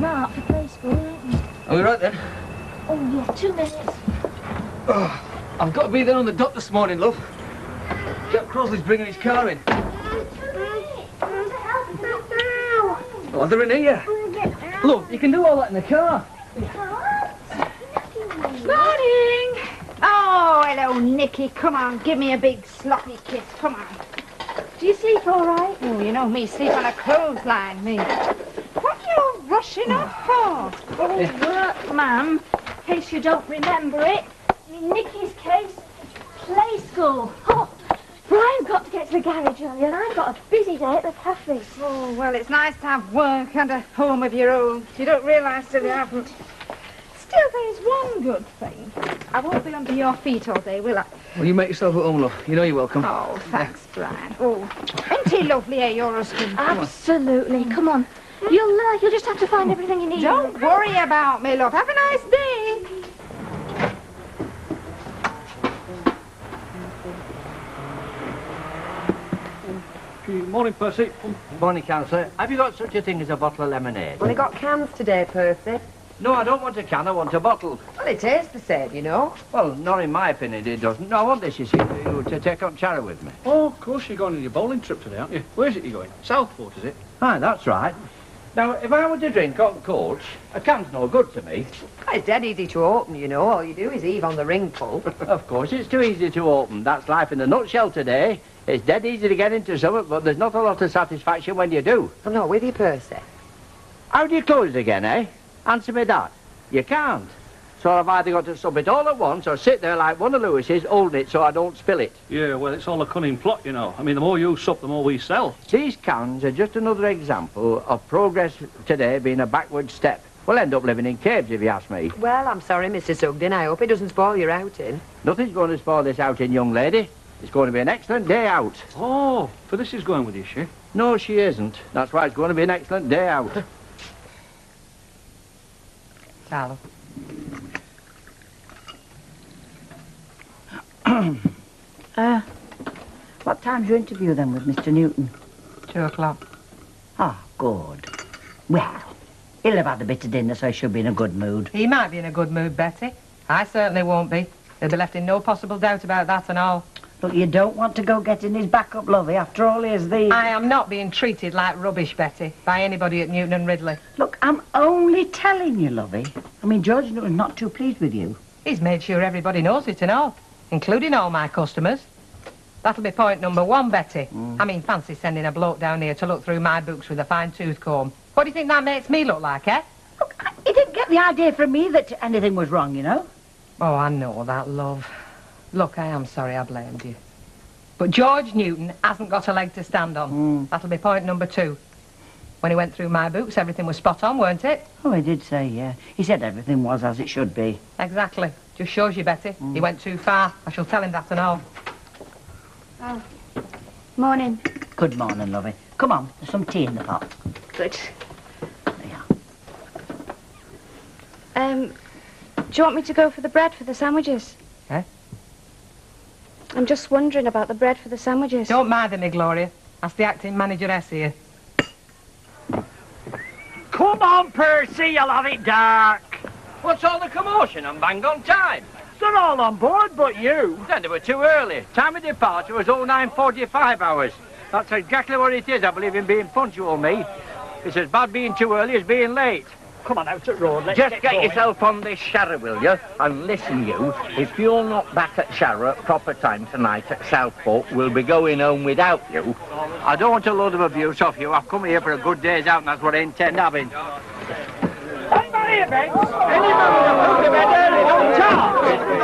smart for play school, aren't you? Are we right then? Oh, yeah, 2 minutes. Oh, I've got to be there on the dot this morning, love. Jack Crosley's bringing his car in. Oh, they're in here. Look, you can do all that in the car. Morning! Oh, hello, Nicky. Come on, give me a big sloppy kiss. Come on. Do you sleep all right? Oh, you know me, sleep on a clothesline, me. What are you rushing off for? Oh, work, ma'am. In case you don't remember it. In Nicky's case, play school. Oh, Brian's got to get to the garage early, and I've got a busy day at the cafe. Oh, well, it's nice to have work and a home of your own. You don't realise that you haven't. Still, there's one good thing. I won't be under your feet all day, will I? Well, you make yourself at home, love. You know you're welcome. Oh, thanks, Brian. Oh, isn't he lovely, eh, your husband? Absolutely. Come on. You'll just have to find everything you need. Don't worry about me, love. Have a nice day. Morning, Percy. Morning, Councillor. Have you got such a thing as a bottle of lemonade? Well, they got cans today, Percy. No, I don't want a can, I want a bottle. Well, it tastes the same, you know. Well, not in my opinion, it doesn't. No, I want this, you see, to take on Charrow with me. Oh, of course you're going on your bowling trip today, aren't you? Where's it you're going? Southport, is it? Aye, that's right. Now, if I were to drink on coach, a can's no good to me. It's dead easy to open, you know. All you do is heave on the ring pull. Of course, it's too easy to open. That's life in a nutshell today. It's dead easy to get into something, but there's not a lot of satisfaction when you do. I'm not with you, Percy. How do you close it again, eh? Answer me that. You can't. So I've either got to stop it all at once or sit there like one of Lewis's, holding it so I don't spill it. Yeah, well, it's all a cunning plot, you know. I mean, the more you sup, the more we sell. These cans are just another example of progress today being a backward step. We'll end up living in caves, if you ask me. Well, I'm sorry, Mr. Sugden. I hope it doesn't spoil your outing. Nothing's going to spoil this outing, young lady. It's going to be an excellent day out. Oh, for this is going with you, she? No, she isn't. That's why it's going to be an excellent day out. Charlotte. What time's your interview then with Mr. Newton? 2 o'clock. Ah, good. Well, he'll have had a bit of dinner, so he should be in a good mood. He might be in a good mood, Betty. I certainly won't be. He'll be left in no possible doubt about that and all. Look, you don't want to go getting his back up, lovey. After all, he's the... I am not being treated like rubbish, Betty, by anybody at Newton and Ridley. Look, I'm only telling you, lovey. I mean, George Newton's not too pleased with you. He's made sure everybody knows it and all, including all my customers. That'll be point number 1, Betty. I mean, fancy sending a bloke down here to look through my books with a fine-tooth comb. What do you think that makes me look like, eh? Look, he didn't get the idea from me that anything was wrong, you know. Oh, I know that, love. Look, I am sorry I blamed you. But George Newton hasn't got a leg to stand on. That'll be point number 2. When he went through my books, everything was spot on, weren't it? Oh, he did say, yeah. He said everything was as it should be. Exactly. Just shows you, Betty. He went too far. I shall tell him that and all. Oh. Morning. Good morning, lovey. Come on, there's some tea in the pot. Good. There you Do you want me to go for the bread for the sandwiches? Eh? I'm just wondering about the bread for the sandwiches. Don't mind me, Gloria. Ask the acting manageress here. Come on, Percy, you'll have it dark. What's all the commotion? I'm bang on time. They're all on board but you. Then they were too early. Time of departure was 09:45 hours. That's exactly what it is, I believe in being punctual, me. It's as bad being too early as being late. Come on, out at road, let's Just get going. yourself on this Sharrow, will you? And listen, you, if you're not back at Sharrow at proper time tonight at Southport, we'll be going home without you. I don't want a load of abuse off you. I've come here for a good day's out, and that's what I intend having. Hang on here, Ben. Any man will go to bed early, don't talk.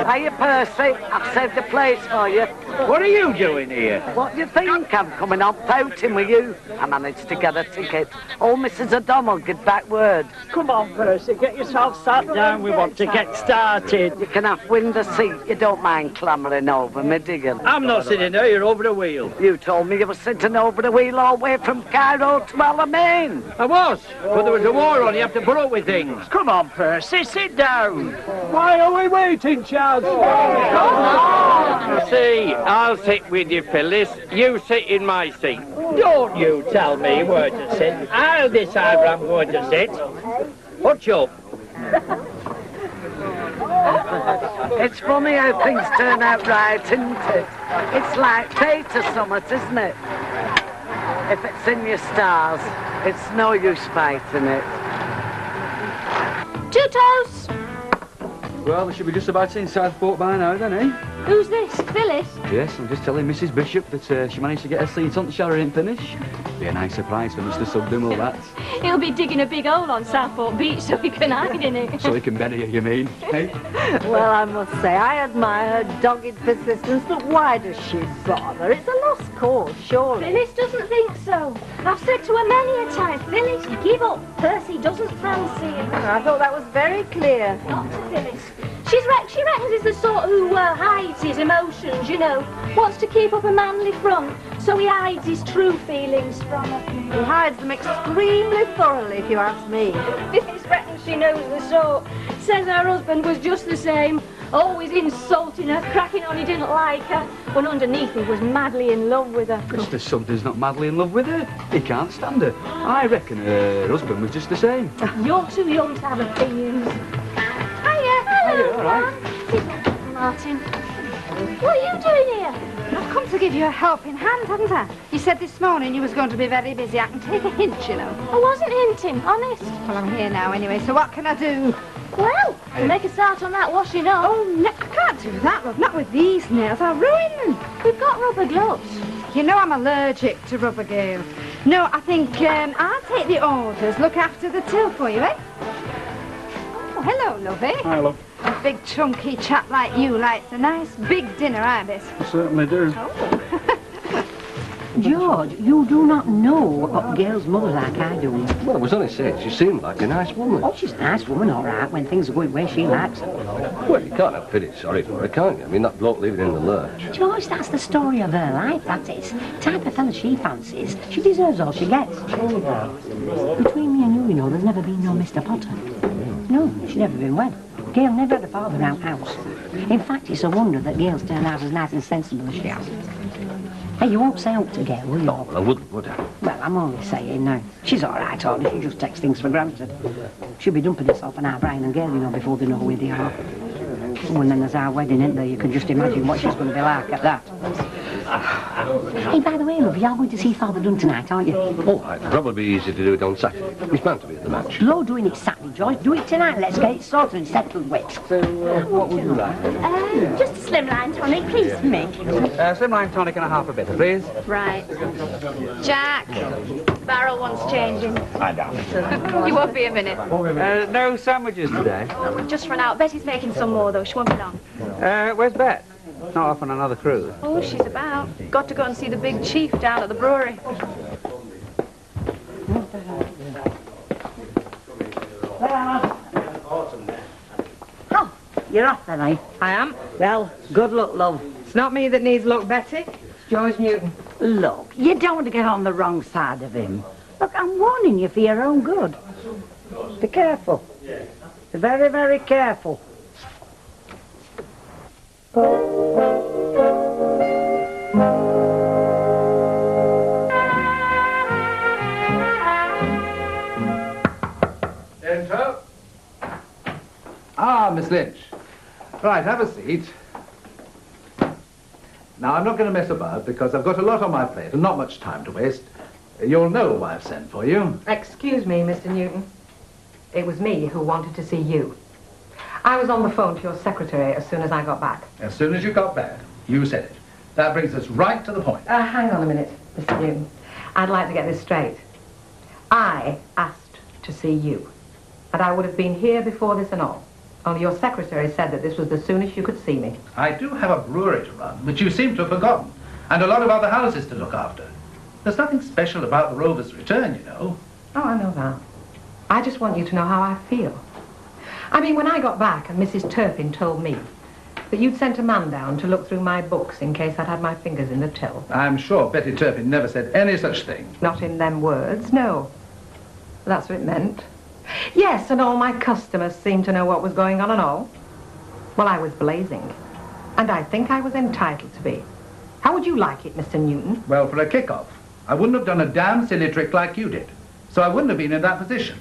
Hiya, Percy. I've saved a place for you. What are you doing here? What do you think? I'm coming on pouting with you. I managed to get a ticket. Old Mrs. O'Donnell give back word. Come on, Percy, get yourself sat down. We want to get started. You can have window seat. You don't mind clambering over me, do you? I'm not sitting there. You're over the wheel. You told me you were sitting over the wheel all the way from Cairo to Alamein. I was, but there was a war on. You have to put up with things. Come on, Percy, sit down. Why are we waiting, Charles? See, I'll sit with you, Phyllis. You sit in my seat. Don't you tell me where to sit. I'll decide where I'm going to sit. Hutch up. It's funny how things turn out right, isn't it? It's like fate or something, isn't it? If it's in your stars, it's no use fighting it. 2 toasts. Well, we should be just about in Southport by now, then, eh? Who's this? Phyllis? Yes, I'm just telling Mrs. Bishop that she managed to get a seat on the Sheraton finish. Be a nice surprise for Mr. Sugden, will that? He'll be digging a big hole on Southport Beach so he can hide in it. So he can bury you, you mean? Hey? Well, I must say, I admire her dogged persistence, but why does she bother? It's a lost cause, surely. Phyllis doesn't think so. I've said to her many a time, Phyllis, give up. Percy doesn't fancy him. I thought that was very clear. Not to Phyllis. She reckons he's the sort who hides his emotions, you know. Wants to keep up a manly front, so he hides his true feelings from her. He hides them extremely thoroughly, if you ask me. Phyllis reckons she knows the sort. Says her husband was just the same. Always insulting her, cracking on he didn't like her, when underneath he was madly in love with her. Mr. Sugden's not madly in love with her. He can't stand her. I reckon her husband was just the same. You're too young to have opinions. Hello, all right. Martin. What are you doing here? I've come to give you a helping hand, haven't I? You said this morning you was going to be very busy. I can take a hint, you know. I wasn't hinting, honest. Well, I'm here now anyway, so what can I do? Well, make a start on that washing up. Oh, no, I can't do that, love. Not with these nails. I'll ruin them. We've got rubber gloves. You know I'm allergic to rubber, Gail. No, I think I'll take the orders, look after the till for you, eh? Oh, hello, lovey. Hi, love. A big, chunky chap like you likes a nice big dinner, I bet. I certainly do. Oh. George, you do not know what Gail's mother's like I do. Well, I was only saying, she seemed like a nice woman. Oh, she's a nice woman, all right, when things are going where she likes them. Well, you can't have pity sorry for her, can you? I mean, that bloke leaving in the lurch. George, that's the story of her life, that is. Type of fella she fancies, she deserves all she gets. Between me and you, you know, there's never been no Mr. Potter. No, she's never been wed. Gail never had a father out house. In fact, it's a wonder that Gail's turned out as nice and sensible as she has. Hey, you won't say out to Gail, will you? Oh, well, I wouldn't, would I? Well, I'm only saying now. She's all right, Audrey. She just takes things for granted. She'll be dumping herself on our Brian and Gail, you know, before they know where they are. Oh, and then there's our wedding, isn't there? You can just imagine what she's going to be like at that. Hey, by the way, love, you're going to see Father Dunn tonight, aren't you? All right, it'll probably be easy to do it on Saturday. He's bound to be at the match. Slow doing it Saturday, George. Do it tonight. Let's get it sorted and settled with. So, what would you like? Just a slimline tonic, please, for me. Slimline tonic and a half a bitter, please. Right. Jack, barrel wants changing. I doubt it. You won't be a minute. No sandwiches today. We've just run out. Betty's making some more, though. She won't be long. Where's Bet? Not off on another cruise. Oh, she's about. Got to go and see the big chief down at the brewery. Oh, you're off then, eh? I am. Well, good luck, love. It's not me that needs luck, Betty. It's George Newton. Look, you don't want to get on the wrong side of him. Look, I'm warning you for your own good. Be careful. Be very, very careful. Enter. Ah, Miss Lynch. Right, have a seat. Now, I'm not going to mess about because I've got a lot on my plate and not much time to waste. You'll know why I've sent for you. Excuse me, Mr. Newton. It was me who wanted to see you. I was on the phone to your secretary as soon as I got back. As soon as you got back, you said it. That brings us right to the point. Hang on a minute, Mr. Newton. I'd like to get this straight. I asked to see you. And I would have been here before this and all. Only your secretary said that this was the soonest you could see me. I do have a brewery to run, which you seem to have forgotten, and a lot of other houses to look after. There's nothing special about the Rover's return, you know. Oh, I know that. I just want you to know how I feel. I mean, when I got back and Mrs. Turpin told me that you'd sent a man down to look through my books in case I'd had my fingers in the till. I'm sure Betty Turpin never said any such thing. Not in them words, no. That's what it meant. Yes, and all my customers seemed to know what was going on and all. Well, I was blazing. And I think I was entitled to be. How would you like it, Mr. Newton? Well, for a kick-off, I wouldn't have done a damn silly trick like you did. So I wouldn't have been in that position.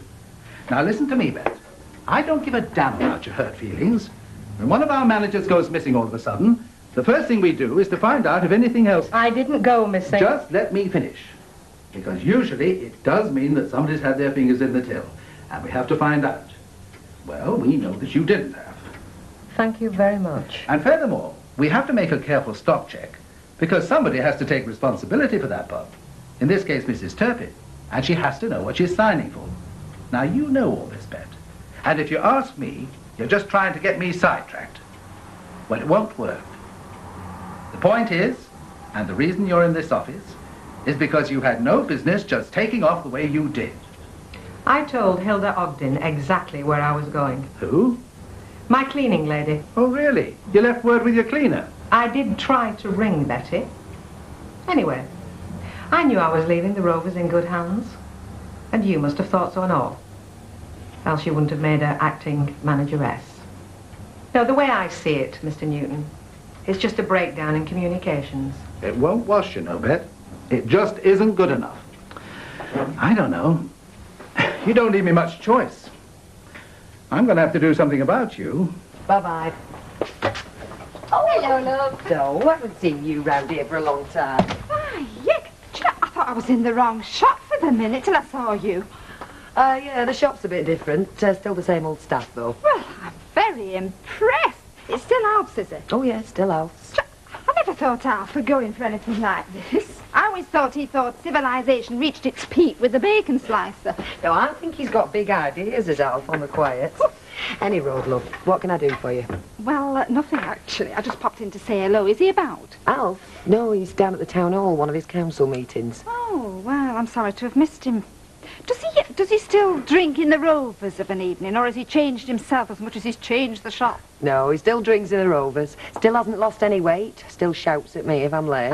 Now, listen to me, Bet. I don't give a damn about your hurt feelings. When one of our managers goes missing all of a sudden, the first thing we do is to find out if anything else... I didn't go missing. Just let me finish. Because usually it does mean that somebody's had their fingers in the till. And we have to find out. Well, we know that you didn't have. Thank you very much. And furthermore, we have to make a careful stock check. Because somebody has to take responsibility for that pub. In this case, Mrs. Turpin. And she has to know what she's signing for. Now, you know all this, Bet. And if you ask me, you're just trying to get me sidetracked. Well, it won't work. The point is, and the reason you're in this office, is because you had no business just taking off the way you did. I told Hilda Ogden exactly where I was going. Who? My cleaning lady. Oh, really? You left word with your cleaner? I did try to ring Betty. Anyway, I knew I was leaving the Rovers in good hands. And you must have thought so and all. Else you wouldn't have made her acting manageress. No, the way I see it, Mr. Newton, it's just a breakdown in communications. It won't wash, you know, Bet. It just isn't good enough. I don't know. You don't leave me much choice. I'm going to have to do something about you. Bye-bye. Oh, hello, love. So, I haven't seen you round here for a long time. Ah, yuck. Do you know, I thought I was in the wrong shop for the minute till I saw you. Yeah, the shop's a bit different. Still the same old staff, though. Well, I'm very impressed. It's still Alf's, is it? Oh, yeah, still Alf's. I never thought Alf would go in for anything like this. I always thought he thought civilization reached its peak with the bacon slicer. No, I think he's got big ideas, as Alf, on the quiet. Any road, love. What can I do for you? Well, nothing, actually. I just popped in to say hello. Is he about? Alf? No, he's down at the town hall, one of his council meetings. Oh, well, I'm sorry to have missed him. Does he still drink in the Rovers of an evening, or has he changed himself as much as he's changed the shop? No, he still drinks in the Rovers. Still hasn't lost any weight. Still shouts at me if I'm late.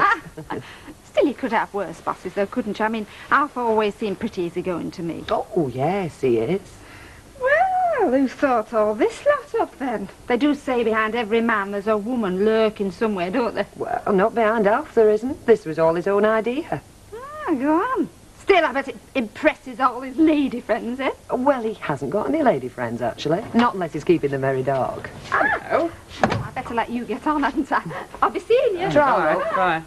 Still, you could have worse bosses, though, couldn't you? I mean, Alf always seemed pretty easygoing to me. Oh, yes, he is. Well, who thought all this lot up, then? They do say behind every man there's a woman lurking somewhere, don't they? Well, not behind Alf, there isn't. This was all his own idea. Ah, go on. Still, I bet it impresses all his lady friends, eh? Well, he hasn't got any lady friends, actually. Not unless he's keeping the merry dog. Oh, I better let you get on, hadn't I? I'll be seeing you. Try.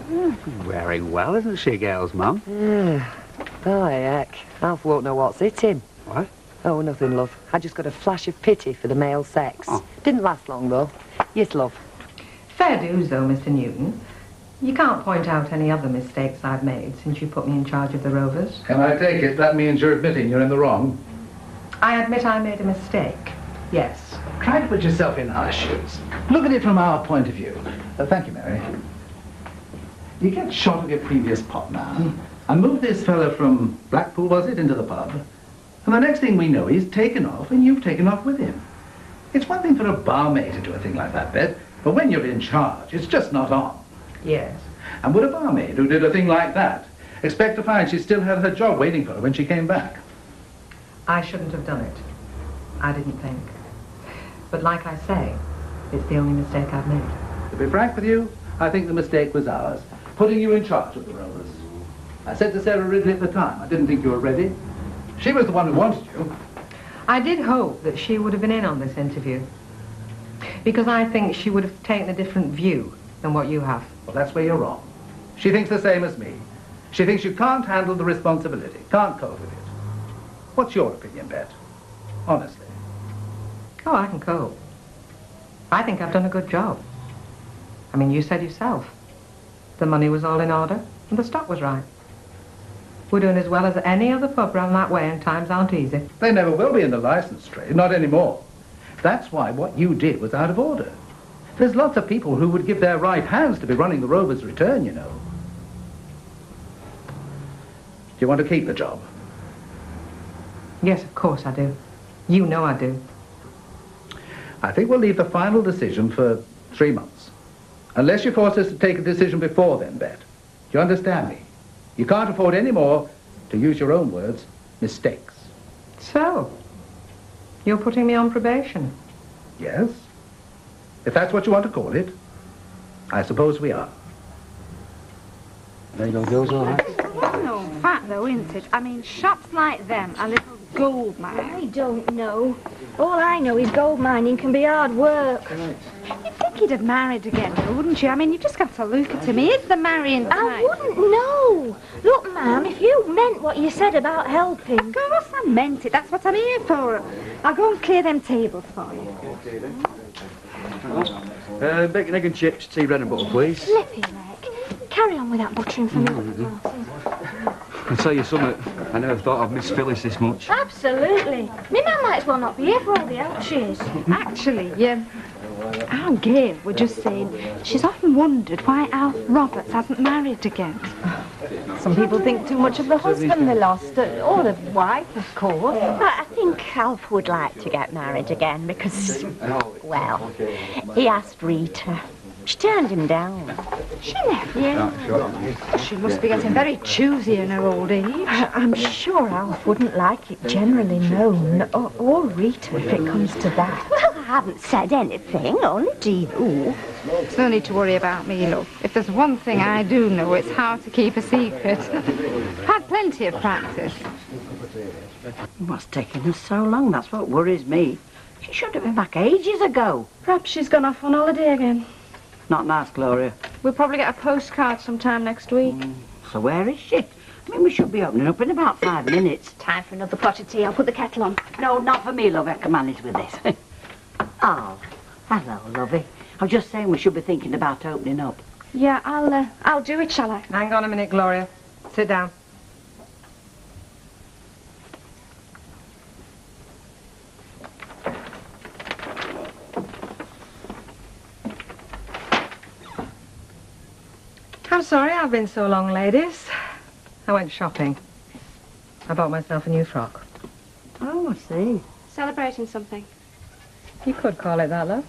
Very well, isn't she, girls, Mum? Oh, heck. Alf won't know what's hit him. What? Oh, nothing, love. I just got a flash of pity for the male sex. Oh. Didn't last long, though. Yes, love. Fair dues, though, Mr. Newton. You can't point out any other mistakes I've made since you put me in charge of the Rovers. Can I take it? That means you're admitting you're in the wrong. I admit I made a mistake. Yes. Try to put yourself in our shoes. Look at it from our point of view. Thank you, Mary. You get shot of your previous pot man and move this fella from Blackpool, was it, into the pub. And the next thing we know, he's taken off and you've taken off with him. It's one thing for a barmaid to do a thing like that, Bet, but when you're in charge, it's just not on. Yes. And would a barmaid who did a thing like that expect to find she still had her job waiting for her when she came back? I shouldn't have done it. I didn't think. But like I say, it's the only mistake I've made. To be frank with you, I think the mistake was ours, putting you in charge of the Rovers. I said to Sarah Ridley at the time, I didn't think you were ready. She was the one who wanted you. I did hope that she would have been in on this interview. Because I think she would have taken a different view than what you have. Well, that's where you're wrong. She thinks the same as me. She thinks you can't handle the responsibility, can't cope with it. What's your opinion, Bet? Honestly. Oh, I can cope. I think I've done a good job. I mean, you said yourself. The money was all in order, and the stock was right. We're doing as well as any other pub round that way, and times aren't easy. They never will be in the license trade, not anymore. That's why what you did was out of order. There's lots of people who would give their right hands to be running the Rovers' return, you know. Do you want to keep the job? Yes, of course I do. You know I do. I think we'll leave the final decision for 3 months. Unless you force us to take a decision before then, Bet. Do you understand me? You can't afford any more, to use your own words, mistakes. So, you're putting me on probation? Yes. If that's what you want to call it, I suppose we are. There you go, girls, all right? No fat, though, isn't it? I mean, shops like them are little gold mine. I don't know. All I know is gold mining can be hard work. You'd think he'd have married again, though, wouldn't you? I mean, you've just got to look at him. He is the marrying type. I wouldn't know. Look, ma'am, if you meant what you said about helping... Of course I meant it. That's what I'm here for. I'll go and clear them tables for you. Bacon, egg and chips, tea, bread and butter, please. Slippy neck. Carry on with that buttering for me, Martin. I'll tell you something, I never thought I'd miss Phyllis this much. Absolutely. Me man might as well not be here for all the help she is. Actually, Aunt Gail were just saying she's often wondered why Alf Roberts hasn't married again. Some people think too much of the husband they lost, or the wife, of course. I think Alf would like to get married again because, well, he asked Rita. She turned him down. She left you? She must be getting very choosy in her old age. I'm sure Alf wouldn't like it generally known, or Rita, if it comes to that. Well, I haven't said anything, only to you. There's no need to worry about me, love. If there's one thing I do know, it's how to keep a secret. I've had plenty of practice. What's taking us so long? That's what worries me. She should have been back ages ago. Perhaps she's gone off on holiday again. Not nice, Gloria. We'll probably get a postcard sometime next week. So where is she? I mean, we should be opening up in about 5 minutes. Time for another pot of tea. I'll put the kettle on. No, not for me, love. I can manage with this. Oh, hello, lovey. I was just saying we should be thinking about opening up. Yeah, I'll do it, shall I? Hang on a minute, Gloria. Sit down. I'm sorry I've been so long, ladies. I went shopping. I bought myself a new frock. Oh, I see. Celebrating something. You could call it that, love.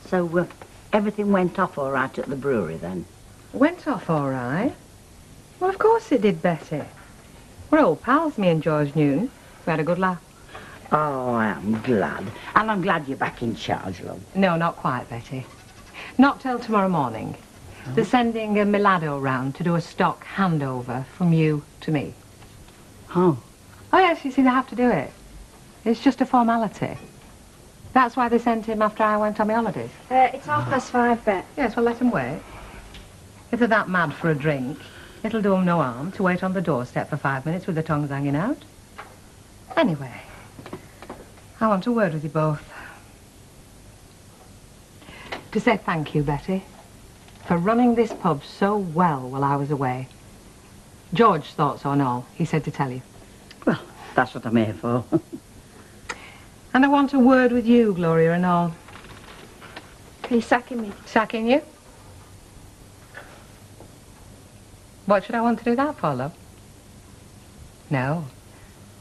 So, everything went off all right at the brewery, then? Went off all right. Well, of course it did, Betty. We're old pals, me and George Newton. We had a good laugh. Oh, I'm glad. And I'm glad you're back in charge, love. No, not quite, Betty. Not till tomorrow morning. They're sending a Milado round to do a stock handover from you to me. Oh. Oh, yes, you see, they have to do it. It's just a formality. That's why they sent him after I went on my holidays. It's 5:30, Bet. Yes, well, let him wait. If they're that mad for a drink, it'll do them no harm to wait on the doorstep for 5 minutes with their tongues hanging out. Anyway, I want a word with you both. To say thank you, Betty, for running this pub so well while I was away. George thought so and all. He said to tell you. Well, that's what I'm here for. And I want a word with you, Gloria, and all. Are you sacking me? Sacking you? What should I want to do that for, love? No.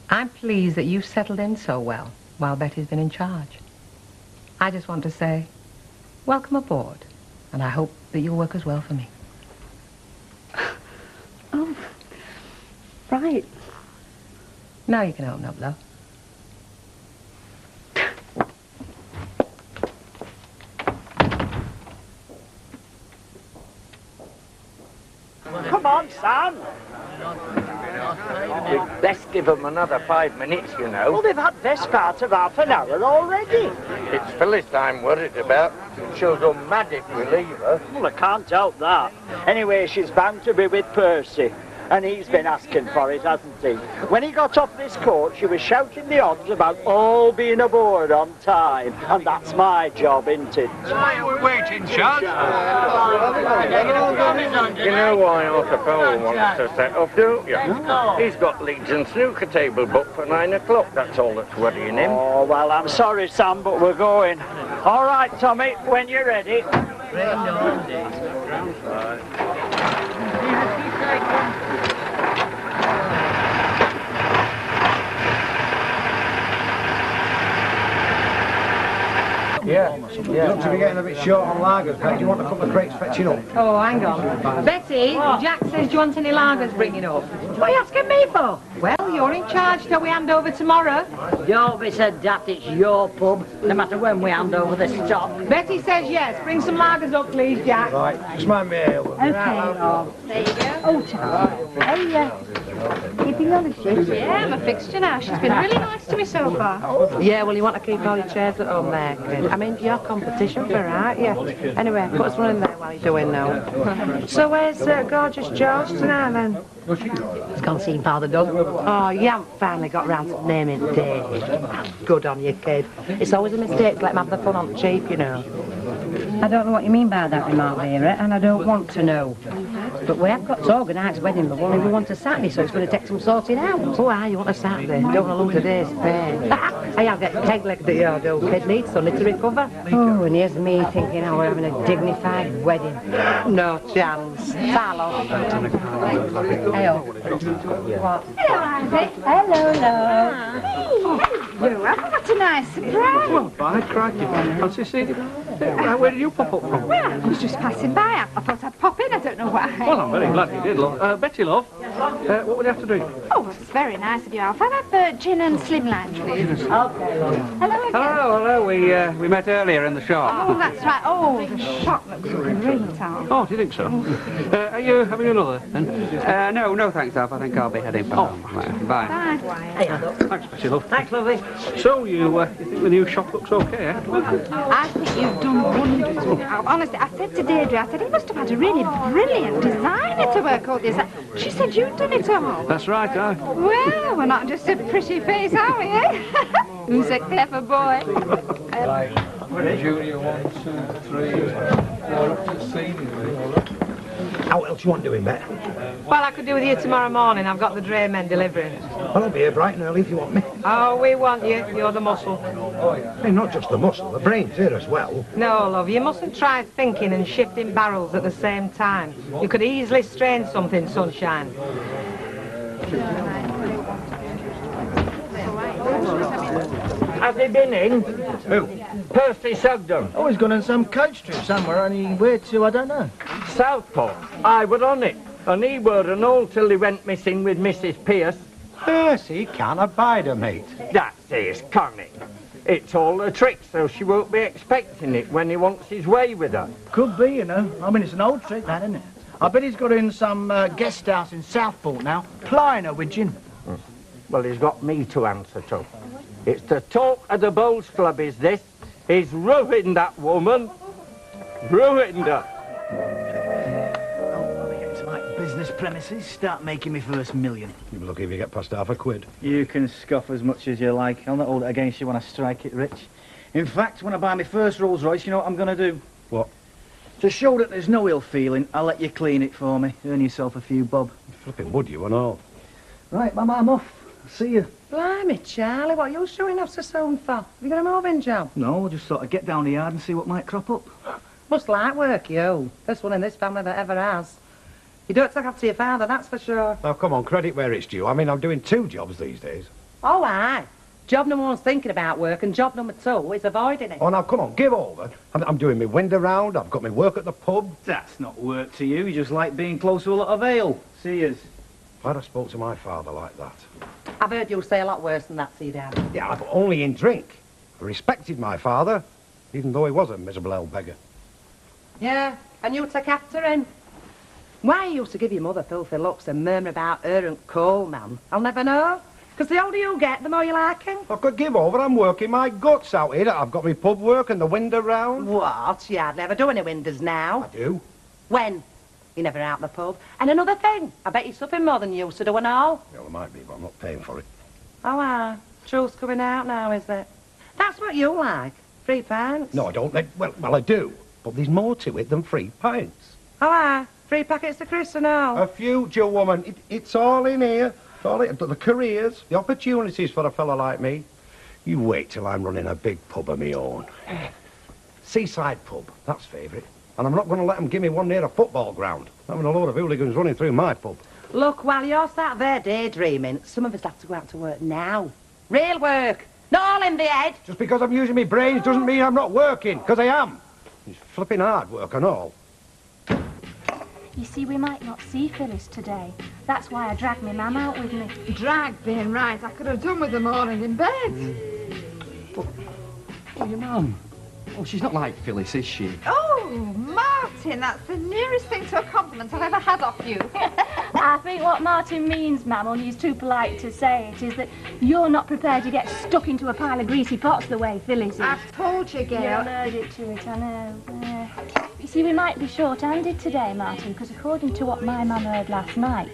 I'm pleased that you've settled in so well while Betty's been in charge. I just want to say, welcome aboard. And I hope that you'll work as well for me. Oh, right. Now you can open up, love. Come on, son. We'd best give them another 5 minutes, you know. Well, they've had this part of half an hour already. It's Phyllis I'm worried about. She'll go mad if we leave her. Well, I can't help that. Anyway, she's bound to be with Percy. And he's been asking for it, hasn't he? When he got off this coach, she was shouting the odds about all being aboard on time. And that's my job, isn't it? Why are we waiting, Chad? You know why Arthur Powell wants to set up, don't you? He's got Leeds and snooker table booked for 9 o'clock. That's all that's worrying him. Oh, well, I'm sorry, Sam, but we're going. All right, Tommy, when you're ready. Yeah. You look to be getting a bit short on lagers, but do you want a couple of crates fetching up? Oh, hang on. Betty, Jack says, do you want any lagers bringing up? What are you asking me for? Well, you're in charge till we hand over tomorrow. Don't be so daft, it's your pub, no matter when we hand over the stock. Betty says yes. Bring some lagers up, please, Jack. Right, just mind me here. Okay, love. There you go. Oh, Charles. Hey, keeping on the shift? Yeah, I'm a fixture now. She's been really nice to me so far. Yeah, well, you want to keep all your chairs at home there, kid. I mean, you're competition for her, aren't you? Anyway, put us one in there while you're doing now. So where's gorgeous George tonight, then? He's gone seeing Father Doug. Oh, you haven't finally got round to naming David. Good on you, kid. It's always a mistake to let him have the fun on the cheap, you know. I don't know what you mean by that remark, Vera, and I don't want to know. But we have got to organise wedding, but only we want a Saturday, so it's going to take some sorting out. Oh, you want a Saturday? Don't want to lose a day's pay. I'll get peg-legged at your door, kid. Needs something to recover. Oh, and here's me thinking how we're having a dignified wedding. No chance. Follow. Hey-oh. What? Hello, Ivy. Hello, love. Hey, you haven't got a nice surprise. Well, by crikey. Fancy seeing you? Where did you pop up from? Well, I was just passing by. I thought I'd pop in. I don't know why. Well, I'm very glad you did, love. Betty, love, what would you have to drink? Oh, it's very nice of you, Alf. I'll have gin and slimline, please. Okay, love. Hello again. Hello. We met earlier in the shop. Oh, that's right. Oh, the shop looks great, Alf. Oh, do you think so? Are you having another, then? No, thanks, Alf. I think I'll be heading for home. Bye. Bye. Thanks, Betty, love. Thanks, lovely. So, you think the new shop looks okay, eh? I think you've done wonders with it, Alf. Honestly, I said to Deirdre, I said, he must have had a really brilliant designer to work all this. She said you'd done it all. That's right, aye. Well, we're not just a pretty face, are we, eh? Who's a clever boy? Junior 1, 2, 3, 4, up to senior. How else you want doing, Bet? Well, I could do with you tomorrow morning. I've got the dray men delivering. Well, I'll be here bright and early if you want me. Oh, we want you. You're the muscle. Hey, not just the muscle, the brain's here as well. No, love, you mustn't try thinking and shifting barrels at the same time. You could easily strain something, sunshine. Has he been in? Who? Percy Sugden. Oh, he's gone on some coach trip somewhere, only where to, I don't know. Southport. I were on it. And he were and all till he went missing with Mrs. Pierce. Percy can't abide her, mate. That's his cunning. It's all a trick, so she won't be expecting it when he wants his way with her. Could be, you know. I mean, it's an old trick, that, isn't it? I bet he's got her in some guest house in Southport now, plying her with gin. Well, he's got me to answer to. It's the talk of the Bowls Club, is this. He's ruined that woman. Ruined her. Oh, I'll be getting to my business premises, start making me first million. You'll be lucky if you get past £1/2. You can scoff as much as you like. I'll not hold it against you when I strike it rich. In fact, when I buy my first Rolls Royce, you know what I'm going to do? What? To show that there's no ill feeling, I'll let you clean it for me. Earn yourself a few bob. Flipping would you and all. Right, Mum, I'm off. See you. Blimey, Charlie, what are you showing off so soon for? Have you got a moving job? No, just thought I'd get down the yard and see what might crop up. Must like work, you. First one in this family that ever has. You don't take after your father, that's for sure. Now, come on, credit where it's due. I mean, I'm doing 2 jobs these days. Oh, aye. Job number 1's thinking about work, and job number 2 is avoiding it. Oh, now, come on, give over. I'm doing my window round, I've got my work at the pub. That's not work to you. You just like being close to a lot of ale. See yous. If I'd have spoke to my father like that. I've heard you say a lot worse than that to your dad. Yeah, but only in drink. I respected my father, even though he was a miserable old beggar. Yeah, and you take after him. Why you used to give your mother filthy looks and murmur about her and Coleman, I'll never know. Because the older you get, the more you like him. I could give over, I'm working my guts out here. I've got my pub work and the window round. What? You hardly ever do any windows now. I do. When? You're never out the pub. And another thing, I bet you're supping more than you used to do and all. Well, it might be, but I'm not paying for it. Oh, truth's coming out now, is it? That's what you like, 3 pints. No, I don't. Well, I do. But there's more to it than 3 pints. Oh, 3 packets of Chris and all. A future woman. It's all in here. It's all in, the careers, the opportunities for a fella like me. You wait till I'm running a big pub of my own. Seaside pub, that's favourite. And I'm not going to let them give me one near a football ground. Having a load of hooligans running through my pub. Look, while you're sat there daydreaming, some of us have to go out to work now. Real work. Not all in the head. Just because I'm using my brains doesn't mean I'm not working, because I am. It's flipping hard work and all. You see, we might not see Phyllis today. That's why I dragged my mum out with me. Drag being right. I could have done with the morning in bed. Oh, your mum. Oh, she's not like Phyllis, is she? Oh, Martin, that's the nearest thing to a compliment I've ever had off you. I think what Martin means, ma'am, only he's too polite to say it, is that you're not prepared to get stuck into a pile of greasy pots the way Phyllis is. I've told you, Gail. You're allergic to it, I know. You see, we might be short-handed today, Martin, because according to what my mum heard last night,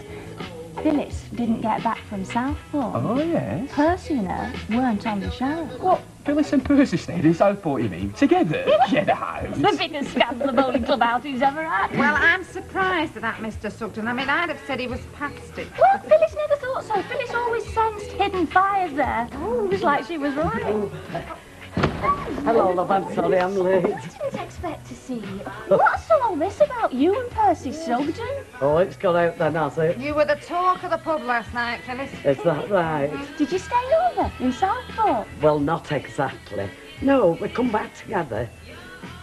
Phyllis didn't get back from Southport. Oh, yes? Percy and her weren't on the show. What? Phyllis and Percy stayed in Southport, you mean? Together? Get out. It's the biggest scandal a bowling club outings ever had. Well, I'm surprised at that, Mr. Sugden. I mean, I'd have said he was past it. Well, Phyllis never thought so. Phyllis always sensed hidden fires there. Oh, it was like she was right. Hello, love, I'm sorry I'm late. I didn't expect to see you. What's all this about you and Percy Sugden? Oh, it's got out then, has it? You were the talk of the pub last night, Phyllis. Is that right? Did you stay over in Southport? Well, not exactly. No, we come back together.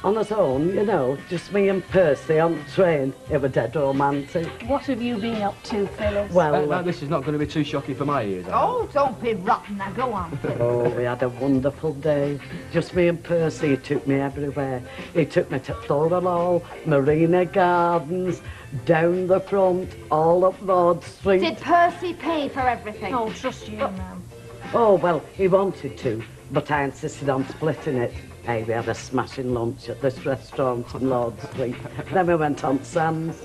On his own, you know, just me and Percy on the train. It was dead romantic. What have you been up to, Phyllis? Well, now, this is not going to be too shocking for my ears. Oh, don't be rotten. Now, go on, Phyllis. Oh, we had a wonderful day. Just me and Percy. He took me everywhere. He took me to Thorolol, Marina Gardens, down the front, all up Broad Street. Did Percy pay for everything? Oh, trust you, ma'am. Oh, well, he wanted to, but I insisted on splitting it. Hey, we had a smashing lunch at this restaurant in Lord Street. Then we went on Sam's.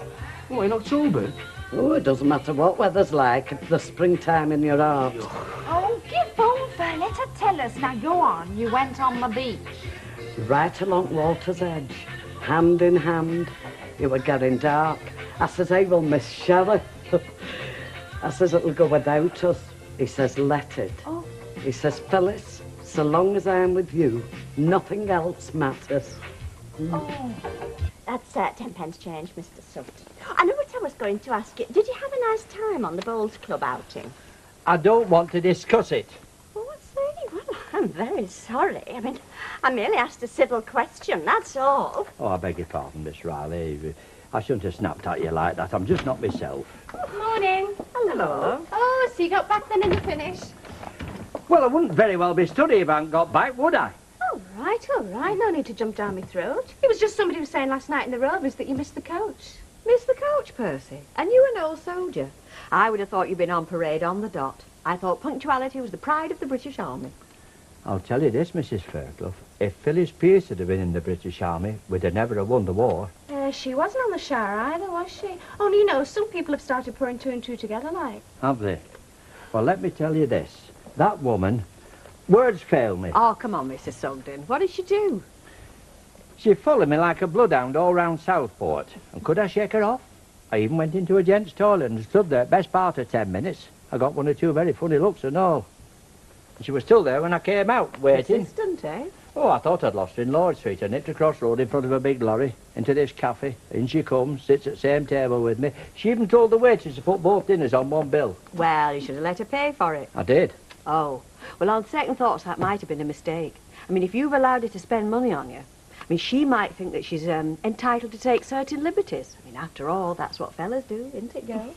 Oh, in October? Oh, it doesn't matter what weather's like. It's the springtime in your heart. Oh, give over. Let her tell us. Now, go on. You went on the beach. Right along water's edge, hand in hand. It were getting dark. I says, hey, we'll miss Sheriff. I says, it'll go without us. He says, let it. Oh. He says, Phyllis, so long as I am with you, nothing else matters. Oh. That's 10 change, Mr. Sugden. I know what I was going to ask you. Did you have a nice time on the Bowls Club outing? I don't want to discuss it. Oh, I see. Well, I'm very sorry. I mean, I merely asked a civil question, that's all. Oh, I beg your pardon, Miss Riley. I shouldn't have snapped at you like that. I'm just not myself. Morning. Hello. Oh, so you got back then in the finish? Well, I wouldn't very well be studying if I hadn't got back, would I? All right. No need to jump down my throat. It was just somebody was saying last night in the Rovers that you missed the coach. Missed the coach, Percy? And you an old soldier? I would have thought you'd been on parade on the dot. I thought punctuality was the pride of the British Army. I'll tell you this, Mrs. Fairclough. If Phyllis Pierce had been in the British Army, we'd have never have won the war. She wasn't on the shower either, was she? Only, you know, some people have started putting two and two together, like. Have they? Well, let me tell you this. That woman, words fail me. Oh, come on, Mrs. Sugden. What did she do? She followed me like a bloodhound all round Southport. And could I shake her off? I even went into a gent's toilet and stood there best part of 10 minutes. I got one or two very funny looks and all. And she was still there when I came out, waiting. Persistent, eh? Oh, I thought I'd lost her in Lord Street. I nipped across road in front of a big lorry, into this cafe. In she comes, sits at the same table with me. She even told the waitress to put both dinners on one bill. Well, you should have let her pay for it. I did. Oh, well, on second thoughts, that might have been a mistake. I mean, if you've allowed her to spend money on you, I mean, she might think that she's entitled to take certain liberties. I mean, after all, that's what fellas do, isn't it, girl?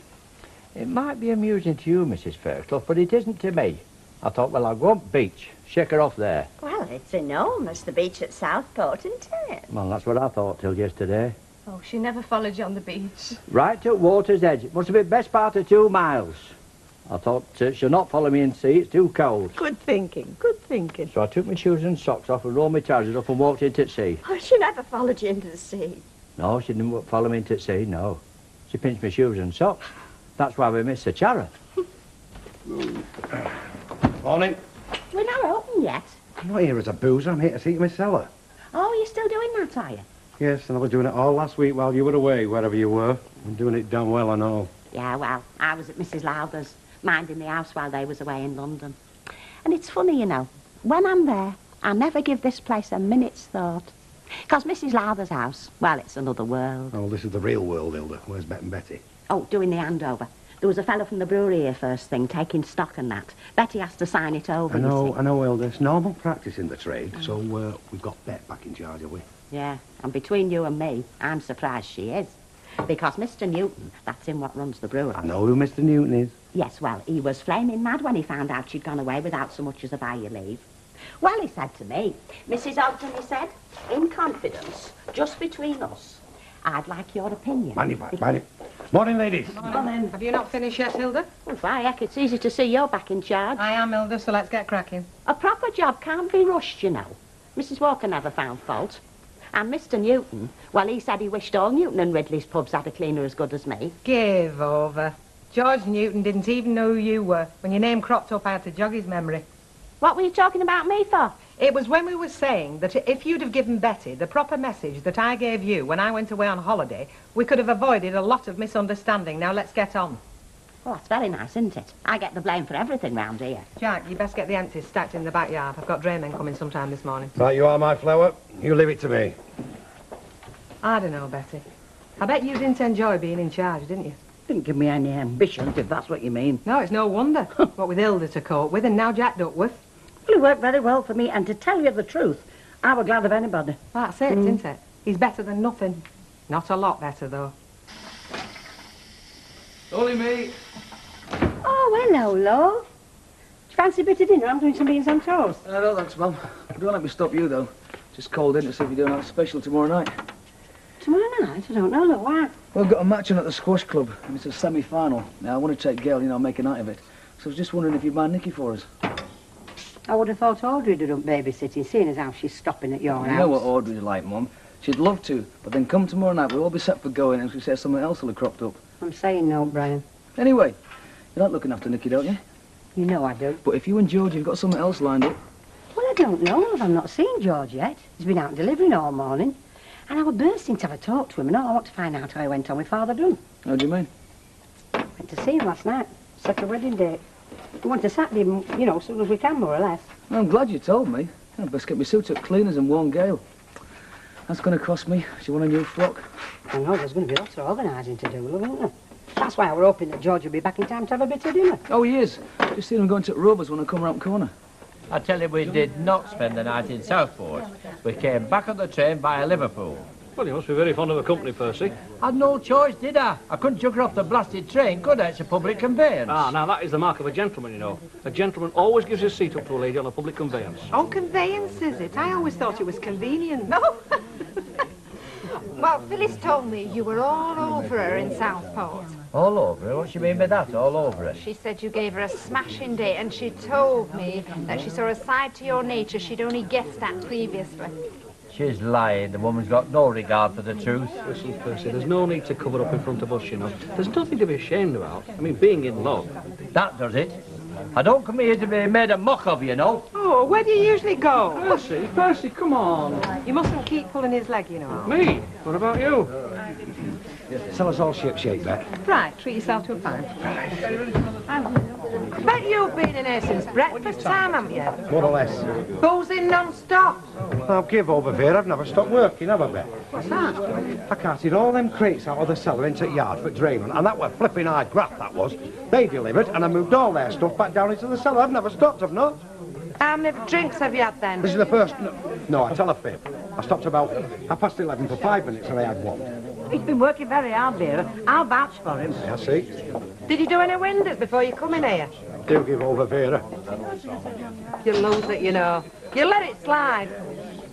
It might be amusing to you, Mrs. Fairclough, but it isn't to me. I thought, well, I'll go up beach, shake her off there. Well, it's enormous, the beach at Southport, isn't it? Well, that's what I thought till yesterday. Oh, she never followed you on the beach. Right at water's edge. It must have been best part of 2 miles. I thought, she'll not follow me in sea, it's too cold. Good thinking, good thinking. So I took my shoes and socks off and rolled my trousers up and walked into the sea. Oh, she never followed you into the sea. No, she didn't follow me into the sea, no. She pinched my shoes and socks. That's why we missed the Chara. Morning. We're not open yet. I'm not here as a boozer, I'm here to see you, Miss Cellar. Oh, you're still doing that, are you? Yes, and I was doing it all last week while you were away, wherever you were. I'm doing it damn well, I know. Yeah, well, I was at Mrs. Lowther's, minding the house while they was away in London. And it's funny, you know, when I'm there, I never give this place a minute's thought. Because Mrs. Lowther's house, well, it's another world. Oh, this is the real world, Hilda. Where's Bet and Betty? Oh, doing the handover. There was a fellow from the brewery here first thing, taking stock and that. Betty has to sign it over, I know, you see. I know, Hilda. It's normal practice in the trade, so we've got Bet back in charge, have we? Yeah, and between you and me, I'm surprised she is. Because Mr. Newton, that's him what runs the brewery. I know who Mr. Newton is. Yes, well, he was flaming mad when he found out she'd gone away without so much as a by-your-leave. Well, he said to me, Mrs. Ogden, he said, in confidence, just between us, I'd like your opinion. Mind Morning, ladies. Morning. Have you not finished yet, Hilda? Well, why, heck, it's easy to see you're back in charge. I am, Hilda, so let's get cracking. A proper job can't be rushed, you know. Mrs. Walker never found fault. And Mr. Newton, well, he said he wished all Newton and Ridley's pubs had a cleaner as good as me. Give over. George Newton didn't even know who you were. When your name cropped up, I had to jog his memory. What were you talking about me for? It was when we were saying that if you'd have given Betty the proper message that I gave you when I went away on holiday, we could have avoided a lot of misunderstanding. Now, let's get on. Well, that's very nice, isn't it? I get the blame for everything round here. Jack, you best get the empties stacked in the backyard. I've got draymen coming sometime this morning. Right, you are, my flower. You leave it to me. I don't know, Betty. I bet you didn't enjoy being in charge, didn't you? Didn't give me any ambitions, if that's what you mean. No, it's no wonder. What with Hilda to cope with and now Jack Duckworth. Well, he worked very well for me, and to tell you the truth, I was glad of anybody. That's it, isn't it? He's better than nothing. Not a lot better, though. Only me. Oh, hello, love. Do you fancy a bit of dinner? I'm doing some beans on toast. No, thanks, Mum. Don't let me stop you, though. Just called in to see if you're doing that special tomorrow night. Tomorrow night? I don't know, look, why? Well, I've got a match on at the squash club, and it's a semi-final. Now, I want to take Gail, make a night of it. So I was just wondering if you'd mind Nicky for us. I would have thought Audrey'd have done babysitting, seeing as how she's stopping at your house. You know what Audrey's like, Mum. She'd love to, but then come tomorrow night, we'll all be set for going, and she says something else will have cropped up. I'm saying no, Brian. Anyway, you like looking after Nicky, don't you? You know I do. But if you and George have got something else lined up... Well, I don't know, love. I've not seen George yet. He's been out delivering all morning. And I was bursting to have a talk to him, and all I want to find out how he went on with Father Dunn. How do you mean? Went to see him last night. Set a wedding date. We want to Saturday, as soon as we can, more or less. I'm glad you told me. I'd best get my suit up cleaners and warn Gail. That's going to cost me. She want a new frock. I know, there's going to be lots of organising to do, love, isn't there? That's why we're hoping that George will be back in time to have a bit of dinner. Oh, he is. Just seen him going to Rover's when I come round the corner. I tell you, we did not spend the night in Southport. We came back on the train via Liverpool. Well, you must be very fond of the company, Percy. I had no choice, did I? I couldn't chuck her off the blasted train, could I? It's a public conveyance. Ah, now that is the mark of a gentleman, you know. A gentleman always gives his seat up to a lady on a public conveyance. On conveyance, is it? I always thought it was convenient. No. Well, Phyllis told me you were all over her in Southport. All over her? What do you mean by that, all over her? She said you gave her a smashing day, and she told me that she saw a side to your nature she'd only guessed at previously. She's lying. The woman's got no regard for the truth. Listen, Percy, there's no need to cover up in front of us, you know. There's nothing to be ashamed about. I mean, being in love. That does it. I don't come here to be made a mock of, you know. Oh, where do you usually go? Percy, come on. You mustn't keep pulling his leg, you know. Me? What about you? Yeah, sell us all ship-shape, Bet. Right, treat yourself to a pint. I bet you've been in here since breakfast time, haven't you? More or less. Boozing non-stop. I'll give over, Vera. I've never stopped working, have I, Bet? What's that? I carted all them crates out of the cellar into the yard for draining, and that were flipping hard graft, that was. They delivered, and I moved all their stuff back down into the cellar. I've never stopped, I've not. How many drinks have you had then? This is the first... No, I tell a fib. I stopped about 11:30 for 5 minutes, and I had one. He's been working very hard, Vera. I'll vouch for him. I see. Did you do any windows before you come in here? Do give over, Vera. You lose it, you know. You let it slide.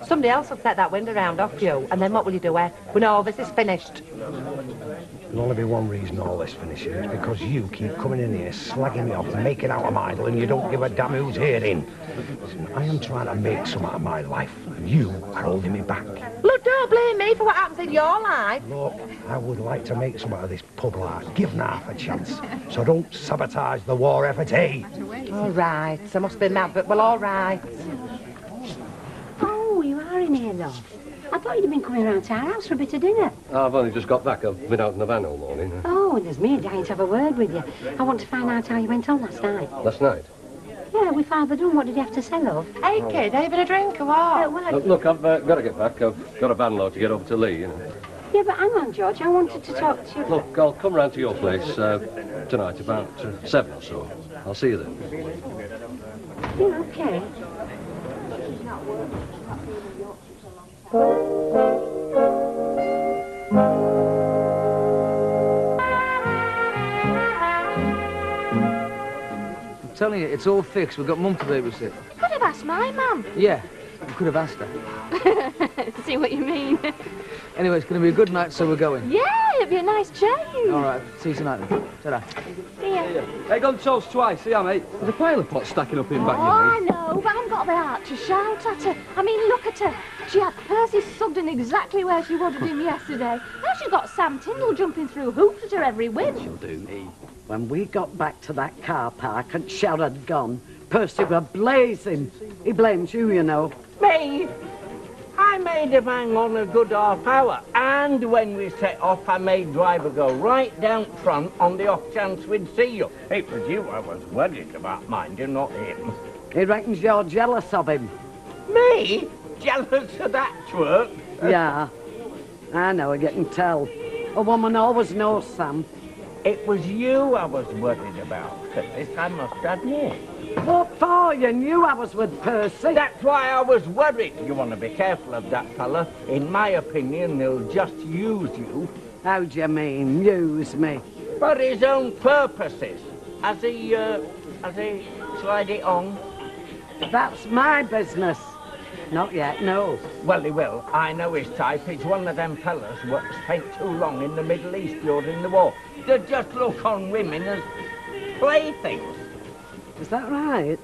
Somebody else will set that window round off you, and then what will you do, eh? When all this is finished? There'll only be one reason all this finishes. It's because you keep coming in here, slagging me off, making out I'm idle, and you don't give a damn who's hearing. Listen, I am trying to make some out of my life, and you are holding me back. Look, don't blame me for what happens in your life. Look, I would like to make some out of this pub life. Give half a chance. So don't sabotage the war effort, eh? All right. I must be mad, but well, all right. Oh, you are in here, love. I thought you'd have been coming round to our house for a bit of dinner. I've only just got back. I've been out in the van all morning. Oh, there's me dying to have a word with you. I want to find out how you went on last night. Last night? Yeah, with Father Dunn. What did he have to say, love? Hey, kid, having a drink or what? Look, I've got to get back. I've got a van load to get over to Lee, you know. Yeah, but hang on, George. I wanted to talk to you. Look, I'll come round to your place tonight about 7 or so. I'll see you then. Yeah, okay. I'm telling you, it's all fixed. We've got Mum to babysit. Could have asked my mum. Yeah. We could have asked her. See what you mean. Anyway, it's going to be a good night, so we're going. Yeah, it'll be a nice change. All right, see you tonight then. Ta-da. See ya. Hey, gone toast twice, see ya, mate? There's a pile of pots stacking up in Oh, back I know, but I haven't got the heart to shout at her. I mean, look at her. She had Percy subbed in exactly where she wanted him yesterday. Now she's got Sam Tyndall jumping through hoops at her every win. She'll do me. When we got back to that car park and Cher had gone, Percy were blazing. He blames you, you know. Me? I made him hang on a good half hour, and when we set off, I made driver go right down front on the off chance we'd see you. It was you I was worried about, mind you, not him. He reckons you're jealous of him. Me? Jealous of that twerp? Yeah, I know, you can tell. A woman always knows, Sam. It was you I was worried about, Phyllis, I must admit. What for? You knew I was with Percy. That's why I was worried. You want to be careful of that fella. In my opinion, he'll just use you. How do you mean, use me? For his own purposes. Has he tried it on? That's my business. Not yet, no. Well, he will. I know his type. He's one of them fellas what spent too long in the Middle East during the war. They just look on women as playthings. Is that right?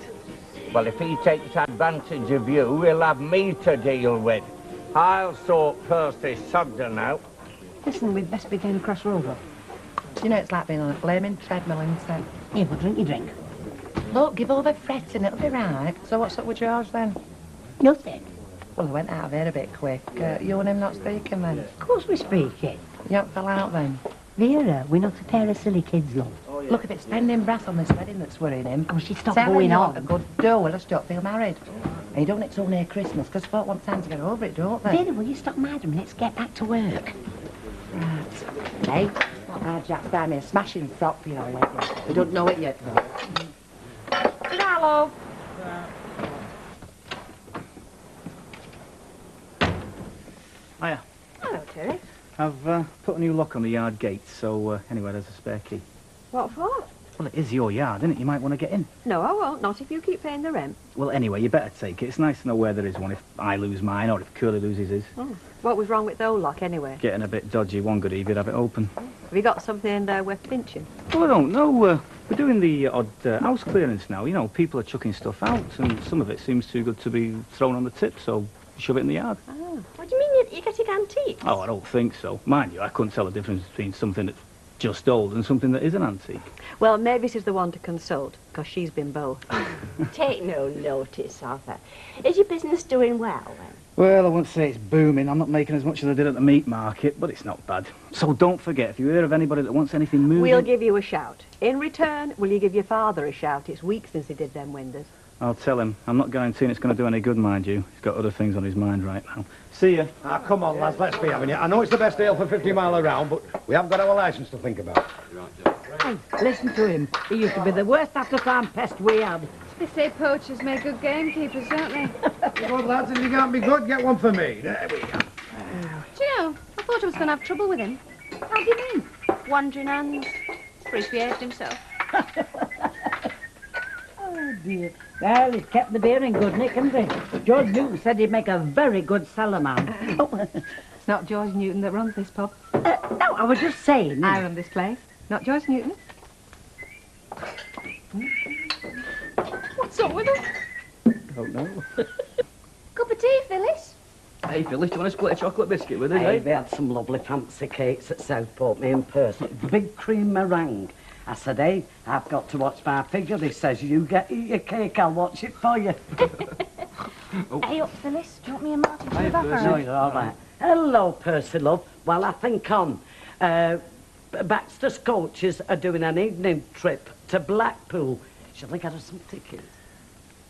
Well, if he takes advantage of you, he'll have me to deal with. I'll sort Percy Sugden out. Listen, we'd best be getting across Rover. You know it's like being on a flaming treadmill instead. Here, we'll drink your drink. Look, give over fretting, it'll be right. So what's up with George then? Nothing. Well, he went out of here a bit quick. You and him not speaking then? Of course we're speaking. You haven't fell out then? Vera, we're not a pair of silly kids, love. Look, if it's spending brass on this wedding that's worrying him... Oh, she stopped tell going him on. what a good do, we'll just don't feel married. And you don't it till near Christmas, because folk want time to get over it, don't they? Vera, will you stop madam? Let's get back to work. Right. Hey, our Jack's buying me a smashing frock for your wedding. We don't know it yet, though. Hello. Hiya. Hello, Terry. I've put a new lock on the yard gate, so anyway, there's a spare key. What for? Well, it is your yard, isn't it? You might want to get in. No, I won't. Not if you keep paying the rent. Well, anyway, you better take it. It's nice to know where there is one if I lose mine or if Curly loses his. Oh. What was wrong with the old lock, anyway? Getting a bit dodgy. One good eve, you'd have it open. Have you got something in there worth pinching? Well, I don't know. We're doing the odd house clearance now. You know, people are chucking stuff out, and some of it seems too good to be thrown on the tip, so shove it in the yard. Oh. What do you mean you're getting antiques? Oh, I don't think so. Mind you, I couldn't tell the difference between something that's just old and something that is an antique. Well, Mavis is the one to consult, because she's been both. Take no notice of her. Is your business doing well, then? Well, I wouldn't say it's booming. I'm not making as much as I did at the meat market, but it's not bad. So don't forget, if you hear of anybody that wants anything moving... We'll give you a shout. In return, will you give your father a shout? It's weeks since he did them windows. I'll tell him. I'm not guaranteeing it's going to do any good, mind you. He's got other things on his mind right now. See ya. Ah, come on, lads, let's be having it. I know it's the best deal for 50 mile around, but we haven't got our licence to think about. Hey, listen to him. He used to be the worst after-farm pest we had. They say poachers make good gamekeepers, don't they? Good, lads, if you can't be good, get one for me. There we go. Do you know, I thought I was going to have trouble with him. How do you mean? Wandering hands. He's behaved himself. Oh, dear. Well, he's kept the beer in good nick, hasn't he? George Newton said he'd make a very good cellar man. It's not George Newton that runs this pub. No, I was just saying. I run this place, not George Newton. What's up with him? Don't know. Cup of tea, Phyllis? Hey, Phyllis, do you want a split of chocolate biscuit with us, Hey, eh? they had some lovely fancy cakes at Southport, me and Percy. Big cream meringue. I said, hey, I've got to watch my figure. He says, you eat your cake, I'll watch it for you. Hey up, Phyllis. Do you want me and Martin to No, evaporate? you're all right. Hello, Percy, love. Well, I think Baxter's coaches are doing an evening trip to Blackpool. Shall they get us some tickets?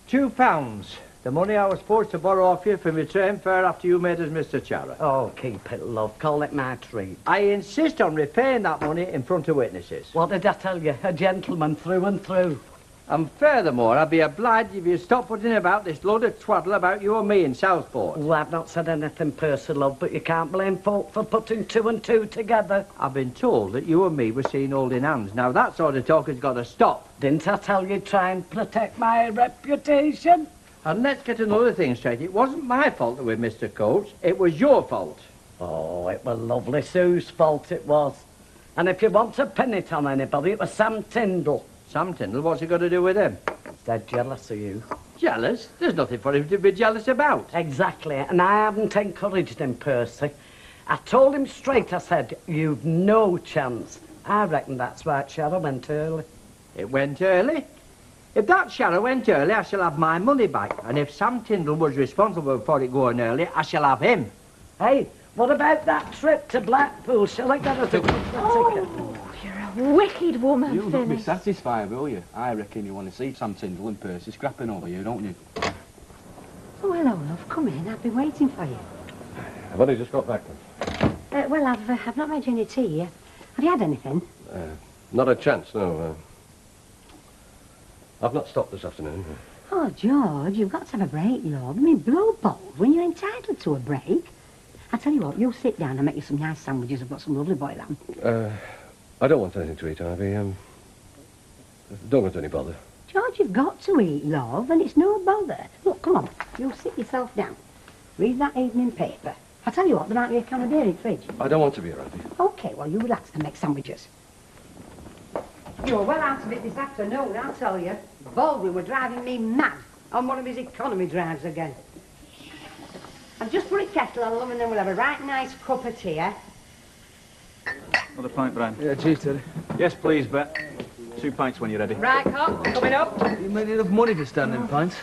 £2. The money I was supposed to borrow off you for my train fare after you made us Mr. Chara. Oh, keep it, love. Call it my treat. I insist on repaying that money in front of witnesses. What did I tell you? A gentleman through and through. And furthermore, I'd be obliged if you stop putting about this load of twaddle about you and me in Southport. Well, I've not said anything, Percy, love, but you can't blame folk for putting two and two together. I've been told that you and me were seen holding hands. Now, that sort of talk has got to stop. Didn't I tell you try and protect my reputation? And let's get another thing straight. It wasn't my fault that we missed Mr. Coates. It was your fault. Oh, it was lovely Sue's fault it was. And if you want to pin it on anybody, it was Sam Tyndall. Sam Tyndall? What's he got to do with him? He's dead jealous of you. Jealous? There's nothing for him to be jealous about. Exactly, and I haven't encouraged him, Percy. I told him straight, I said, you've no chance. I reckon that's why Cheryl went early. It went early? If that Cheryl went early, I shall have my money back. And if Sam Tyndall was responsible for it going early, I shall have him. Hey, what about that trip to Blackpool? Shall I get us a ticket? You're a wicked woman, You'll not be Phyllis. satisfied, will you? I reckon you want to see Sam Tyndall and Percy scrapping over you, don't you? Oh, hello, love. Come in. I've been waiting for you. I've only just got back then. Well, I've not made you any tea yet. Have you had anything? Not a chance, no. I've not stopped this afternoon. Oh, George, you've got to have a break, love. I mean, blow bold when you're entitled to a break. I tell you what, you sit down and make you some nice sandwiches. I've got some lovely boiled ham. I don't want anything to eat, Ivy. Don't want any bother. George, you've got to eat, love, and it's no bother. Look, come on, you sit yourself down. Read that evening paper. I tell you what, there might be a can of beer in the fridge. I don't want to be here, Ivy. OK, well, you relax and make sandwiches. You're well out of it this afternoon, I'll tell you. Baldwin were driving me mad on one of his economy drives again. I've just put a kettle on, love, and then we'll have a right nice cup of tea, eh? Another pint, Brian. Yeah, cheers, Teddy. Yes, please, Bet. 2 pints when you're ready. Right, Hop, coming up. You made enough money to stand in pints.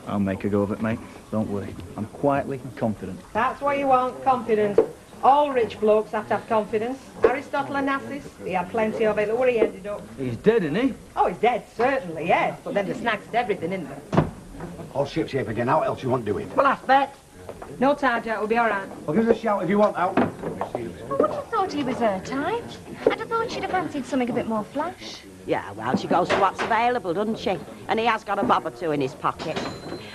I'll make a go of it, mate. Don't worry. I'm quietly confident. That's what you want, confidence. All rich blokes have to have confidence. Aristotle Onassis, he had plenty of it. Look where he ended up. He's dead, isn't he? Oh, he's dead, certainly, yes. But then the snacks and everything, isn't there? All ship shape again. How else you want to do it? Well, that's Bet. No time, Jack. We'll be all right. Well, give us a shout if you want out. I would have thought he was her type. I'd have thought she'd have fancied something a bit more flash. Yeah, well, she goes for what's available, doesn't she? And he has got a bob or two in his pocket.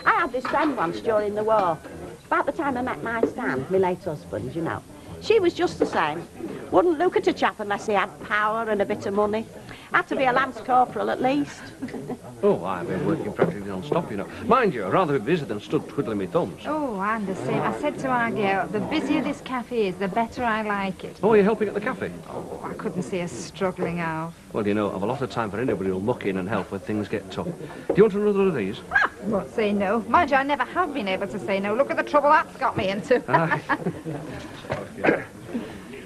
I had this friend once during the war. About the time I met my Stan, my late husband, you know. She was just the same. Wouldn't look at a chap unless he had power and a bit of money. Had to be a lance corporal at least. Oh, I've been working practically non-stop, you know. Mind you, I'd rather be busy than stood twiddling my thumbs. Oh, I'm the same. I said to our girl, the busier this cafe is, the better I like it. Oh, you're helping at the cafe? Oh, I couldn't see us struggling out. Well, you know, I've a lot of time for anybody who'll muck in and help when things get tough. Do you want another of these? Won't say no. Mind you, I never have been able to say no. Look at the trouble that's got me into.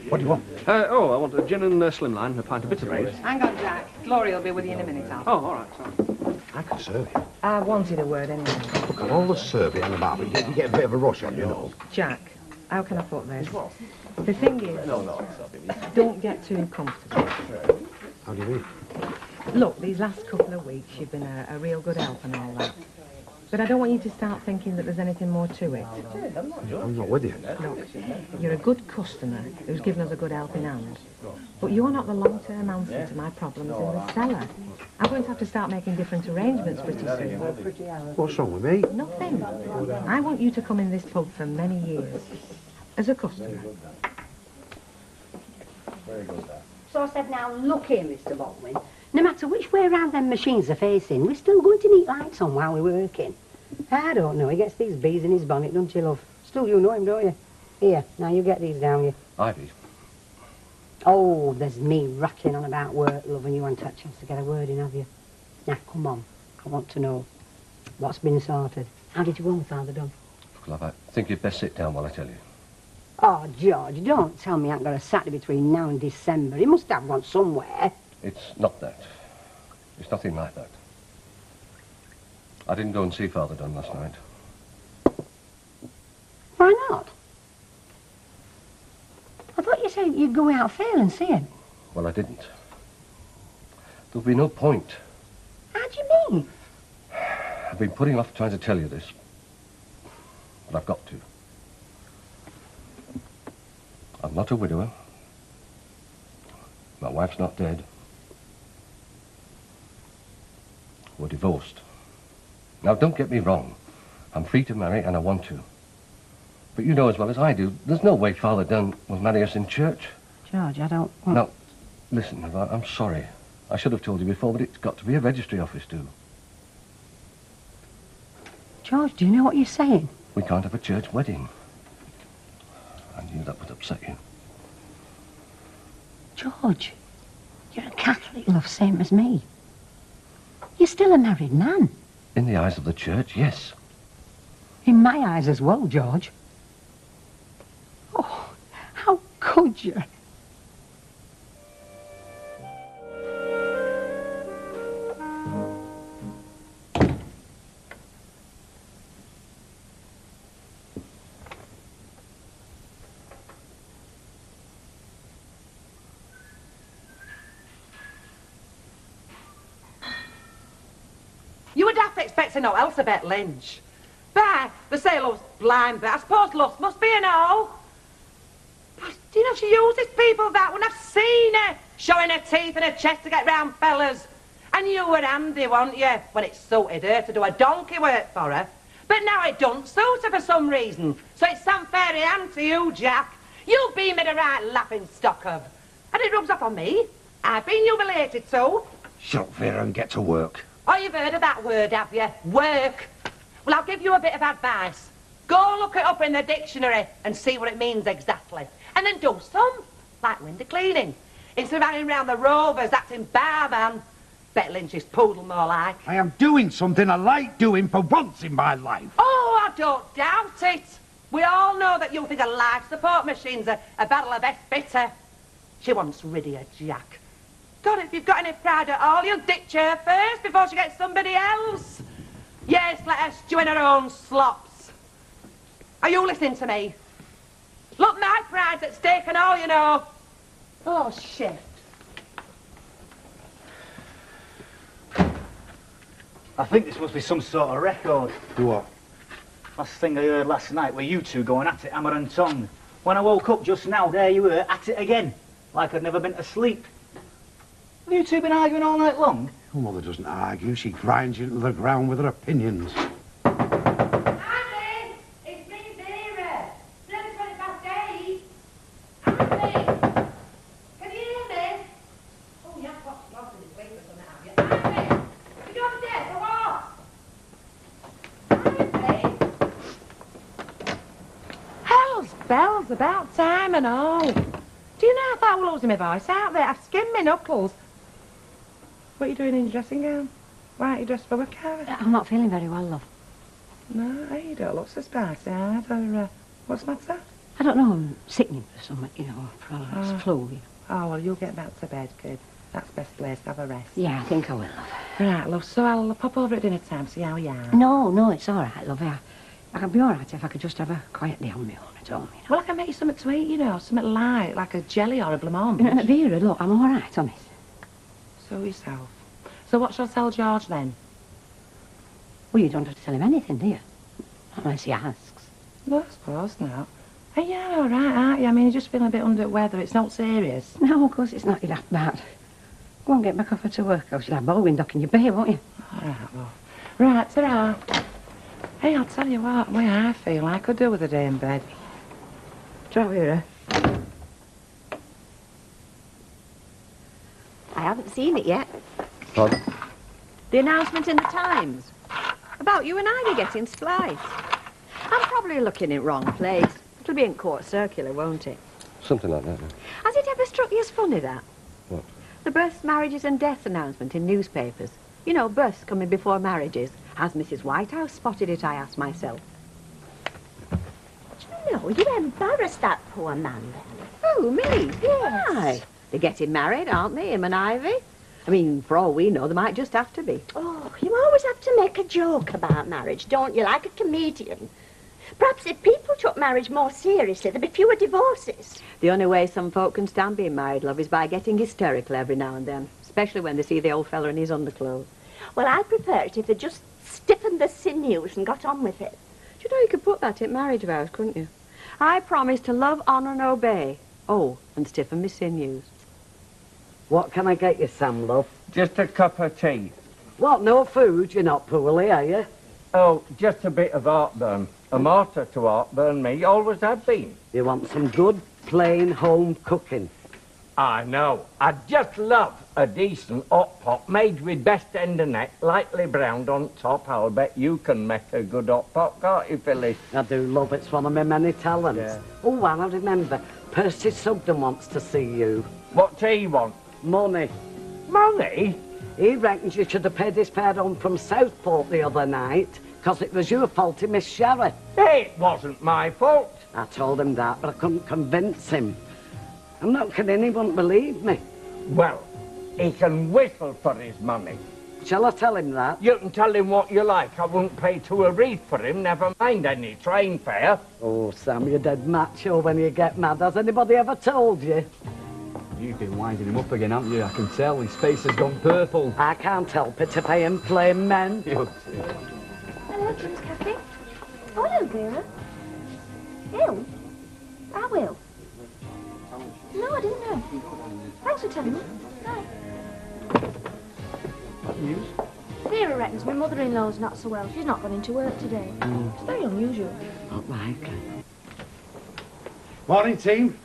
What do you want? I want a gin and slimline and a pint of bitterroot. Hang on, Jack. Gloria will be with you in a minute, Al. Oh, all right. Sorry. I can serve you. I wanted a word anyway. Look at all the serving and about, but you get a bit of a rush on, you know. Jack, how can I put this? The thing is, don't get too comfortable. How do you mean? Look, these last couple of weeks you've been a real good help and all that. But I don't want you to start thinking that there's anything more to it. I'm not with you. Look, you're a good customer who's given us a good helping hand. But you're not the long-term answer to my problems in the cellar. I'm going to have to start making different arrangements pretty soon. What's wrong with me? Nothing. I want you to come in this pub for many years. As a customer. So I said, now look here, Mr. Baldwin. No matter which way around them machines are facing, we're still going to need lights on while we're working. I don't know, he gets these bees in his bonnet, don't you, love? Still, you know him, don't you? Here, now you get these down, you. Ivy. Oh, there's me rattling on about work, love, and you haven't had a chance to get a word in, have you? Now, come on. I want to know what's been sorted. How did you go on with Father Dunn? Look, love, I think you'd best sit down while I tell you. Oh, George, don't tell me I haven't got a Saturday between now and December. He must have one somewhere. It's not that. It's nothing like that. I didn't go and see Father Dunn last night. Why not? I thought you said you'd go out fair and see him. Well, I didn't. There'll be no point. How do you mean? I've been putting off trying to tell you this, but I've got to. I'm not a widower. My wife's not dead. We're divorced. Now, don't get me wrong. I'm free to marry, and I want to. But you know as well as I do, there's no way Father Dunn will marry us in church. George, I don't... No, listen, I'm sorry. I should have told you before, but it's got to be a registry office, too. George, do you know what you're saying? We can't have a church wedding. I knew that would upset you. George, you're a Catholic, love, same as me. You're still a married man. In the eyes of the church, yes. In my eyes as well, George. Oh, how could you? You would have to expect to know else about Lynch. But they say love's blind, but I suppose lust must be an all. But do you know she uses people that when I've seen her showing her teeth and her chest to get round fellas. And you were handy, weren't you, when it suited her to do a donkey work for her. But now it don't suit her for some reason. So it's unfair hand to you, Jack. You've been made a right laughing stock of. And it rubs off on me. I've been humiliated too. Shut up, Vera, and get to work. Oh, you've heard of that word, have you? Work. Well, I'll give you a bit of advice. Go look it up in the dictionary and see what it means exactly. And then do some, like window cleaning. Instead of hanging round the Rovers acting barman. Bet Lynch's poodle more like. I am doing something I like doing for once in my life. Oh, I don't doubt it. We all know that you think a life support machine's a battle of best bitter. She wants rid of you, Jack. God, if you've got any pride at all, you'll ditch her first before she gets somebody else. Yes, let her stew in her own slops. Are you listening to me? Look, my pride's at stake and all, you know. Oh, shit. I think this must be some sort of record. Do what? Last thing I heard last night were you two going at it, hammer and tongue. When I woke up just now, there you were, at it again. Like I'd never been to sleep. Have you two been arguing all night long? Your mother doesn't argue. She grinds you into the ground with her opinions. Andy, it's me, Vera. It's nearly 8:20. Andy, can you hear me? Oh, you have got to go to this week or something, have you? Andy, are you upstairs or what? Andy! Hell's bells, about time and all. Do you know I thought I was losing my voice out there? I've skinned my knuckles. What are you doing in your dressing gown? Why aren't you dressed for work, Cara? I'm not feeling very well, love. No, you don't look so spicy either. What's the matter? I don't know, I'm sickening for something, you know, for it's flu. You know. Oh, well, you'll get back to bed, kid. That's best place to have a rest. Yeah, I think I will, love. Right, love, so I'll pop over at dinner time, see how you are. No, it's all right, love. I could be all right if I could just have a quiet day on my own at home, you know. Well, I can make you something to eat, you know, something light, like a jelly or a blancmange. Vera, look, I'm all right, honest. So yourself. So what shall I tell George, then? Well, you don't have to tell him anything, do you? Not unless he asks. No, I suppose not. Hey, yeah, all right, aren't you? I mean, you're just feeling a bit under the weather. It's not serious. No, of course it's not. You'd have that. Go on, get back off to work. Else you'll have ball wind in your bay, won't you? All right, love. Right, ta-ra. Hey, I'll tell you what, the way I feel, I could do with a day in bed. Try Vera. I haven't seen it yet. Pardon? The announcement in the Times about you and Ivy getting spliced. I'm probably looking in wrong place. It'll be in Court Circular, won't it? Something like that. Has it ever struck you as funny, that? What? The births, marriages and deaths announcement in newspapers. You know, births coming before marriages. Has Mrs. Whitehouse spotted it, I ask myself. No, you embarrassed that poor man, then. Oh, me? Yes. Why? They're getting married, aren't they, him and Ivy? I mean, for all we know, they might just have to be. Oh, you always have to make a joke about marriage, don't you, like a comedian? Perhaps if people took marriage more seriously, there'd be fewer divorces. The only way some folk can stand being married, love, is by getting hysterical every now and then, especially when they see the old fella in his underclothes. Well, I'd prefer it if they just stiffened the sinews and got on with it. Do you know you could put that in marriage vows, couldn't you? I promise to love, honour and obey. Oh, and stiffen my sinews. What can I get you, Sam, love? Just a cup of tea. What, no food? You're not poorly, are you? Oh, just a bit of heartburn. A martyr to heartburn, me. Always have been. You want some good, plain, home cooking. I know. I just love a decent hot pot made with best end of neck, lightly browned on top, I'll bet you can make a good hot pot, can't you, Phyllis? I do love it. It's one of my many talents. Yeah. Oh, well, I remember. Percy Sugden wants to see you. What's he want? Money. Money? He reckons you should have paid his fare home from Southport the other night, because it was your fault he missed Sherry. It wasn't my fault. I told him that, but I couldn't convince him. I'm not kidding, he wouldn't believe me. Well, he can whistle for his money. Shall I tell him that? You can tell him what you like. I won't pay 2 a wreath for him, never mind any train fare. Oh, Sam, you're dead macho when you get mad. Has anybody ever told you? You've been winding him up again, haven't you? I can tell his face has gone purple. I can't help it if I am playing men. Hello, Jim's Cafe. Oh, hello, Vera. Ill? I will. No, I didn't know. Thanks for telling me. Hi. What news? Vera reckons my mother-in-law's not so well. She's not gone into work today. It's very unusual. Not likely. Morning, team.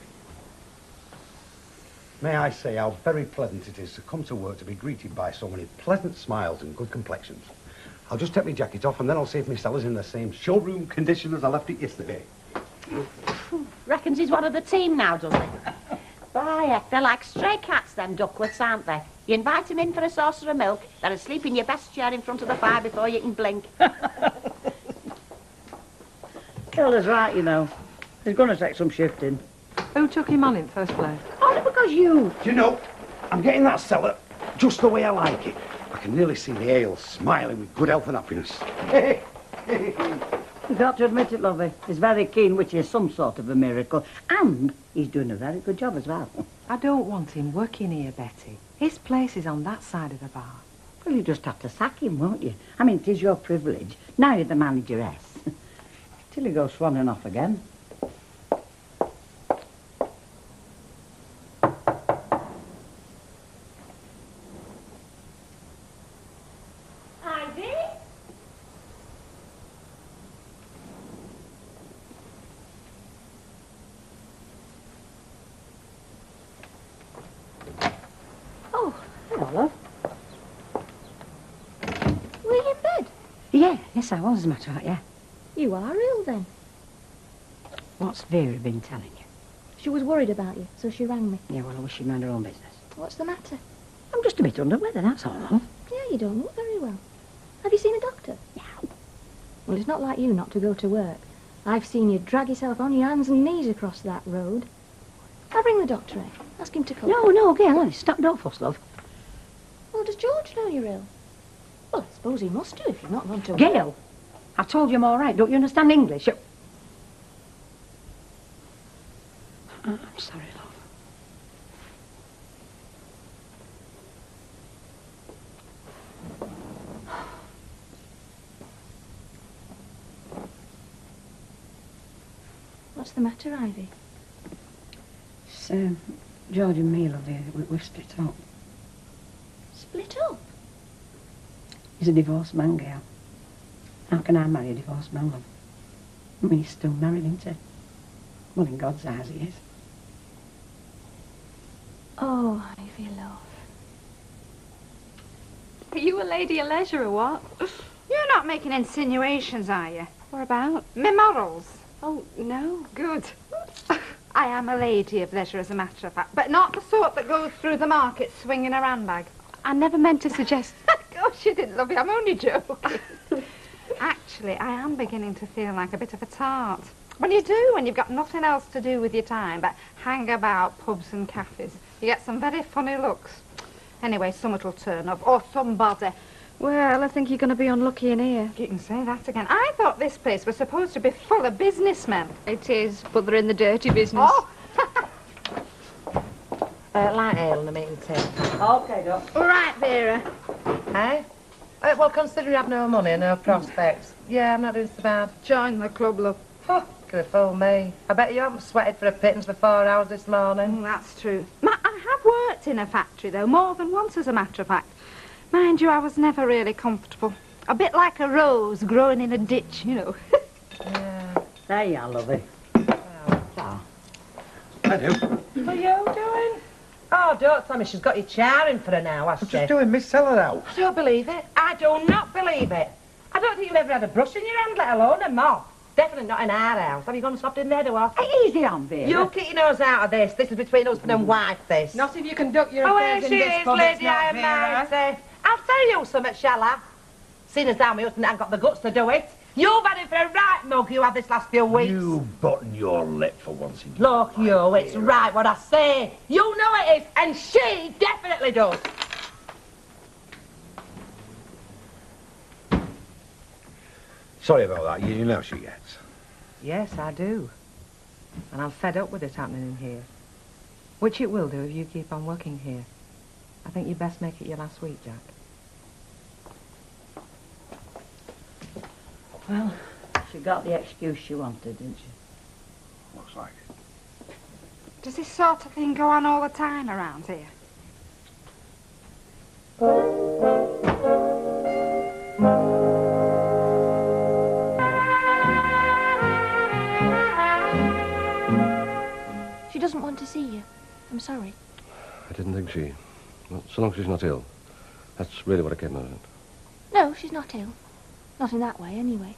May I say how very pleasant it is to come to work to be greeted by so many pleasant smiles and good complexions. I'll just take my jacket off and then I'll see if my cellar's in the same showroom condition as I left it yesterday. Reckons he's one of the team now, does he? By heck, they're like stray cats, them ducklets, aren't they? You invite him in for a saucer of milk, they're asleep in your best chair in front of the fire before you can blink. Hilda's right, you know. He's going to take some shifting. Who took him on in first place? Only because you... Do you know, I'm getting that cellar just the way I like it. I can nearly see the ale smiling with good health and happiness. You've got to admit it, lovey. He's very keen, which is some sort of a miracle. And he's doing a very good job as well. I don't want him working here, Betty. His place is on that side of the bar. Well, you just have to sack him, won't you? I mean, it is your privilege. Now you're the manageress. Till he goes swanning off again. Yes, I was, as a matter of fact, yeah. You are ill, then. What's Vera been telling you? She was worried about you, so she rang me. Yeah, well, I wish she'd mind her own business. What's the matter? I'm just a bit under weather, that's all, love. Yeah, you don't look very well. Have you seen a doctor? Yeah. Well, it's not like you not to go to work. I've seen you drag yourself on your hands and knees across that road. I'll bring the doctor in. Ask him to come. No, Gail, stop, don't fuss, love. Well, does George know you're ill? Well, I suppose he must do if you've not gone to work. Gail, I've told you I'm all right. Don't you understand English? I'm sorry, love. What's the matter, Ivy? It's, George and me, love, we've split up. Split up? He's a divorced man, Gail. How can I marry a divorced man, love? I mean, he's still married, isn't he? Well, in God's eyes, he is. Oh, Ivy, love. Are you a lady of leisure or what? You're not making insinuations, are you? What about? Me morals. Oh, no. Good. I am a lady of leisure, as a matter of fact, but not the sort that goes through the market swinging a handbag. I never meant to suggest... Gosh, you didn't love it. I'm only joking. Actually, I am beginning to feel like a bit of a tart. When you do, when you've got nothing else to do with your time but hang about pubs and cafes, you get some very funny looks. Anyway, somebody will turn up, or somebody. Well, I think you're going to be unlucky in here. You can say that again. I thought this place was supposed to be full of businessmen. It is, but they're in the dirty business. Oh! Light ale and a meat and tea. Okay, Doc. All right, Vera. Hey? Well, considering you have no money and no prospects, yeah, I'm not doing so bad. Join the club, love. Oh, could have fooled me. I bet you haven't sweated for a pittance for 4 hours this morning. That's true. I have worked in a factory, though, more than once, as a matter of fact. Mind you, I was never really comfortable. A bit like a rose growing in a ditch, you know. Yeah. There you are, lovey. I do. What are you doing? Oh, don't tell me she's got you charring for her now, has she? I'm just doing Miss Cellar out. I don't believe it. I do not believe it. I don't think you've ever had a brush in your hand, let alone a mop. Definitely not in our house. Have you gone soft in there, or what? Easy on, Vera. You keep your nose out of this. This is between husband and wife, this. Not if you conduct your Oh, affairs here in she this is, pub, it's lady, not I am Vera. mighty. I'll tell you something, shall I? Seeing as how my husband hasn't got the guts to do it, you've had him for a right mug you had this last few weeks. You button your lip for once in Look, you, it's right what I say. You know it is, and she definitely does. Sorry about that. You know she gets. Yes, I do. And I'm fed up with it happening in here. Which it will do if you keep on working here. I think you best make it your last week, Jack. Well, she got the excuse she wanted, didn't she? Looks like it. Does this sort of thing go on all the time around here? She doesn't want to see you. I'm sorry. I didn't think she... Well, so long as she's not ill. That's really what I came out of. No, she's not ill. Not in that way, anyway.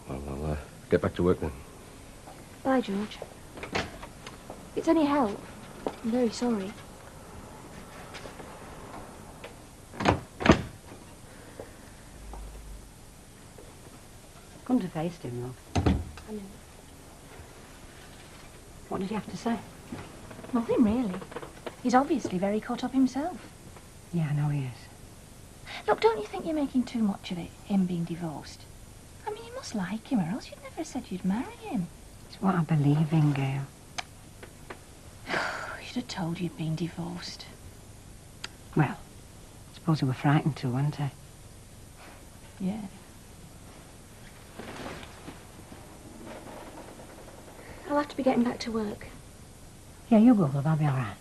Well, I'll get back to work then. Bye, George. If it's any help, I'm very sorry. Come to face him, love. I know. What did he have to say? Nothing, really. He's obviously very caught up himself. Yeah, I know he is. Look, don't you think you're making too much of it, him being divorced? I mean, you must like him, or else you'd never have said you'd marry him. It's what I believe in, Gail. You should have told you'd been divorced. Well, I suppose he were frightened too, weren't he? Yeah. I'll have to be getting back to work. Yeah, you will, love. I'll be all right.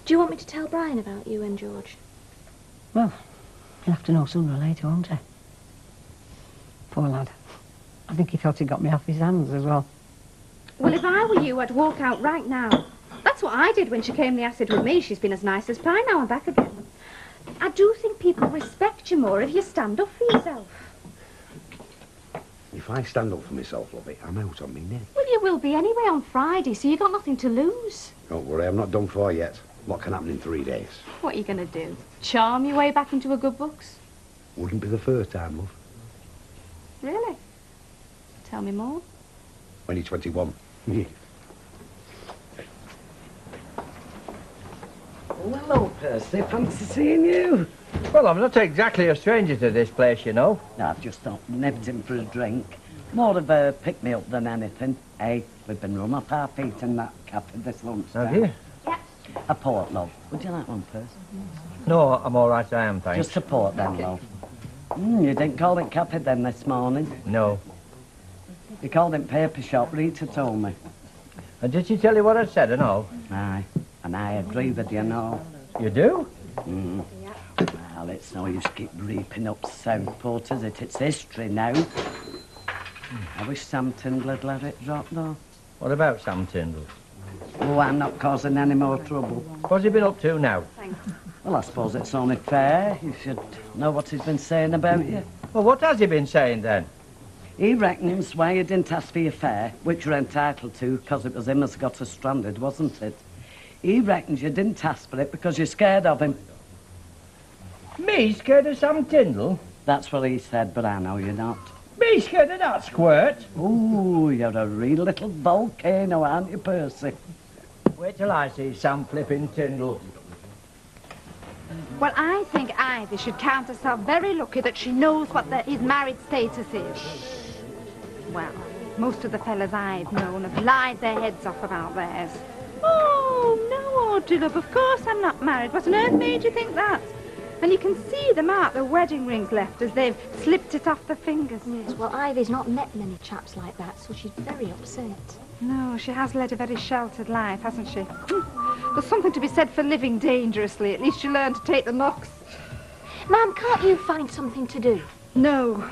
Do you want me to tell Brian about you and George? Well, he'll have to know sooner or later, won't he? Poor lad. I think he thought he got me off his hands as well. Well, if I were you, I'd walk out right now. That's what I did when she came the acid with me. She's been as nice as pie. Now I'm back again. I do think people respect you more if you stand up for yourself. If I stand up for myself, lovey, I'm out on me neck. Well, you will be anyway on Friday, so you got nothing to lose. Don't worry, I'm not done for yet. What can happen in 3 days? What are you going to do? Charm your way back into a good books? Wouldn't be the first time, love. Really? Tell me more. When you're 21. Oh, hello, Percy. Fancy seeing you. Well, I'm not exactly a stranger to this place, you know. No, I've just nipped in for a drink. More of a pick-me-up than anything. Hey, we've been run off our feet in that cafe this lunchtime. Have you? Yeah. A port, love. Would you like one, Percy? No, I'm all right, I am, thanks. Just a port, then, love. You didn't call it cafe then this morning? No. You called it paper shop, Rita told me. And did she tell you what I said and all? Aye, and I agree with you, no. You do? Mm. Well, it's no use keep reaping up Southport, is it? It's history now. I wish Sam Tyndall had let it drop, though. What about Sam Tyndall? Oh, I'm not causing any more trouble. What's he been up to now? Well, I suppose it's only fair. You should know what he's been saying about you. Well, what has he been saying, then? He reckons why you didn't ask for your fare, which you're entitled to, because it was him as got us stranded, wasn't it? He reckons you didn't ask for it because you're scared of him. Me scared of Sam Tyndall? That's what he said, but I know you're not. Me scared of that squirt? Ooh, you're a real little volcano, aren't you, Percy? Wait till I see Sam flipping Tyndall. Well, I think Ivy should count herself very lucky that she knows what his married status is. Well, most of the fellas I've known have lied their heads off about theirs. Oh, no, Audrey, love, of course I'm not married. What on earth made you think that? And you can see the mark the wedding ring's left as they've slipped it off the fingers. Yes, well, Ivy's not met many chaps like that, so she's very upset. No, she has led a very sheltered life, hasn't she? There's something to be said for living dangerously. At least she learned to take the knocks. Ma'am, can't you find something to do? No.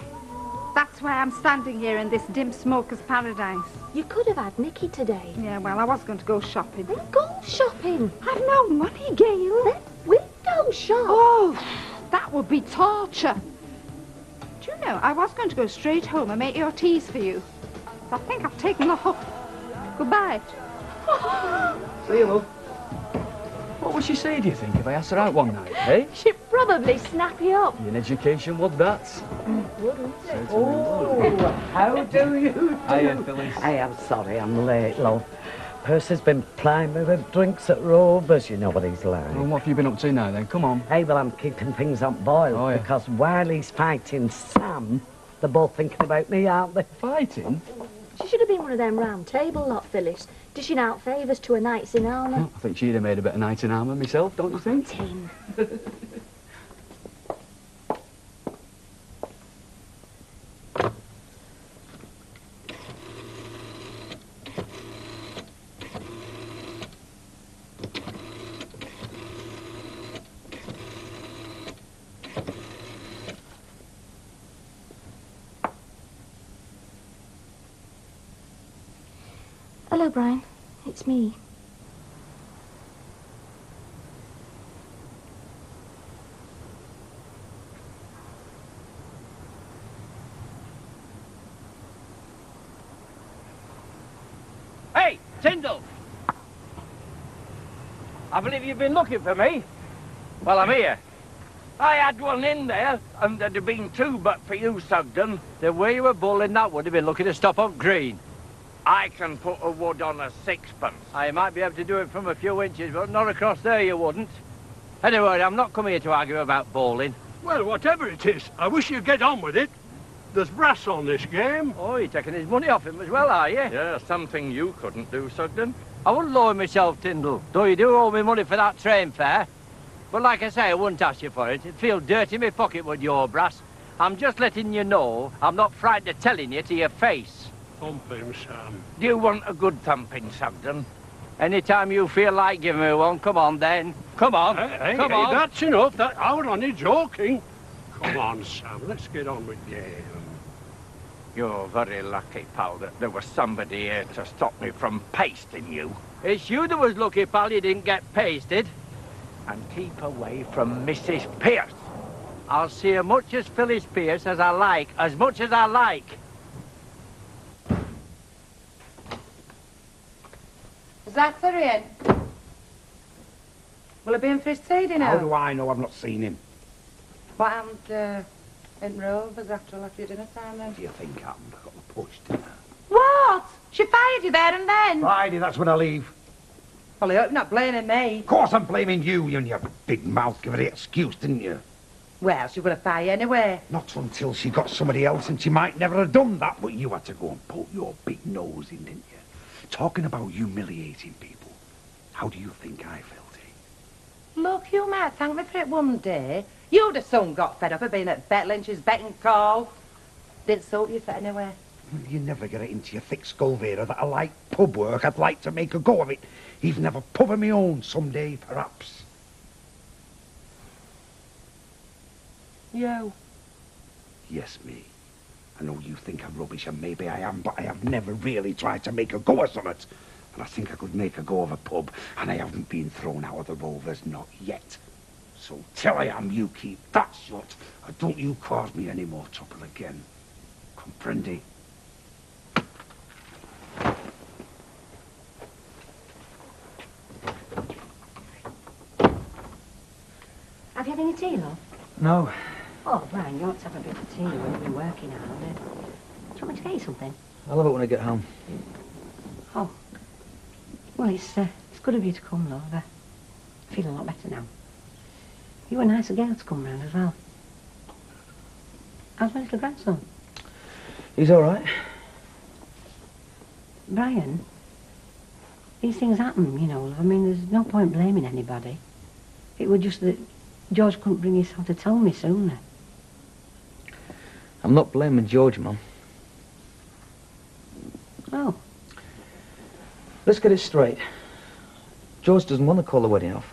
That's why I'm standing here in this dim smoker's paradise. You could have had Nicky today. Yeah, well, I was going to go shopping. Then go shopping. I've no money, Gail. Then window shop. Oh, that would be torture. Do you know, I was going to go straight home and make your teas for you. I think I've taken the hook. Goodbye. See you, love. What would she say, do you think, if I asked her out one night, eh? She'd probably snap you up. In education, would that? Wouldn't it? Oh, how do you do? Hiya, Phyllis. I am sorry I'm late, love. Percy's been plying me with drinks at Rover's, you know what he's like. Well, what have you been up to now, then? Come on. Hey, well, I'm keeping things on boil. Oh, yeah. Because while he's fighting Sam, they're both thinking about me, aren't they? Fighting? She should have been one of them round table lot, Phyllis, dishing out favours to her knights in armour. I think she'd have made a better knight in armour myself, don't you think? Tin. Hello, Brian. It's me. Hey, Tyndall! I believe you've been looking for me. Well, I'm here. I had one in there, and there'd have been two but for you, Sugden. The way you were bowling that would have been looking to stop up green. I can put a wood on a sixpence. I might be able to do it from a few inches, but not across there you wouldn't. Anyway, I'm not coming here to argue about bowling. Well, whatever it is, I wish you'd get on with it. There's brass on this game. Oh, you're taking his money off him as well, are you? Yeah, something you couldn't do, Sugden. I wouldn't lower myself, Tyndall, though you do owe me money for that train fare. But like I say, I wouldn't ask you for it. It'd feel dirty in my pocket with your brass. I'm just letting you know I'm not frightened of telling you to your face. Thump him, Sam. Do you want a good thumping, Sugden? Anytime you feel like giving me one, come on then. Come on, come on. That's enough. I was only joking. Come on, Sam, let's get on with the game. You're very lucky, pal, that there was somebody here to stop me from pasting you. It's you that was lucky, pal, you didn't get pasted. And keep away from Mrs. Pierce. I'll see as much as Phyllis Pierce as I like, as much as I like. Is that Syrian? Will it be in for his tea dinner? How do I know I've not seen him? What happened in Rovers after I left your dinner time then? What do you think happened? I got the push dinner. What? She fired you there and then? Friday, that's when I leave. Well, I hope you're not blaming me. Of course I'm blaming you, and your big mouth gave her the excuse, didn't you? Well, she would have fired you anyway. Not until she got somebody else, and she might never have done that, but you had to go and put your big nose in, didn't you? Talking about humiliating people. How do you think I felt, eh? Look, you might thank me for it one day. You'd have soon got fed up of being at Bet Lynch's beck and call. Didn't suit you for anyway. Well, you never get it into your thick skull, Vera, that I like pub work. I'd like to make a go of it. Even have a pub of my own someday, perhaps. You? Yes, me. I know you think I'm rubbish, and maybe I am, but I have never really tried to make a go of something. And I think I could make a go of a pub, and I haven't been thrown out of the Rovers, not yet. So till I am, you keep that shut, and don't you cause me any more trouble again. Comprendi? Have you had any tea, love? No. Oh, Brian, you ought to have a bit of tea when you're working out. Do you want me to get you something? I'll have it when I get home. Oh. Well, it's good of you to come, love. I feel a lot better now. You were a nicer girl to come round as well. How's my little grandson? He's all right. Brian, these things happen, you know. I mean, there's no point blaming anybody. It was just that George couldn't bring himself to tell me sooner. I'm not blaming George, Mum. Oh. Let's get it straight. George doesn't want to call the wedding off.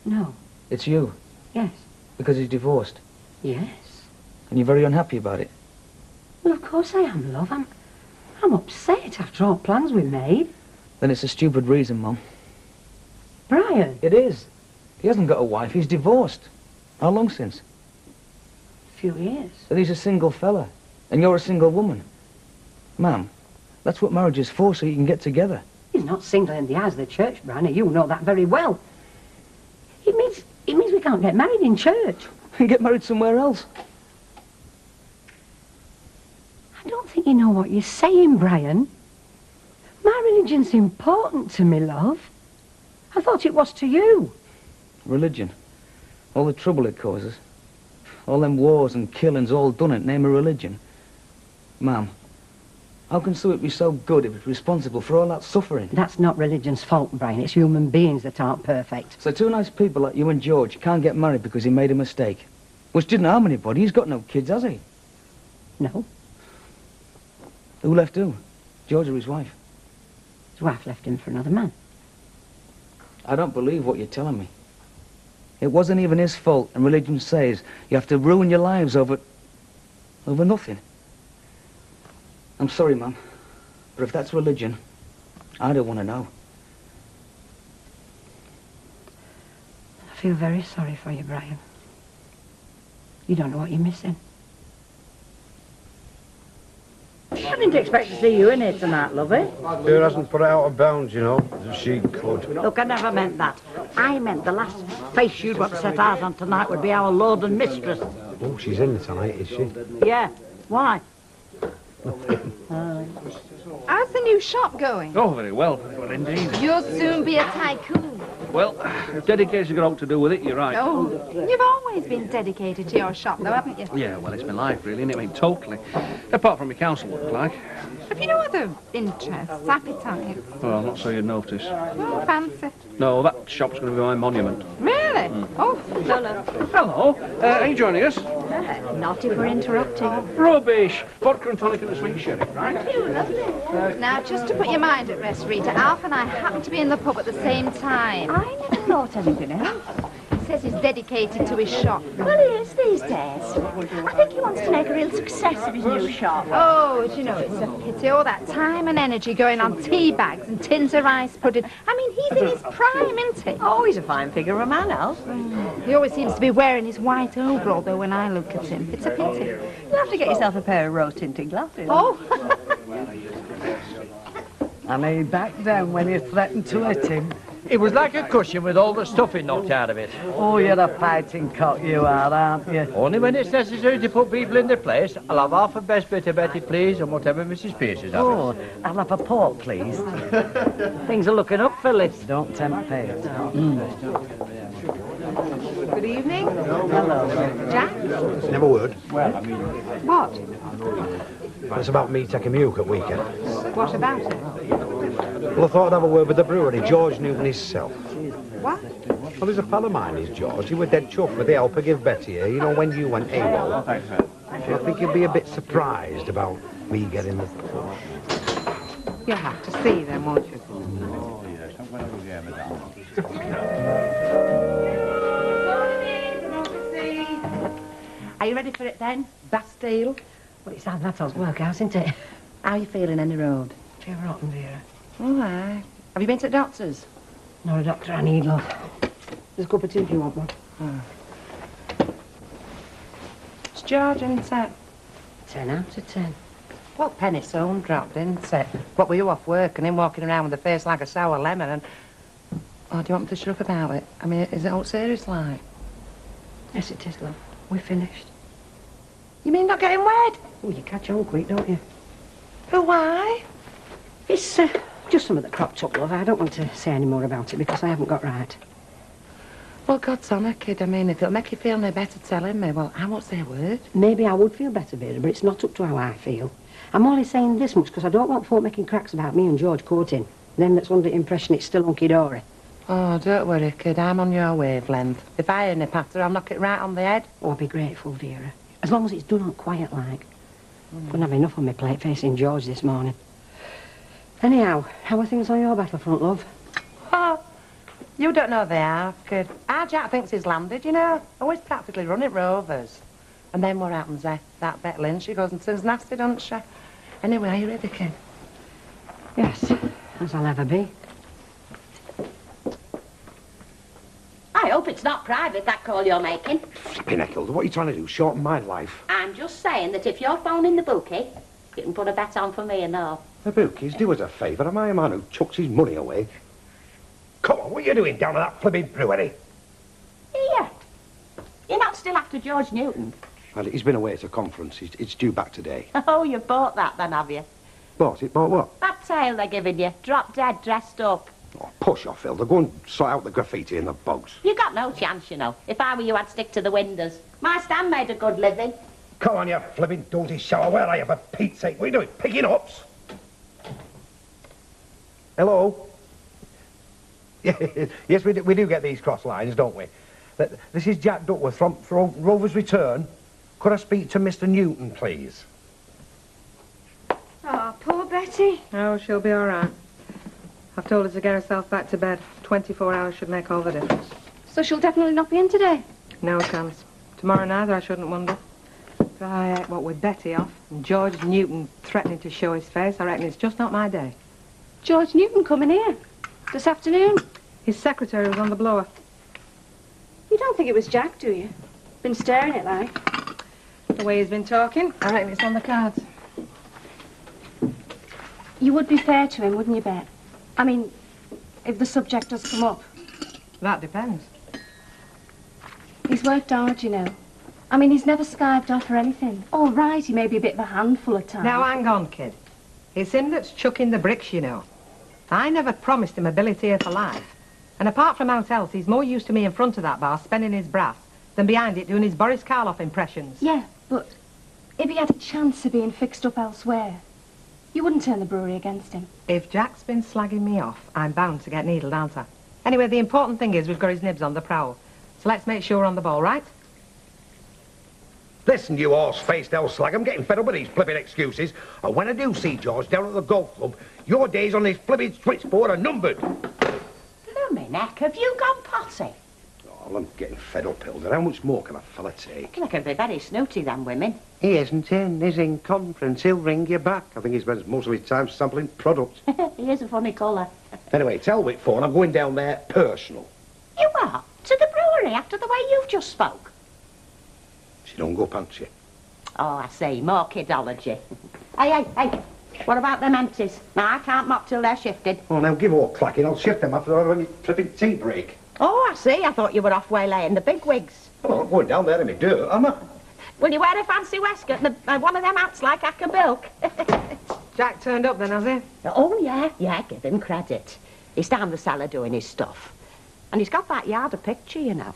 No. It's you. Yes. Because he's divorced. Yes. And you're very unhappy about it. course I am, love. I'm upset after all plans we made. Then it's a stupid reason, Mum. Brian? It is. He hasn't got a wife, he's divorced. How long since? A few years. But he's a single fella, and you're a single woman. Ma'am, that's what marriage is for, so you can get together. He's not single in the eyes of the church, Brian, and you know that very well. It means we can't get married in church. And get married somewhere else. I don't think you know what you're saying, Brian. My religion's important to me, love. I thought it was to you. Religion. All the trouble it causes. All them wars and killings all done in the name of religion. Ma'am, how can something be so good if it's responsible for all that suffering? That's not religion's fault, Brian. It's human beings that aren't perfect. So two nice people like you and George can't get married because he made a mistake. Which didn't harm anybody. He's got no kids, has he? No. Who left who? George or his wife? His wife left him for another man. I don't believe what you're telling me. It wasn't even his fault, and religion says you have to ruin your lives over nothing. I'm sorry, Mum, but if that's religion, I don't want to know. I feel very sorry for you, Brian. You don't know what you're missing. I didn't expect to see you in here tonight, lovey. Her hasn't put it out of bounds, you know. She could. Look, I never meant that. I meant the last face you'd want to set eyes on tonight would be our lord and mistress. Oh, she's in tonight, is she? Yeah. Why? How's the new shop going? Oh, very well. Well, indeed. You'll soon be a tycoon. Well, dedication's got all to do with it, you're right. Oh, you've always been dedicated to your shop, though, haven't you? Yeah, well, it's my life, really, isn't it? I mean, totally. Apart from my council work, like. Have you no other interests, appetites? Well, not so you'd notice. Oh, fancy. No, that shop's going to be my monument. Really? Oh, hello. Hello. Are you joining us? Not if we're interrupting. Rubbish. Vodka and tonic and a sweet sherry, right? Now, just to put your mind at rest, Rita, Alf and I happen to be in the pub at the same time. I never thought anything else. He says he's dedicated to his shop. Well, he is these days. I think he wants to make a real success of his new shop. Oh, do you know, it's a pity, all that time and energy going on tea bags and tins of rice pudding. I mean, he's in his prime, isn't he? Oh, he's a fine figure of a man, Alf. He always seems to be wearing his white overall, though, when I look at him. It's a pity. You'll have to get yourself a pair of rose-tinted glasses. Oh. And he backed down when you threatened to hit him. It was like a cushion with all the stuffing knocked out of it. Oh, you're a fighting cock, you are, aren't you? Only when it's necessary to put people in their place. I'll have half a best bit of Betty, please, and whatever Mrs. Pierce is having. Oh, I'll have a port, please. Things are looking up, Phyllis. Don't tempt fate. Good evening. Hello. Jack? Never would. What? It's about me taking Muke at weekend. What about it? Well, I thought I'd have a word with the brewery, George Newton himself. What? Well, he's a pal of mine, he's George. He were dead chuffed with the help I give Betty here, you know, when you went AWOL. I think he'll be a bit surprised about me getting the push. You'll have to see them, won't you? Are you ready for it then? Bastille? Well, it's had that workhouse, isn't it? How are you feeling in the road? Feel rotten, Vera. Oh, aye. Have you been to the doctor's? Not a doctor I need, love. There's a cup of tea if you want one. It's George, isn't it? 10 out of 10. Well, penny soon dropped, didn't it? What, were you off work and him walking around with a face like a sour lemon and... Oh, do you want me to shut up about it? I mean, is it all serious like? Yes, it is, love. We're finished. You mean not getting wed? Oh, you catch on quick, don't you? But why? It's just something that cropped up, love. I don't want to say any more about it because I haven't got right. Well, God's honour, kid. I mean, if it'll make you feel no better telling me, well, I won't say a word. Maybe I would feel better, Vera, but it's not up to how I feel. I'm only saying this much because I don't want folk making cracks about me and George courting. Them that's under the impression it's still hunky-dory. Oh, don't worry, kid. I'm on your wavelength. If I nip after, I'll knock it right on the head. Oh, I'll be grateful, Vera. As long as it's done on quiet like. Couldn't have enough on my plate facing George this morning. Anyhow, how are things on your battlefront, love? Oh, you don't know they are, kid. Our Jack thinks he's landed, you know. Always practically running Rovers. And then what happens, eh? That Bet Lynn, she goes and turns nasty, doesn't she? Anyway, are you ready, kid? Yes, as I'll ever be. I hope it's not private, that call you're making. Flippin' Eccles, what are you trying to do? Shorten my life? I'm just saying that if you're phoning the bookie, you can put a bet on for me and all. The bookies, do us a favour. Am I a man who chucks his money away? Come on, what are you doing down at that flippin' brewery? Here. You're not still after George Newton? And he's been away at a conference. It's due back today. Oh, you bought that then, have you? Bought it? Bought what? That tale they're giving you, drop dead, dressed up. Oh, push off, Hilda. Go and sort out the graffiti in the bogs. You got no chance, you know. If I were you, I'd stick to the windows. My stand made a good living. Come on, you flippin' dozy shower. Where are you, for Pete's sake? What are you doing? Picking ups? Hello? Yes, we do get these cross lines, don't we? This is Jack Duckworth from Rover's Return. Could I speak to Mr. Newton, please? Oh, poor Betty. Oh, she'll be all right. I've told her to get herself back to bed. 24 hours should make all the difference. So she'll definitely not be in today? No chance. Tomorrow neither, I shouldn't wonder. If I what with Betty off and George Newton threatening to show his face, I reckon it's just not my day. George Newton coming here? This afternoon? His secretary was on the blower. You don't think it was Jack, do you? Been staring it like. The way he's been talking, I reckon it's on the cards. You would be fair to him, wouldn't you, Bet? I mean, if the subject does come up. That depends. He's worked hard, you know. I mean, he's never skived off or anything. All right, he may be a bit of a handful at times. Now, hang on, kid. It's him that's chucking the bricks, you know. I never promised him a billet here for life. And apart from aught else, he's more used to me in front of that bar, spending his brass, than behind it doing his Boris Karloff impressions. Yeah, but if he had a chance of being fixed up elsewhere, you wouldn't turn the brewery against him. If Jack's been slagging me off, I'm bound to get needled, aren't I? Anyway, the important thing is we've got his nibs on the prowl. So let's make sure we're on the ball, right? Listen, you horse-faced old slag, I'm getting fed up with these flippin' excuses. And when I do see George down at the golf club, your days on this flippin' switchboard are numbered. Lummy neck, have you gone potty? Oh, I'm getting fed up, Hilda. How much more can a fella take? They can be very snooty, them women. He isn't in. He's in conference. He'll ring you back. I think he spends most of his time sampling products. He is a funny colour. Anyway, tell Whitthorne I'm going down there personal. You are? To the brewery after the way you've just spoke? She don't go pants you. Oh, I see. More kidology. Hey. What about them empties? Now, I can't mop till they're shifted. Oh, now give all clacking. I'll shift them after I have a flipping tea break. Oh, I see. I thought you were off waylaying the big wigs. Well, I'm going down there in my dirt, am I? Will you wear a fancy waistcoat and one of them hats like Acker-Bilk? Jack turned up then, has he? Oh, yeah, give him credit. He's down the cellar doing his stuff. And he's got that yard of picture, you know.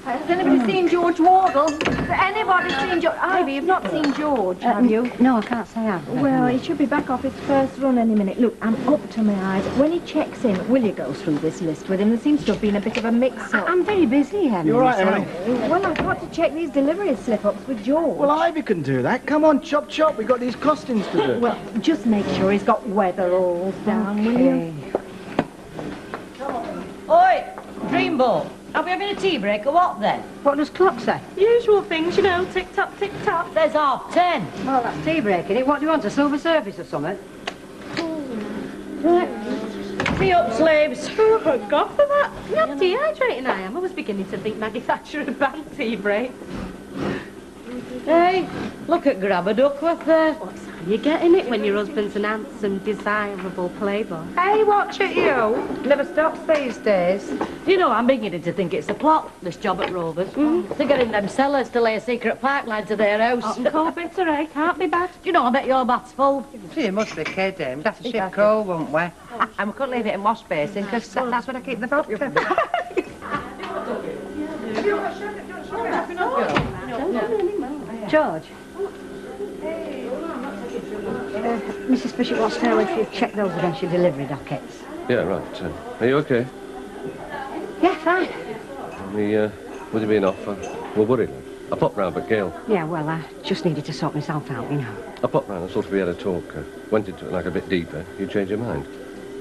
Has anybody seen George Wardle? Has anybody seen George? Ivy, you've not seen George, have you? No, I can't say I have. Well, he should be back off his first run any minute. Look, I'm up to my eyes. When he checks in, will you go through this list with him? There seems to have been a bit of a mix-up. I'm very busy, Emily. You all right, Emily? Well, I've got to check these delivery slip-ups with George. Well, Ivy can do that. Come on, chop, chop. We've got these costings to do. Well, just make sure he's got weatheralls down, will you? Oi, Dreamboat. Are we having a tea break or what then? What does clock say? Usual things, you know, tick-tock, tick-tock. There's 10:30. Well, that's tea break, innit? What do you want, a silver service or something? Right. Tea up, slaves. Oh, thank God for that. Not dehydrating I am. I was beginning to think Maggie Thatcher had banned tea break. Hey, look at Grabber Duckworth there. What's you getting it when your husband's an handsome, desirable playboy? Hey, watch it, you. Never stops these days. You know, I'm beginning to think it's a plot, this job at Rovers. To get in them cellars to lay a secret pipeline to their house. Hot and cold bitter, eh? Can't be bad. You know, I bet your bat's full. You must be kidding. We'd have to ship coal, wouldn't we? And we couldn't leave it in wash basin, because that's where I keep the vodka. George. Mrs. Bishop wants to know if you've checked those against your delivery dockets. Yeah, right. Are you okay? Yeah, fine. With you being off, we're worried. I popped round, but Gail. Yeah, well, I just needed to sort myself out, you know. I popped round and sort of we had a talk. Went into it like a bit deeper. You changed your mind.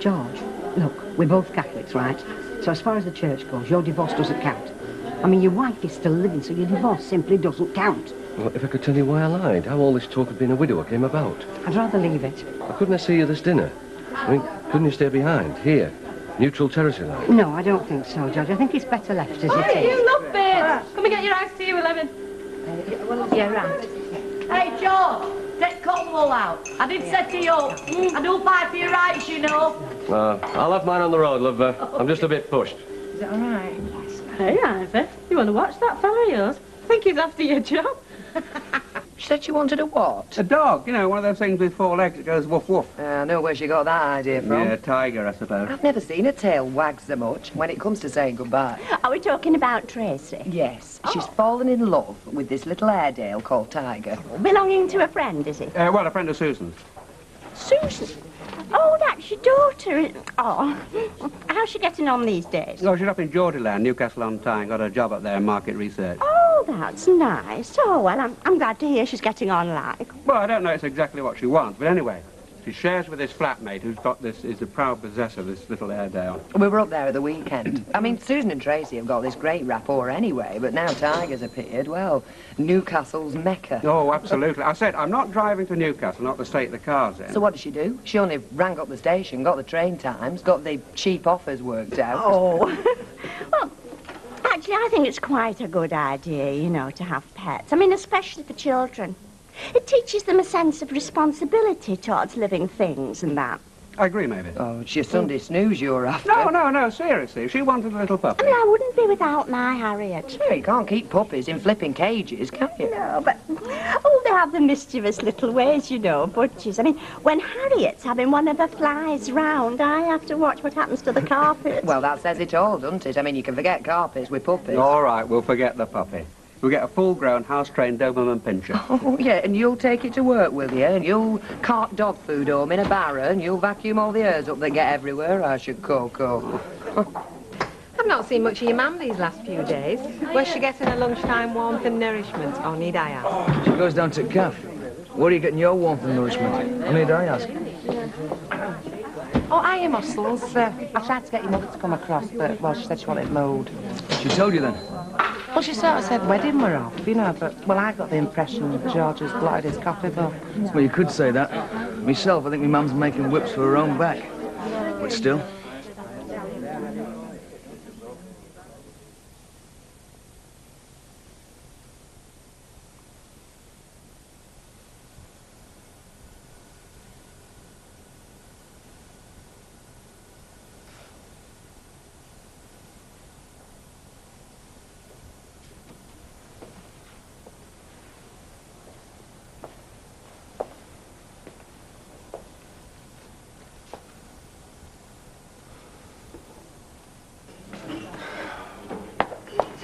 George, look, we're both Catholics, right? So as far as the church goes, your divorce doesn't count. I mean, your wife is still living, so your divorce simply doesn't count. Well, if I could tell you why I lied, how all this talk of being a widower came about. I'd rather leave it. Well, couldn't I see you this dinner? I mean, couldn't you stay behind, here? Neutral territory like? No, I don't think so, George. I think it's better left as it is. You look, babes. Come and get your iced tea, 11. Yeah, right. Hey, George, take Cornwall out. I did set you up. I do fight for your rights, you know. I'll have mine on the road, love. I'm just a bit pushed. Is that all right? Hey, Ivor, you want to watch that fella of yours? I think he's after your job. She said she wanted a what? A dog, you know, one of those things with 4 legs that goes woof woof. I know where she got that idea from. Yeah, tiger, I suppose. I've never seen a tail wag so much when it comes to saying goodbye. Are we talking about Tracy? Yes, she's fallen in love with this little Airedale called Tiger. Belonging to a friend, is it? Well, a friend of Susan's. Susan? Oh, that's your daughter. Oh, how's she getting on these days? Oh, she's up in Geordieland, Newcastle on Tyne. Got a job up there in market research. Oh, that's nice. Oh, well, I'm glad to hear she's getting on like. Well, I don't know it's exactly what she wants, but anyway, she shares with this flatmate who's got this, is the proud possessor of this little Airedale. We were up there at the weekend. I mean, Susan and Tracy have got this great rapport anyway, but now Tiger's appeared, well, Newcastle's Mecca. Oh, absolutely. I said, I'm not driving to Newcastle, not to state the car's in. So what did she do? She only rang up the station, got the train times, got the cheap offers worked out. Oh. Well, actually, I think it's quite a good idea, you know, to have pets. I mean, especially for children. It teaches them a sense of responsibility towards living things and that. I agree, maybe. Oh, it's your Sunday snooze you're after. No, seriously. She wanted a little puppy. I mean, I wouldn't be without my Harriet. Well, you can't keep puppies in flipping cages, can you? No, but, oh, they have the mischievous little ways, you know, butchers. I mean, when Harriet's having one of her flies round, I have to watch what happens to the carpet. Well, that says it all, doesn't it? I mean, you can forget carpets with puppies. All right, we'll forget the puppy. We'll get a full-grown, house-trained Doberman Pinscher. Oh, yeah, and you'll take it to work, will you? And you'll cart dog food home in a barrow, and you'll vacuum all the hairs up that get everywhere, I should Coco. I've not seen much of your mum these last few days. Where's she getting her lunchtime warmth and nourishment, or need I ask? She goes down to Caff. Where are you getting your warmth and nourishment? I need I ask. Oh, hiya, Muscles. I tried to get your mother to come across, but, well, she said she wanted mowed. She told you then? Well, she sort of said wedding were off, you know, but, well, I got the impression that George has blotted his coffee book. Well, you could say that. Myself, I think my mum's making whips for her own back. But still.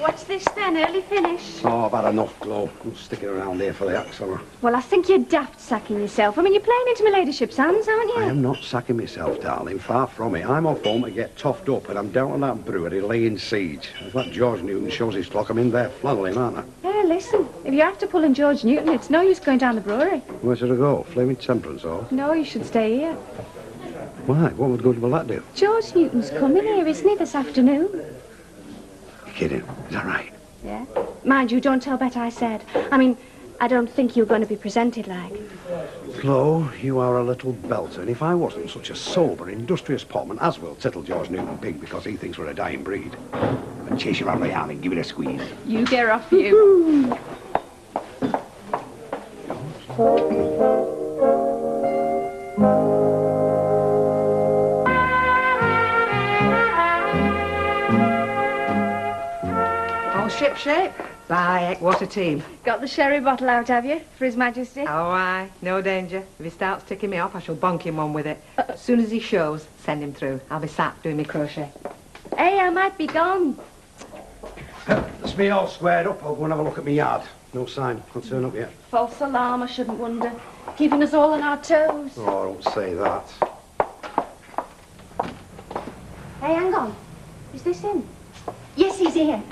What's this then? Early finish? Oh, I've had enough, Glow. I'm sticking around here for the Axella. Well, I think you're daft sacking yourself. I mean, you're playing into my ladyship's hands, aren't you? I am not sacking myself, darling. Far from it. I'm off home to get toughed up, and I'm down on that brewery laying siege. If that George Newton shows his clock, I'm in there flannelling, aren't I? Yeah, listen. If you're after pulling George Newton, it's no use going down the brewery. Where should I go? Flaming Temperance Hall? No, you should stay here. Why? What would good will that do? George Newton's coming here, isn't he, this afternoon? You're kidding. Is that right? Yeah. Mind you, don't tell Bet I said. I mean, I don't think you're going to be presented like. Flo, you are a little belter, and if I wasn't such a sober, industrious potman, as will tittle George Newton Pig because he thinks we're a dying breed, I'd chase you around the arm and give it a squeeze. You get off, you. Ship shape. Bye, heck, what a team. Got the sherry bottle out, have you, for His Majesty? Oh, aye, no danger. If he starts ticking me off, I shall bonk him one with it. As soon as he shows, send him through. I'll be sat doing me crochet. Hey, I might be gone. Let's be all squared up. I'll go and have a look at my yard. No sign. Can't turn up yet. False alarm, I shouldn't wonder. Keeping us all on our toes. Oh, don't say that. Hey, hang on. Is this him? Yes, he's here.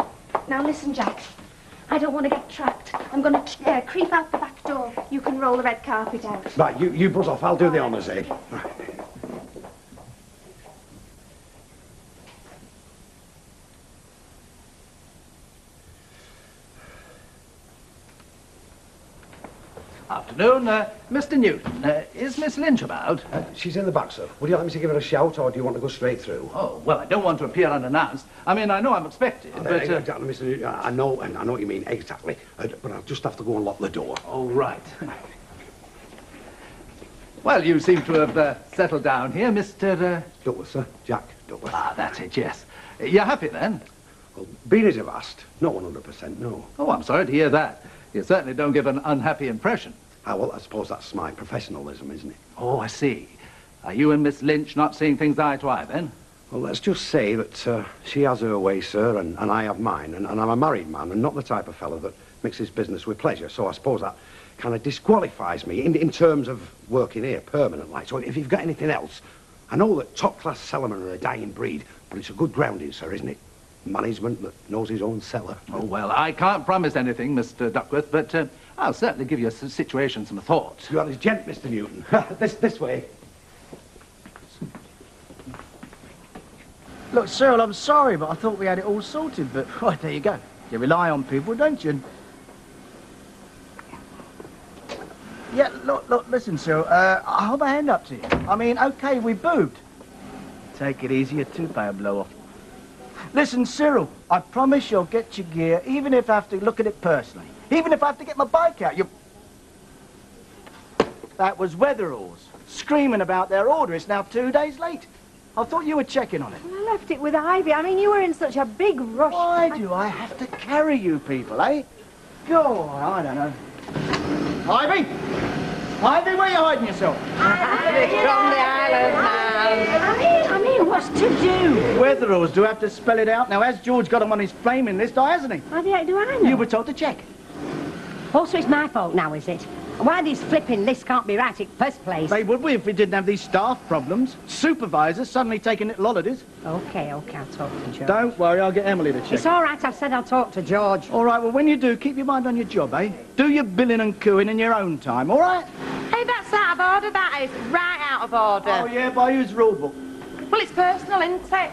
Now listen, Jack. I don't want to get tracked. I'm going to creep out the back door. You can roll the red carpet out. Right, you buzz off. I'll do the honours, eh? Right. afternoon. Mr. Newton, is Miss Lynch about? She's in the back, sir. Would you like me to give her a shout, or do you want to go straight through? Oh, well, I don't want to appear unannounced. I mean, I know I'm expected, but... Exactly, Mr. Newton. I know what you mean, exactly. But I'll just have to go and lock the door. Oh, right. Well, you seem to have settled down here, Mr... Duckworth, sir. Jack Duckworth. Ah, that's it, yes. You're happy, then? Well, being as you've asked, not 100%, no. Oh, I'm sorry to hear that. You certainly don't give an unhappy impression. Ah, well, I suppose that's my professionalism, isn't it? Oh, I see. Are you and Miss Lynch not seeing things eye to eye, then? Well, let's just say that she has her way, sir, and I have mine, and I'm a married man and not the type of fellow that mixes business with pleasure, so I suppose that kind of disqualifies me in terms of working here permanently. So if you've got anything else, I know that top-class cellarmen are a dying breed, but it's a good grounding, sir, isn't it? Management that knows his own cellar. Oh, well, I can't promise anything, Mr. Duckworth, but I'll certainly give your situation some thought. You are this gent, Mr. Newton. this way. Look, Cyril, I'm sorry, but I thought we had it all sorted, but, right, there you go. You rely on people, don't you? Yeah, look, listen, Cyril, I'll hold my hand up to you. I mean, OK, we boobed. Take it easy, your toupee will blow off. Listen, Cyril, I promise you'll get your gear, even if I have to look at it personally. Even if I have to get my bike out, you... That was Weatherall's, screaming about their order. It's now 2 days late. I thought you were checking on it. I left it with Ivy. I mean, you were in such a big rush. Why do I have to carry you people, eh? Go on, I don't know. Ivy! Ivy, where are you hiding yourself? Ivy, from the island now. I mean, what's to do? Weatherall's do have to spell it out. Now, has George got him on his flaming list, or hasn't he? How do I know? You were told to check. Also, it's my fault now, is it? Why these flipping lists can't be right in first place? They would be if we didn't have these staff problems. Supervisors suddenly taking little holidays. OK, I'll talk to George. Don't worry, I'll get Emily to check. It's all right, I've said I'll talk to George. All right, well, when you do, keep your mind on your job, eh? Do your billing and cooing in your own time, all right? Hey, that's out of order, that is. Right out of order. Oh, yeah, by whose rule book? Well, it's personal, isn't it?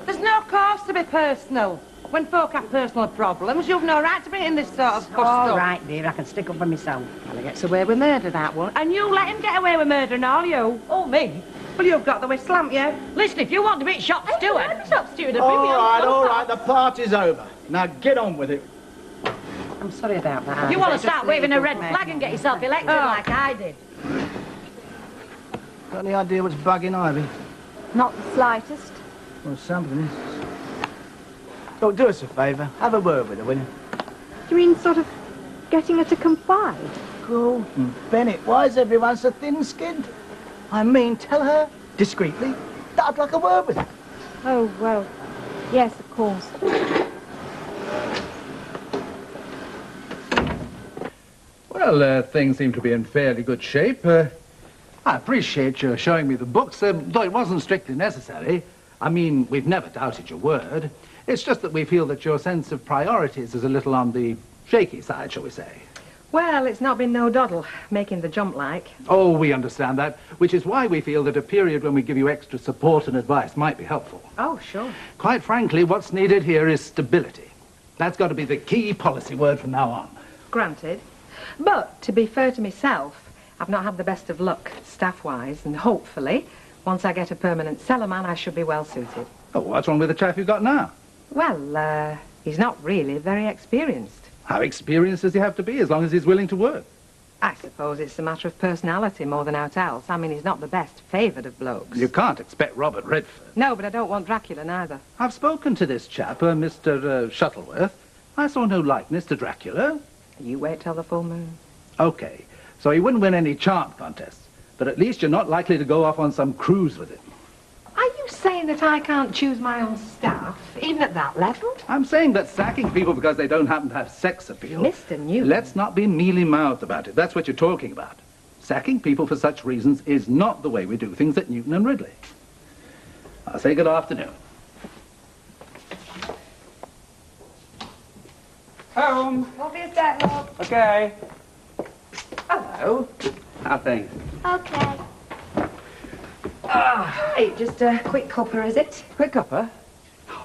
There's no cause to be personal. When folk have personal problems, you've no right to be in this sort of stuff. All right, dear, I can stick up for myself. Well, he gets away with murder, that one. And you let him get away with murder and all, you. Oh, me? Well, you've got the whistle, haven't you? Listen, if you want to be shop steward... Shop steward, All right, the party's over. Now, get on with it. I'm sorry about that. You want to start waving a red flag and get yourself elected like I did. Got any idea what's bugging Ivy? Not the slightest. Well, something is. Look, do us a favour. Have a word with her, will you? You mean sort of getting her to confide? Gordon Bennett, why is everyone so thin-skinned? I mean, tell her, discreetly, that I'd like a word with her. Oh, well, yes, of course. Well, things seem to be in fairly good shape. I appreciate you showing me the books, though it wasn't strictly necessary. I mean, we've never doubted your word. It's just that we feel that your sense of priorities is a little on the shaky side, shall we say. Well, it's not been no doddle, making the jump like. Oh, we understand that, which is why we feel that a period when we give you extra support and advice might be helpful. Oh, sure. Quite frankly, what's needed here is stability. That's got to be the key policy word from now on. Granted. But, to be fair to myself, I've not had the best of luck, staff-wise, and hopefully, once I get a permanent cellarman, I should be well suited. Oh, what's wrong with the chap you've got now? Well, he's not really very experienced. How experienced does he have to be, as long as he's willing to work? I suppose it's a matter of personality more than aught else. I mean, he's not the best favoured of blokes. You can't expect Robert Redford. No, but I don't want Dracula neither. I've spoken to this chap, Mr. Shuttleworth. I saw no likeness to Dracula. You wait till the full moon. OK, so he wouldn't win any charm contests, but at least you're not likely to go off on some cruise with him. Are you saying that I can't choose my own staff, even at that level? I'm saying that sacking people because they don't happen to have sex appeal... Mr. Newton... Let's not be mealy-mouthed about it. That's what you're talking about. Sacking people for such reasons is not the way we do things at Newton and Ridley. I'll say good afternoon. Home. What is that, love? OK. Hello. How things? Okay. Hey, just a quick cuppa, is it? Quick cuppa?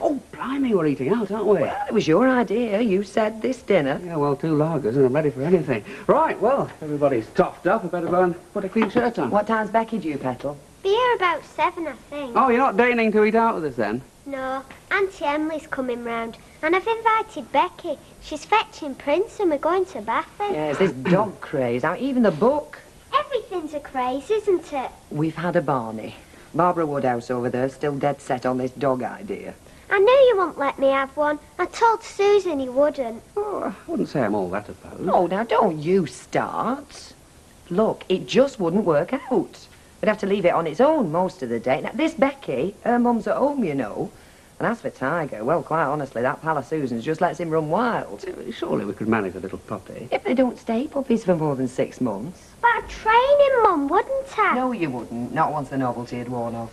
Oh, blimey, we're eating out, aren't we? Well, it was your idea. You said this dinner. Yeah, well, 2 lagers and I'm ready for anything. Right, well, everybody's toughed up. I better go and put a clean shirt on. What time's Becky due, Petal? Be here about 7, I think. Oh, you're not deigning to eat out with us then? No, Auntie Emily's coming round, and I've invited Becky. She's fetching Prince, and we're going to Bathing. Yeah, it's this dog craze. Now, even the book. Everything's a craze, isn't it? We've had a Barney. Barbara Woodhouse over there still dead set on this dog idea. I knew you wouldn't let me have one. I told Susan he wouldn't. Oh, I wouldn't say I'm all that opposed. Oh, now, don't you start. Look, it just wouldn't work out. We'd have to leave it on its own most of the day. Now, this Becky, her mum's at home, you know. And as for Tiger, well, quite honestly, that pal of Susan's just lets him run wild. Surely we could manage a little puppy. If they don't stay puppies for more than 6 months. But I'd train him, Mum, wouldn't I? No, you wouldn't. Not once the novelty had worn off.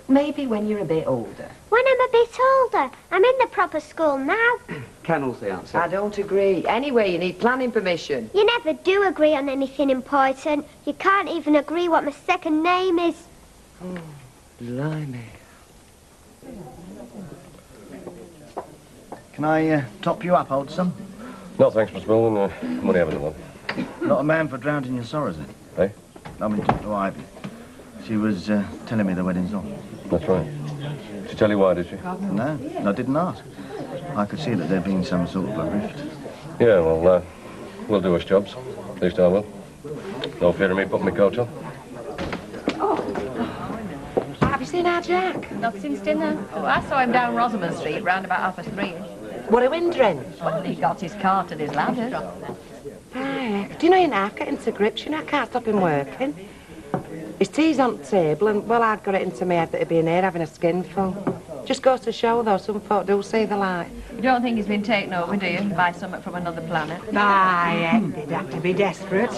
Maybe when you're a bit older. When I'm a bit older. I'm in the proper school now. Kennel's the answer. I don't agree. Anyway, you need planning permission. You never do agree on anything important. You can't even agree what my second name is. Oh, blimey. Can I top you up, old son? No, thanks, Miss Baldwin. Money having the one. Not a man for drowning your sorrows, is it? Hey? I'm in talk to Ivy. She was telling me the wedding's off. That's right. She tell you why, did she? No, I didn't ask. I could see that there'd been some sort of a rift. Yeah, well, we'll do us jobs. At least I will. No fear of me putting my coat on. Have you seen our Jack? Not since dinner. Oh, I saw him down Rosamond Street round about 3:30. What are you doing? Well, he got his cart and his ladder. Aye. Do you know you're now getting to grips? You know, I can't stop him working. His tea's on the table, and, well, I'd got it into my head that he'd be in here having a skinful. Just goes to show, though, some folk do see the light. You don't think he's been taken over, do you, by something from another planet? Aye, they'd have to be desperate.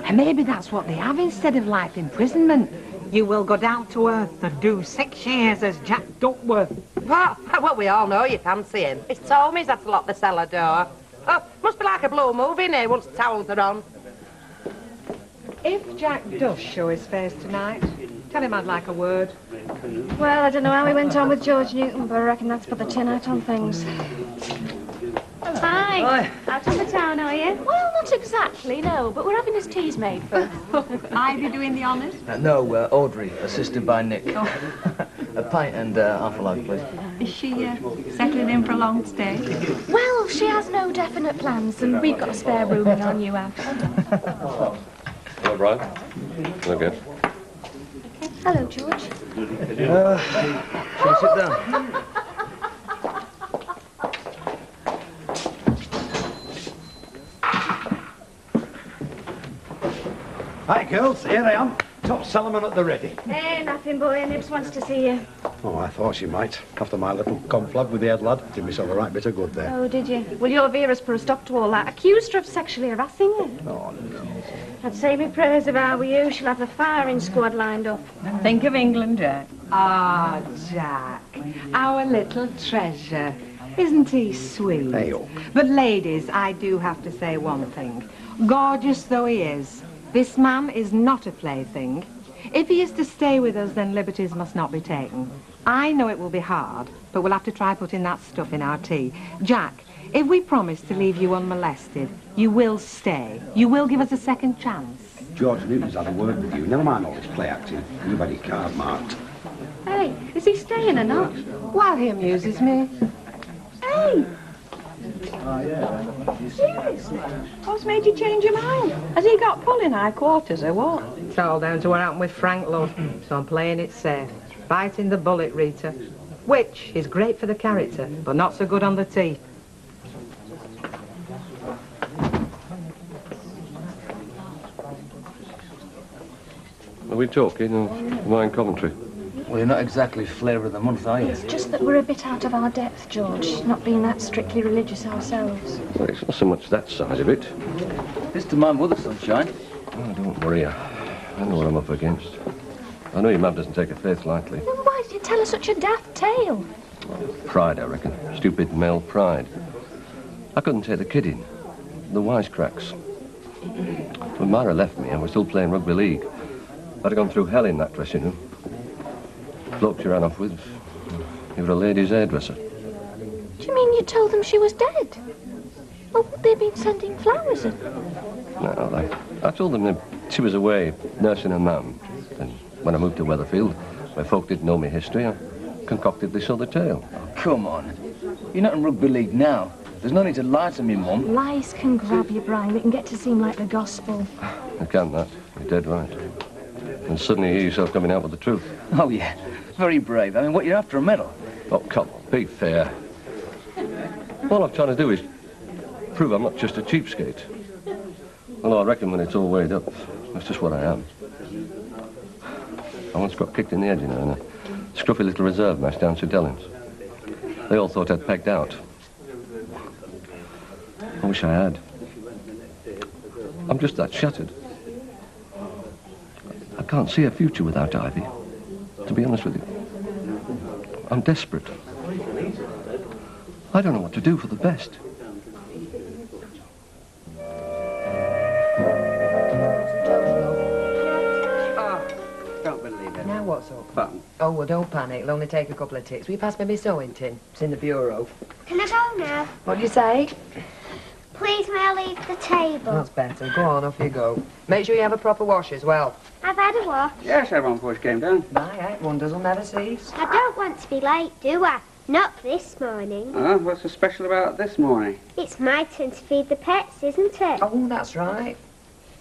And maybe that's what they have instead of life imprisonment. You will go down to earth and do 6 years as Jack Duckworth. What? Well, we all know you fancy him. He's told me he's had to lock the cellar door. Oh, must be like a blue movie in here once the towels are on. If Jack does show his face tonight, tell him I'd like a word. Well, I don't know how he went on with George Newton, but I reckon that's put the tin out on things. Hi. Hi. Out on the town, are you? Well, not exactly, no, but we're having his teas made first. Ivy doing the honours? No, Audrey, assisted by Nick. A pint and half a log, please. Is she settling in for a long stay? Well, she has no definite plans, and we've got a spare room in our new house. Hello, Brian. Hello, good. Hello, George. Shall we sit down? Hi, girls. Here I am. Top Salomon at the ready. Hey, nothing, boy. Nibs wants to see you. Oh, I thought she might. After my little conflab with the head lad, did myself a right bit of good there. Oh, did you? Well, your Vera's put a stop to all that. Accused her of sexually harassing you. Oh, no. I'd say me prayers if I were you. She'll have a firing squad lined up. Think of England, Jack. Ah, Jack, our little treasure. Isn't he sweet? Hey-o. But ladies, I do have to say one thing. Gorgeous though he is, this man is not a plaything. If he is to stay with us, then liberties must not be taken. I know it will be hard, but we'll have to try putting that stuff in our tea. Jack, if we promise to leave you unmolested, you will stay. You will give us a second chance. George Newton's had a word with you. Never mind all this play acting. You've had your card marked. Hey, is he staying or not? While he amuses me. Hey! Seriously? What's made you change your mind? Has he got pull in high quarters or what? It's all down to what happened with Frank, love. So I'm playing it safe. Biting the bullet, Rita. Which is great for the character, but not so good on the tea. Are we talking or am I in Coventry? Well, you're not exactly flavour of the month, are you? It's just that we're a bit out of our depth, George, not being that strictly religious ourselves. Well, it's not so much that side of it. This to my mother, sunshine. Oh, don't worry. I know what I'm up against. I know your mum doesn't take her faith lightly. Then why did you tell her such a daft tale? Pride, I reckon. Stupid male pride. I couldn't take the kidding. The wisecracks. When Myra left me, I was still playing rugby league. I'd have gone through hell in that dressing room. The bloke she ran off with, he was a lady's hairdresser. Do you mean you told them she was dead? Well, would they been sending flowers in? No, I told them that she was away nursing her mum. And when I moved to Weatherfield, where folk didn't know my history, I concocted this other tale. Oh, come on. You're not in rugby league now. There's no need to lie to me, Mum. Lies can grab you, Brian. It can get to seem like the gospel. I can't that. You're dead right. And suddenly you hear yourself coming out with the truth. Oh, yeah. Very brave. I mean, what, you're after a medal? Oh, come on, be fair. All I'm trying to do is prove I'm not just a cheapskate. Well, I reckon when it's all weighed up, that's just what I am. I once got kicked in the head, you know, in a scruffy little reserve match down St Helens. They all thought I'd pegged out. I wish I had. I'm just that shattered. I can't see a future without Ivy, to be honest with you. I'm desperate. I don't know what to do for the best. Don't believe it. Now what's up? Button. Oh, well, don't panic. It'll only take a couple of ticks. Will you pass me my sewing tin? It's in the bureau. Can I go now? What do you say? Please, may I leave the table? That's better. Go on, off you go. Make sure you have a proper wash as well. I've had a wash. Yes, everyone before she came down. Aye, wonders will never cease. I don't want to be late, do I? Not this morning. Oh, what's so special about this morning? It's my turn to feed the pets, isn't it? Oh, that's right.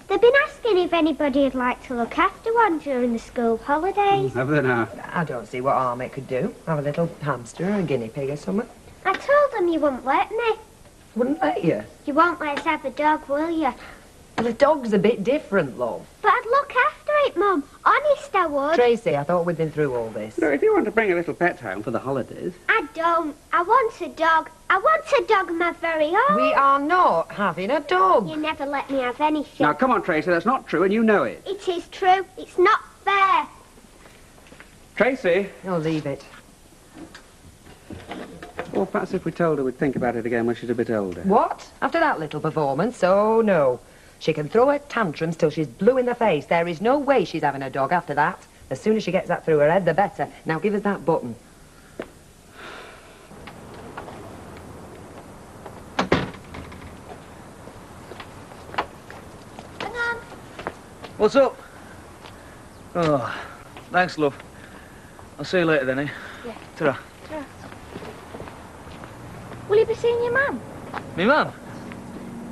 They've been asking if anybody would like to look after one during the school holidays. Have they now? I don't see what harm it could do. Have a little hamster or a guinea pig or something. I told them you wouldn't let me. Wouldn't let you? You won't let us have a dog, will you? Well, the dog's a bit different, love. But I'd look after it, Mum. Honest, I would. Tracy, I thought we'd been through all this. No, if you want to bring a little pet home for the holidays... I don't. I want a dog. I want a dog of my very own. We are not having a dog. You never let me have anything. Now, come on, Tracy, that's not true, and you know it. It is true. It's not fair. Tracy? No, leave it. Or perhaps if we told her we'd think about it again when she's a bit older. What? After that little performance? Oh, no. She can throw her tantrums till she's blue in the face. There is no way she's having a dog after that. The sooner she gets that through her head, the better. Now give us that button. Hang on. What's up? Oh, thanks, love. I'll see you later then, eh? Yeah. Ta-ra. Ta-ra. Will you be seeing your mum? Me mum?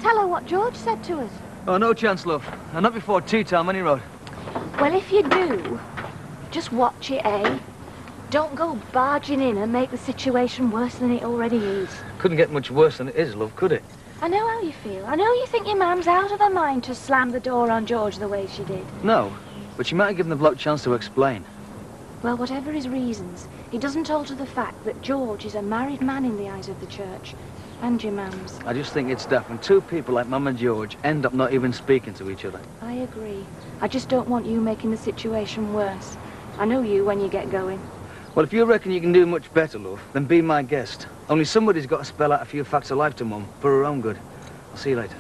Tell her what George said to us. Oh, no chance, love. And not before tea time, any road. Well, if you do, just watch it, eh? Don't go barging in and make the situation worse than it already is. Couldn't get much worse than it is, love, could it? I know how you feel. I know you think your mum's out of her mind to slam the door on George the way she did. No, but she might have given the bloke a chance to explain. Well, whatever his reasons, it doesn't alter the fact that George is a married man in the eyes of the church. And your mum's. I just think it's daft when two people like Mum and George end up not even speaking to each other. I agree. I just don't want you making the situation worse. I know you when you get going. Well, if you reckon you can do much better, love, then be my guest. Only somebody's got to spell out a few facts of life to Mum for her own good. I'll see you later.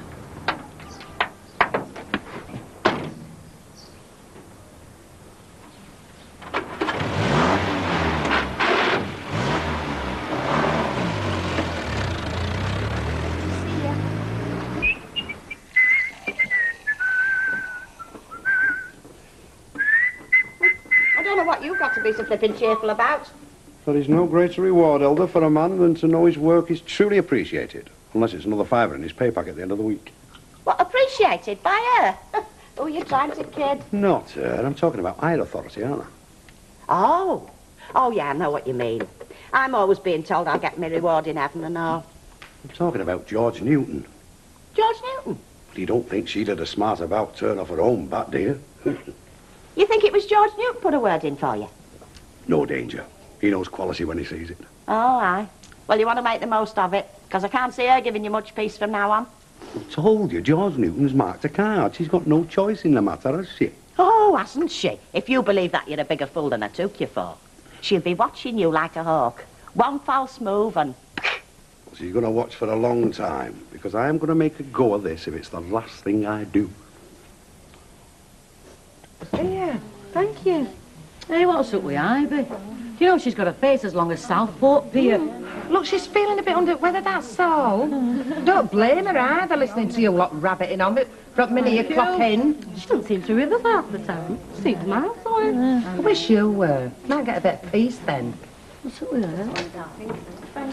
To be so flippin' cheerful about. There is no greater reward, Elder, for a man than to know his work is truly appreciated. Unless it's another £5 in his pay pack at the end of the week. What, appreciated by her? Oh, you're trying to kid. Not her. I'm talking about higher authority, aren't I? Oh. Oh, yeah, I know what you mean. I'm always being told I'll get my reward in heaven and all. I'm talking about George Newton. George Newton? You don't think she'd had a smart about turn off her own bat, do you? You think it was George Newton put a word in for you? No danger. He knows quality when he sees it. Oh, aye. Well, you want to make the most of it, because I can't see her giving you much peace from now on. I told you, George Newton's marked a card. She's got no choice in the matter, has she? Oh, hasn't she? If you believe that, you're a bigger fool than I took you for. She'll be watching you like a hawk. One false move and... So you're going to watch for a long time, because I am going to make a go of this if it's the last thing I do. Yeah, thank you. Hey, what's up with Ivy? You know she's got a face as long as Southport Pier. Look, she's feeling a bit under the weather, that's all. Don't blame her either, listening to you lot rabbiting on it from minute you clock in. She doesn't seem to with us half the time. Seems miles away. I wish you were. Might get a bit of peace then. What's up with her?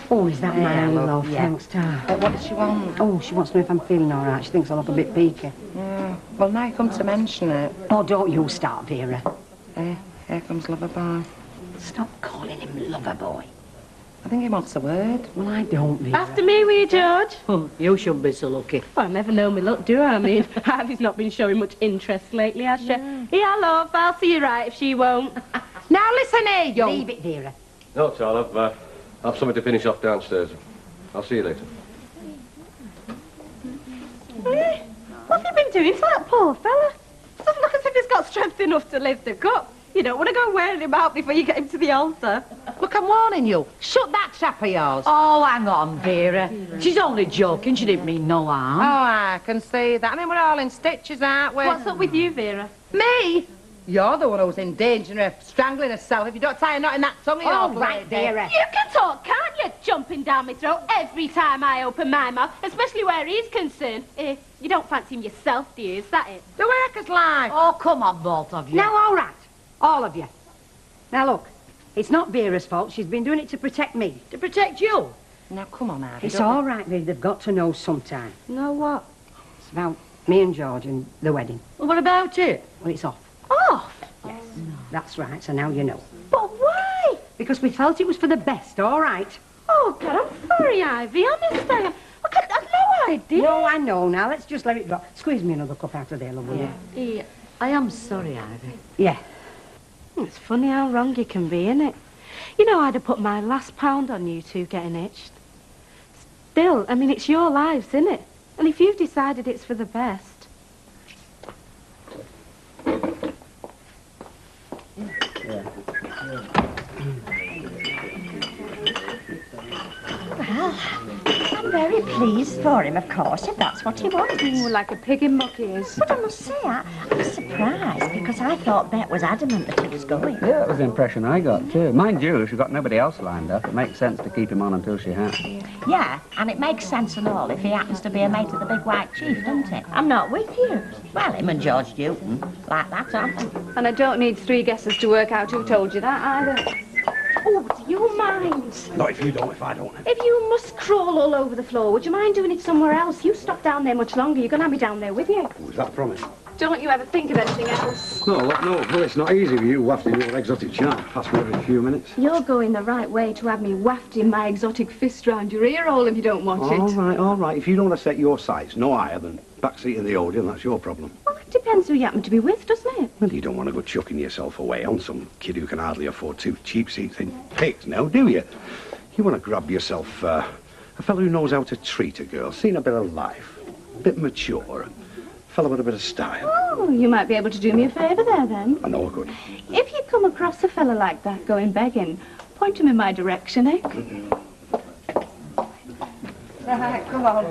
Oh, is that my love? love? Yeah. Thanks, Tar. What does she want? Oh, she wants to know if I'm feeling all right. She thinks I look a bit peaky. Yeah. Well, now you come to mention it. Oh, don't you start, Vera. Here comes Loverboy. Stop calling him Loverboy. I think he wants a word. Well, I don't, Vera. After me, will you, George? Oh, you shouldn't be so lucky. Well, I never know me luck, do I? I mean, Ivy's not been showing much interest lately, has she? Yeah, love, I'll see you right if she won't. Now listen here, you. Leave it, Vera. No, Charles, I've something to finish off downstairs. I'll see you later. What have you been doing to that poor fella? Doesn't look as if he's got strength enough to lift the cup. You don't want to go wearing him out before you get him to the altar. Look, I'm warning you. Shut that trap of yours. Oh, Hang on, Vera. She's only joking. She didn't mean no harm. Oh, I can see that. I mean, we're all in stitches, aren't we? What's up with you, Vera? Me? You're the one who's in danger of strangling herself if you don't tie a knot in that tongue of yours. All right, Vera. You can talk, can't you? Jumping down my throat every time I open my mouth, especially where he's concerned. You don't fancy him yourself, do you? Is that it? The worker's life. Oh, come on, both of you. Now, all right. All of you. Now, look. It's not Vera's fault. She's been doing it to protect me. To protect you. Now, come on, Ivy. It's all right, Vera. They've got to know sometime. Know what? It's about me and George and the wedding. Well, what about it? Well, it's off. Off? Yes. That's right, so now you know. But why? Because we felt it was for the best, all right? Oh, God, I'm sorry, Ivy. Honestly, I've no idea. No, I know. Now, let's just let it drop. Squeeze me another cup out of there, love, will you? Yeah. I am sorry, Ivy. Yeah. It's funny how wrong you can be, innit? You know, I'd have put my last pound on you two getting hitched. Still, I mean, it's your lives, innit? And if you've decided it's for the best... Well, I'm very pleased for him, of course, if that's what he wants. Ooh, like a pig in muck he is. But I must say, I'm surprised, because I thought Bet was adamant that he was going. Yeah, that was the impression I got, too. Mind you, she's got nobody else lined up. It makes sense to keep him on until she has. Yeah, and it makes sense and all if he happens to be a mate of the big white chief, doesn't it? I'm not with you. Well, him and George Newton, like that, aren't they? And I don't need 3 guesses to work out who told you that either. Oh, do you mind? Not if you don't, if I don't. If you must crawl all over the floor, would you mind doing it somewhere else? You stop down there much longer, you're going to have me down there with you. Was that a promise? Don't you ever think of anything else? No, well, it's not easy with you wafting your exotic charm past me every few minutes. You're going the right way to have me wafting my exotic fist round your ear hole if you don't want it. All right. If you don't want to set your sights no higher than backseat of the Odeon, that's your problem. Well, it depends who you happen to be with, doesn't it? Well, you don't want to go chucking yourself away on some kid who can hardly afford 2 cheap seats in pigs now, do you? You want to grab yourself a fellow who knows how to treat a girl, seen a bit of life, a bit mature, a fellow with a bit of style. Oh, you might be able to do me a favour there, then. I know I could. If you come across a fella like that going begging, point him in my direction, eh? Right, come on.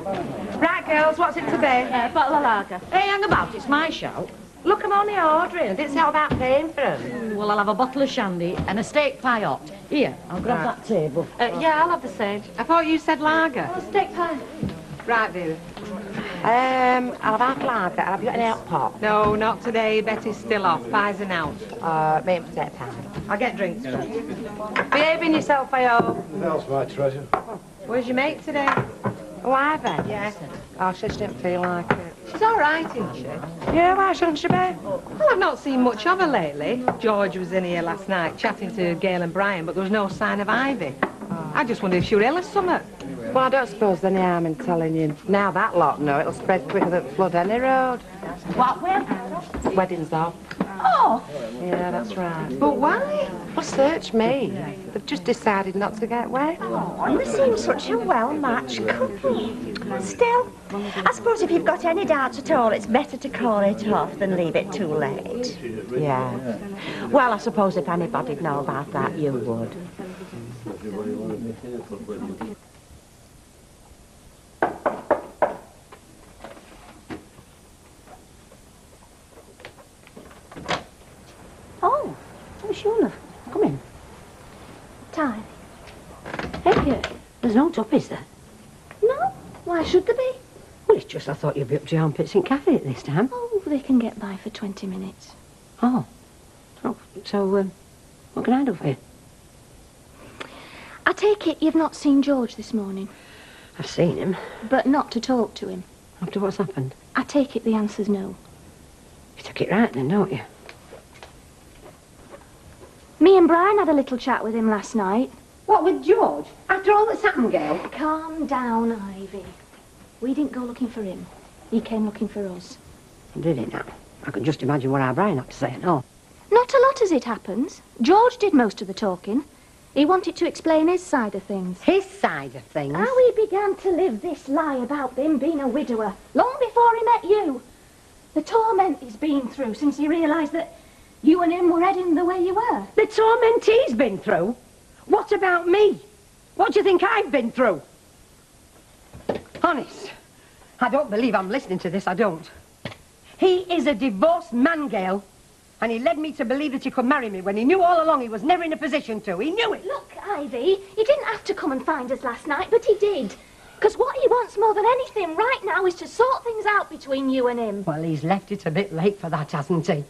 Right, girls, what's it to be? A bottle of lager. Hey, hang about, it's my shout. Look, I'm only ordering. I didn't say all about paying for them. Well, I'll have a bottle of shandy and a steak pie hot. Here, I'll grab that table. Yeah, I'll have the same. I thought you said lager. Oh, steak pie. Right, Vera. I'll have half lager. Have you got any hot pot? No, not today. Betty's still off. Pies and out. Meat and potato pie. I'll get drinks first. Behaving yourself, I hope. What else, my treasure? Where's your mate today? Oh, Ivy? Yeah. Oh, she just didn't feel like it. She's all right, isn't she? Yeah, why shouldn't she be? Well, I've not seen much of her lately. George was in here last night chatting to Gail and Brian, but there was no sign of Ivy. I just wondered if she were ill or something. Well, I don't suppose there's any harm in telling you. Now that lot know, it'll spread quicker than flood any road. What will? Wedding's off. Oh! Yeah, that's right. But why? Well, search me. They've just decided not to get wet. Oh, and they seem such a well-matched couple. Still, I suppose if you've got any doubts at all, it's better to call it off than leave it too late. Yeah. Well, I suppose if anybody'd know about that, you would. Oh, it's you, love. Come in. Time. Hey, there's no top, is there? No. Why should there be? Well, it's just I thought you'd be up to your armpits in cafe at this time. Oh, they can get by for 20 minutes. Oh. Oh, so, what can I do for you? I take it you've not seen George this morning. I've seen him. But not to talk to him. After what's happened? I take it the answer's no. You took it right then, don't you? Me and Brian had a little chat with him last night. What, with George? After all that's happened, Gail? Calm down, Ivy. We didn't go looking for him. He came looking for us. Did he now? I can just imagine what our Brian had to say and all. Not a lot as it happens. George did most of the talking. He wanted to explain his side of things. His side of things? How he began to live this lie about him being a widower, long before he met you. The torment he's been through since he realised that you and him were heading the way you were. The torment he's been through? What about me? What do you think I've been through? Honest, I don't believe I'm listening to this, I don't. He is a divorced man, Gail. And he led me to believe that he could marry me when he knew all along he was never in a position to. He knew it. Look, Ivy, he didn't have to come and find us last night, but he did. Because what he wants more than anything right now is to sort things out between you and him. Well, he's left it a bit late for that, hasn't he?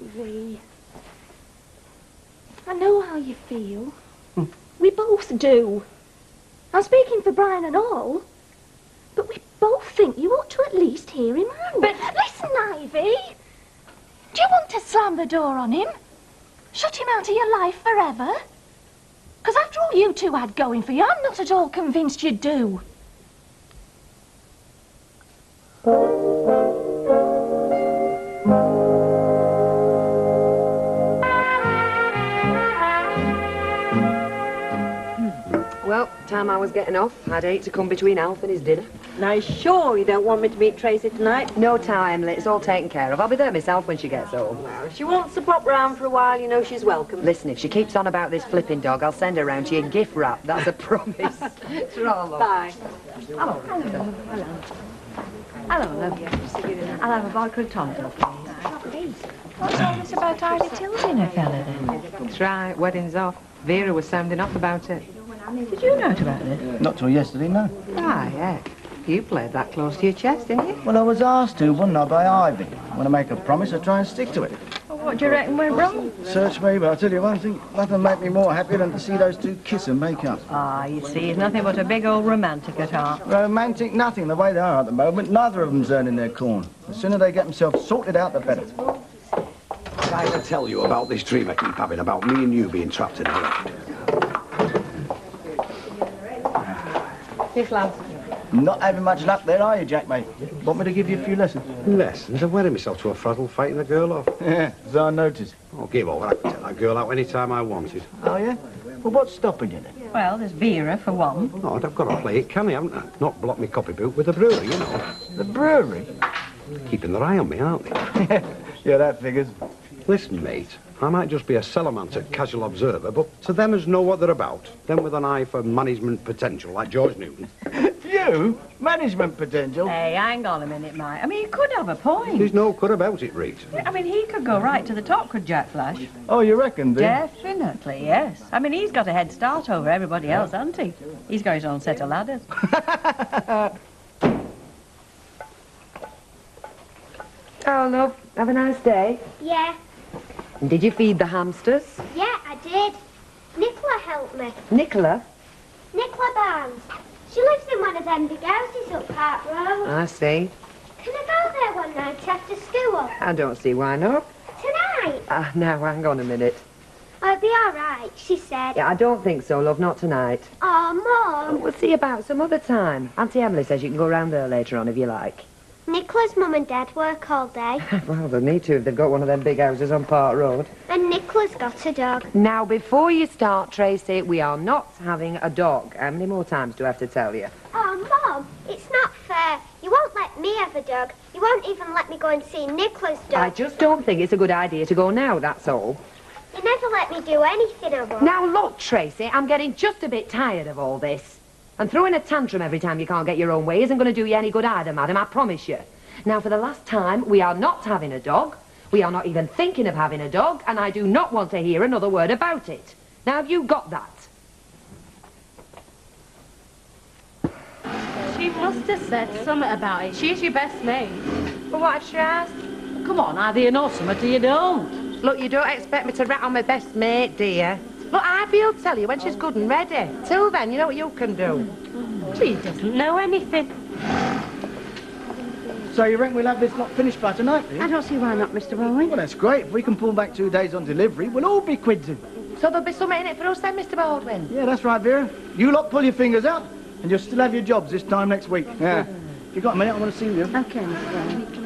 Ivy, I know how you feel. We both do. I'm speaking for Brian and all. But we both think you ought to at least hear him out. But listen, Ivy. Do you want to slam the door on him? Shut him out of your life forever? Because after all you two had going for you, I'm not at all convinced you do. Well, time I was getting off, I'd hate to come between Alf and his dinner. Now, sure you don't want me to meet Tracy tonight? No time, Emily. It's all taken care of. I'll be there myself when she gets home. Well, if she wants to pop round for a while, you know she's welcome. Listen, if she keeps on about this flipping dog, I'll send her round to you gift wrap. That's a promise. It's all love. Bye. Hello. Hello. Hello, love. I'll have a vodka and tonto, please. What's all this about Ivy Tilton, her fella, then? That's right. Wedding's off. Vera was sounding off about it. Did you know about it? Not till yesterday, no. Ah, heck. You played that close to your chest, didn't you? Well, I was asked to, wasn't I, by Ivy. When I make a promise, I try and stick to it. Well, what do you reckon went wrong? Search me, but I'll tell you one thing, nothing make me more happy than to see those two kiss and make up. Ah, you see, he's nothing but a big old romantic at heart. Romantic nothing, the way they are at the moment. Neither of them's earning their corn. The sooner they get themselves sorted out, the better. Did I ever tell you about this dream I keep having about me and you being trapped in a raft? Yes, lad. Not having much luck there, are you, Jack, mate? Want me to give you a few lessons? Lessons? I'm wearing myself to a frazzle fighting the girl off. Yeah, as I noticed. Oh, give over. I can take that girl out any time I wanted. Oh, yeah? Well, what's stopping you, then? Well, there's Vera, for one. No, I've got to play it canny, haven't I? Not block me copybook with the brewery, you know. The brewery? Keeping their eye on me, aren't they? Yeah, that figures. Listen, mate, I might just be a cellarman to casual observer, but to them as know what they're about, them with an eye for management potential, like George Newton. You? Management potential? Hey, hang on a minute, Mike. I mean, he could have a point. There's no cut about it, Reed. I mean, he could go right to the top, could Jack Flash? Oh, you reckon, do you? Definitely, yes. I mean, he's got a head start over everybody else, hasn't he? He's got his own set of ladders. Oh, love, have a nice day. Yeah, Did you feed the hamsters? yeah, I did. Nicola helped me. Nicola? Nicola Barnes. She lives in one of them big houses up Park Road. I see. Can I go there one night after school? I don't see why not. Tonight? Now, hang on a minute. I'll be all right, she said. Yeah, I don't think so, love, not tonight. Oh, Mum. We'll see about some other time. Auntie Emily says you can go round there later on if you like. Nicola's mum and dad work all day. Well, they need to if they've got one of them big houses on Park Road. And Nicola's got a dog. Now, before you start, Tracy, we are not having a dog. How many more times do I have to tell you? Oh, Mum, it's not fair. You won't let me have a dog. You won't even let me go and see Nicola's dog. I just don't think it's a good idea to go now, that's all. You never let me do anything I want. Now, look, Tracy, I'm getting just a bit tired of all this. And throwing a tantrum every time you can't get your own way isn't going to do you any good either, madam, I promise you. Now, for the last time, we are not having a dog. We are not even thinking of having a dog, and I do not want to hear another word about it. Now, have you got that? She must have said something about it. She's your best mate. Well, what had she asked? Come on, either you know something or you don't. Look, you don't expect me to rat on my best mate, do you? Look, Ivy'll tell you when she's good and ready. Till then, you know what you can do. She doesn't know anything. So you reckon we'll have this lot finished by tonight, do you? I don't see why not, Mr. Baldwin. Well, that's great. If we can pull back 2 days on delivery, we'll all be quidsing. So there'll be something in it for us then, Mr. Baldwin? Yeah, that's right, Vera. You lot pull your fingers out, and you'll still have your jobs this time next week. Yeah. If you've got a minute, I want to see you. Okay, Mr. Baldwin.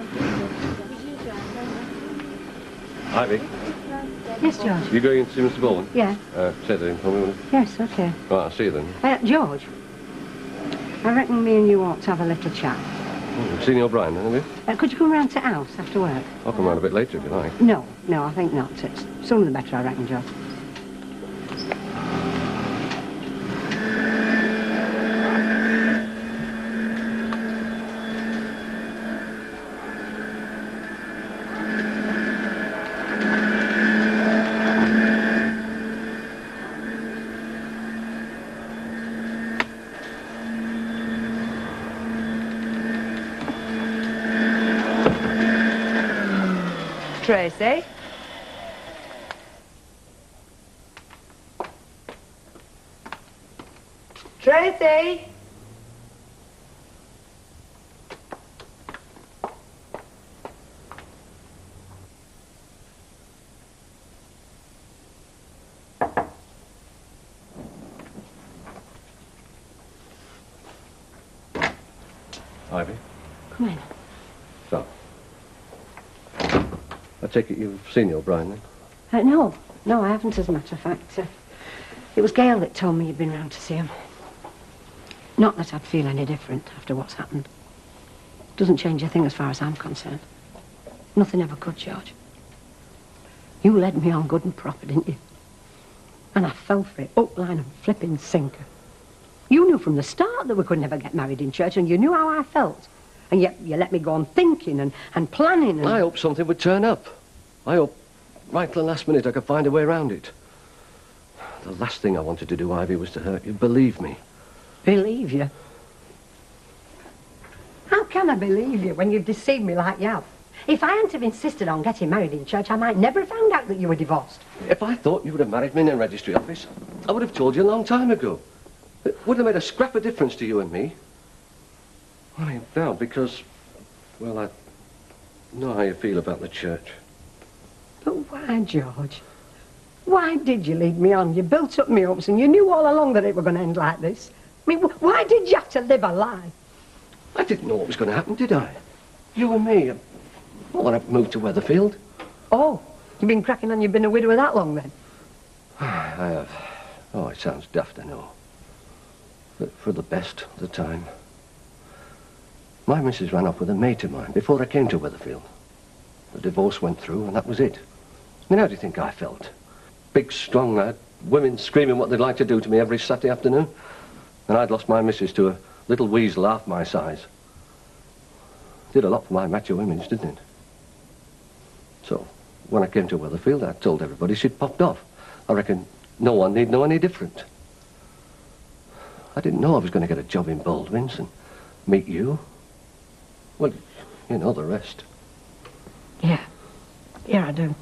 Ivy, Yes, George. you going in to see Mr. Baldwin? Yeah. Say that in for me, will you? Yes, okay. Right, I'll see you then. George, I reckon me and you ought to have a little chat. You've seen O'Brien, then, have you? Could you come round to the house after work? I'll come round a bit later if you like. No, I think not. It's sooner the better, I reckon, George. Tracy? Tracy? Ivy, Come in. so. I take it you've seen O'Brien, then? No, I haven't, as a matter of fact. It was Gail that told me you'd been round to see him. Not that I'd feel any different after what's happened. Doesn't change a thing as far as I'm concerned. Nothing ever could, George. You led me on good and proper, didn't you? And I fell for it, hook, line and flipping sinker. You knew from the start that we could never get married in church, and you knew how I felt. And yet you let me go on thinking and planning and... I hoped something would turn up. I hoped right till the last minute I could find a way around it. The last thing I wanted to do, Ivy, was to hurt you. Believe me. Believe you? How can I believe you when you've deceived me like you have? If I hadn't have insisted on getting married in church, I might never have found out that you were divorced. If I thought you would have married me in a registry office, I would have told you a long time ago. It wouldn't have made a scrap of difference to you and me. Why, now, because, well, I know how you feel about the church. But why, George? Why did you lead me on? You built up me hopes and you knew all along that it were going to end like this. I mean, why did you have to live a lie? I didn't know what was going to happen, did I? You and me. Well, when I moved to Weatherfield. Oh, you've been cracking on you've been a widower that long, then? I have. Oh, it sounds daft, I know. But for the best of the time. My missus ran off with a mate of mine before I came to Weatherfield. The divorce went through, and that was it. I mean, how do you think I felt? Big, strong lad, women screaming what they'd like to do to me every Saturday afternoon. And I'd lost my missus to a little weasel half my size. Did a lot for my macho image, didn't it? So, when I came to Weatherfield, I told everybody she'd popped off. I reckon no one need know any different. I didn't know I was going to get a job in Baldwin's and meet you. Well, you know the rest. Yeah. Yeah, I do.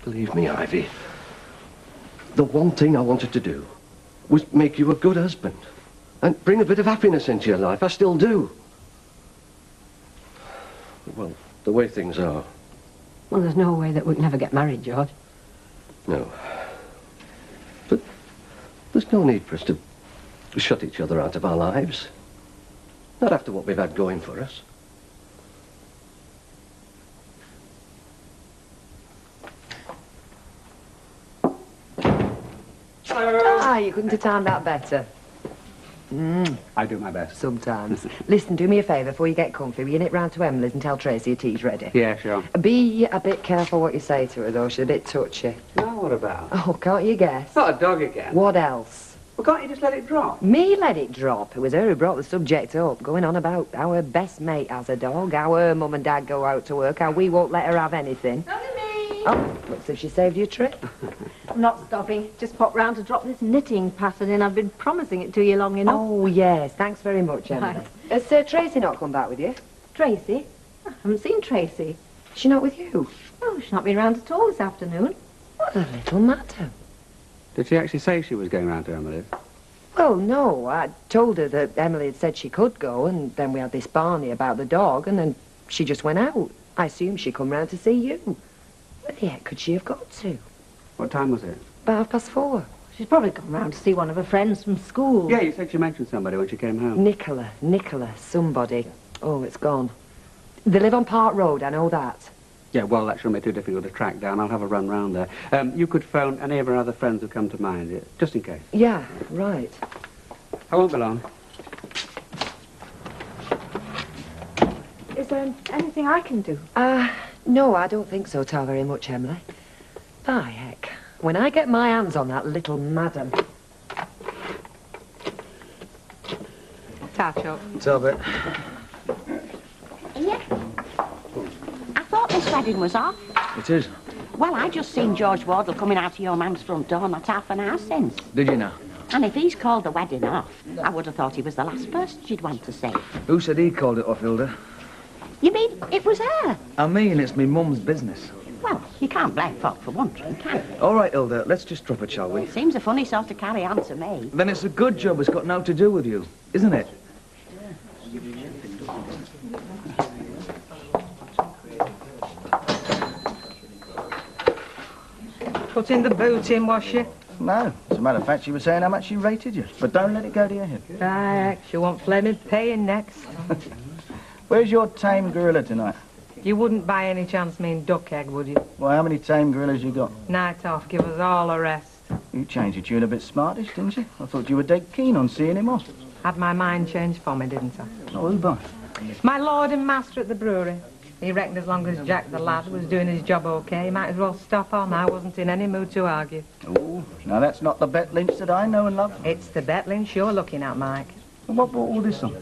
Believe me, Ivy, the one thing I wanted to do was make you a good husband and bring a bit of happiness into your life. I still do. Well, the way things are... Well, there's no way that we'd never get married, George. No. But there's no need for us to shut each other out of our lives. Not after what we've had going for us. Ah, you couldn't have timed that better. I do my best. Sometimes. Listen, do me a favour before you get comfy. Will you nip round to Emily's and tell Tracy your tea's ready? Yeah, sure. Be a bit careful what you say to her, though. She's a bit touchy. Now what about? Oh, can't you guess? Not a dog again. What else? Well, can't you just let it drop? Me let it drop. It was her who brought the subject up, going on about how her best mate has a dog, how her mum and dad go out to work, how we won't let her have anything. Only Oh, looks as if she saved you a trip. I'm not stopping. Just popped round to drop this knitting pattern in. I've been promising it to you long enough. Oh, yes. Thanks very much, Emily. Right. Has Tracy not come back with you? Tracy? I haven't seen Tracy. She not with you? Oh, she's not been round at all this afternoon. What a little matter. Did she actually say she was going round to Emily's? Well, no. I told her that Emily had said she could go, and then we had this Barney about the dog, and then she just went out. I assumed she'd come round to see you. Where the heck could she have got to? What time was it? About 4:30. She's probably gone round to see one of her friends from school. Yeah, you said she mentioned somebody when she came home. Nicola, somebody. Oh, it's gone. They live on Park Road, I know that. Yeah, well, that shouldn't be too difficult to track down. I'll have a run round there. You could phone any of her other friends who come to mind, just in case. Yeah, right. I won't be long. Is there anything I can do? No, I don't think so, ta very much, Emily. By heck, when I get my hands on that little madam... Ta, Chuck. Talbot. Yeah. I thought this wedding was off. It is. Well, I just seen George Wardle coming out of your man's front door not half an hour since. Did you now? And if he's called the wedding off, I would have thought he was the last person she'd want to see. Who said he called it off, Hilda? You mean it was her? I mean, it's me mum's business. Well, you can't blame folk for wondering, can you? All right, Hilda, let's just drop it, shall we? Seems a funny sort of carry on to me. Then it's a good job it's got nothing to do with you, isn't it? Putting the boot in, was she? No. As a matter of fact, she was saying how much she rated you. But don't let it go to your head. Right, she won't flaming paying next. Where's your tame gorilla tonight? You wouldn't by any chance mean duck egg, would you? Well, how many tame gorillas you got? Night off, give us all a rest. You changed your tune a bit smartish, didn't you? I thought you were dead keen on seeing him off. Had my mind changed for me, didn't I? Oh, who by? My lord and master at the brewery. He reckoned as long as Jack the lad was doing his job okay, he might as well stop on. I wasn't in any mood to argue. Oh, now that's not the Bet Lynch that I know and love. It's the Bet Lynch you're looking at, Mike. And what brought all this on?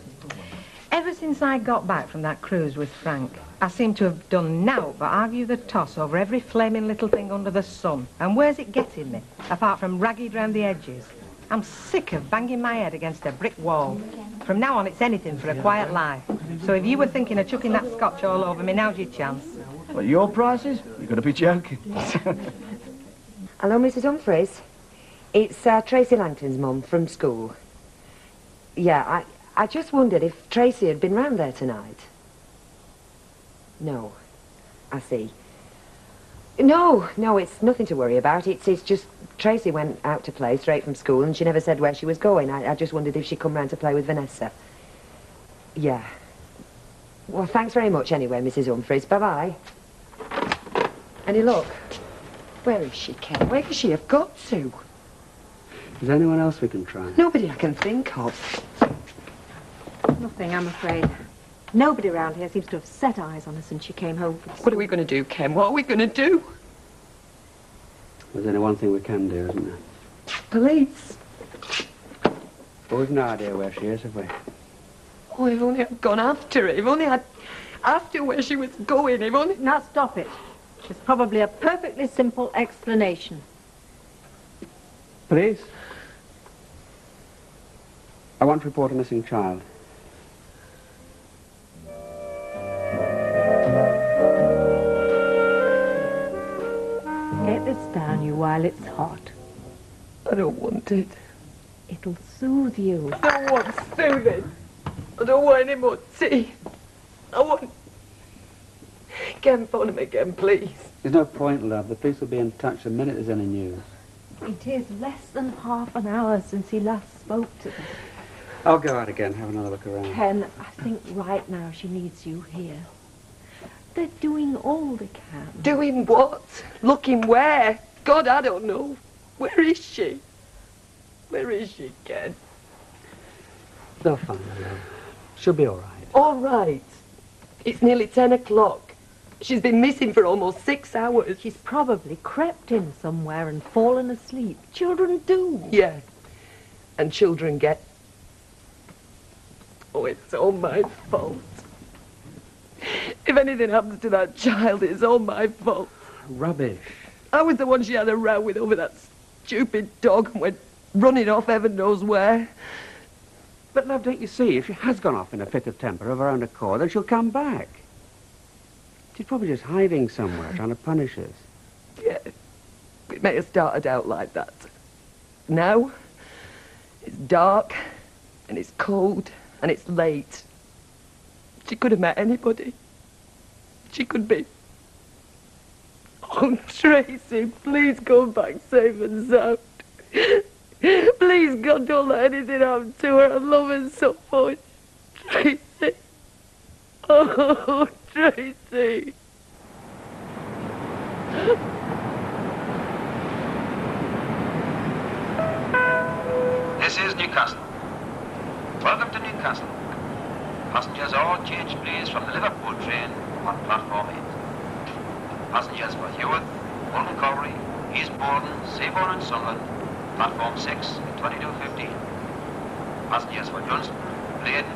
Ever since I got back from that cruise with Frank, I seem to have done naught but argue the toss over every flaming little thing under the sun. And where's it getting me, apart from ragged round the edges? I'm sick of banging my head against a brick wall. From now on, it's anything for a quiet life. So if you were thinking of chucking that scotch all over me, now's your chance. Well, your prices? You've got to be joking. Hello, Mrs. Humphreys. It's Tracy Langton's mum from school. Yeah, I just wondered if Tracy had been round there tonight. No. I see. No, it's nothing to worry about. It's just Tracy went out to play straight from school and she never said where she was going. I just wondered if she'd come round to play with Vanessa. Yeah. Well, thanks very much anyway, Mrs. Humphreys. Bye-bye. Any luck? Where is she, Ken? Where could she have got to? Is there anyone else we can try? Nobody I can think of. Nothing, I'm afraid. Nobody around here seems to have set eyes on her since she came home from school. What are we going to do, Ken? What are we going to do? There's only one thing we can do, isn't there? Police. Well, we've no idea where she is, have we? Oh, if only I'd gone after her. If only I'd asked her where she was going. If only... Now stop it. There's probably a perfectly simple explanation. Police? I want to report a missing child. Get this down you while it's hot. I don't want it. It'll soothe you. I don't want soothing. I don't want any more tea. I want... Ken, phone him again, please. There's no point, love. The police will be in touch the minute there's any news. It is less than half an hour since he last spoke to them. I'll go out again, have another look around. Ken, I think right now she needs you here. They're doing all they can. Doing what? Looking where? God, I don't know. Where is she? Where is she, Ken? They'll find her, love. She'll be all right. All right. It's nearly 10 o'clock. She's been missing for almost 6 hours. She's probably crept in somewhere and fallen asleep. Children do. Yeah. And children get... Oh, it's all my fault. If anything happens to that child, it's all my fault. rubbish. I was the one she had a row with over that stupid dog and went running off heaven knows where. But, love, don't you see, if she has gone off in a fit of temper of her own accord, then she'll come back. She's probably just hiding somewhere, trying to punish us. Yeah, it may have started out like that. Now, it's dark, and it's cold, and it's late. She could have met anybody. She could be. Oh, Tracy, please come back safe and sound. Please, God, don't let anything happen to her. I love her so much. Tracy. Oh, Tracy. This is Newcastle. Welcome to Newcastle. Passengers all change please from the Liverpool train on platform 8. Passengers for Heworth, Walton Corry, East Borden, Seabourne and Sunderland, platform 6 at 22:15. Passengers for Johnston, Bladen,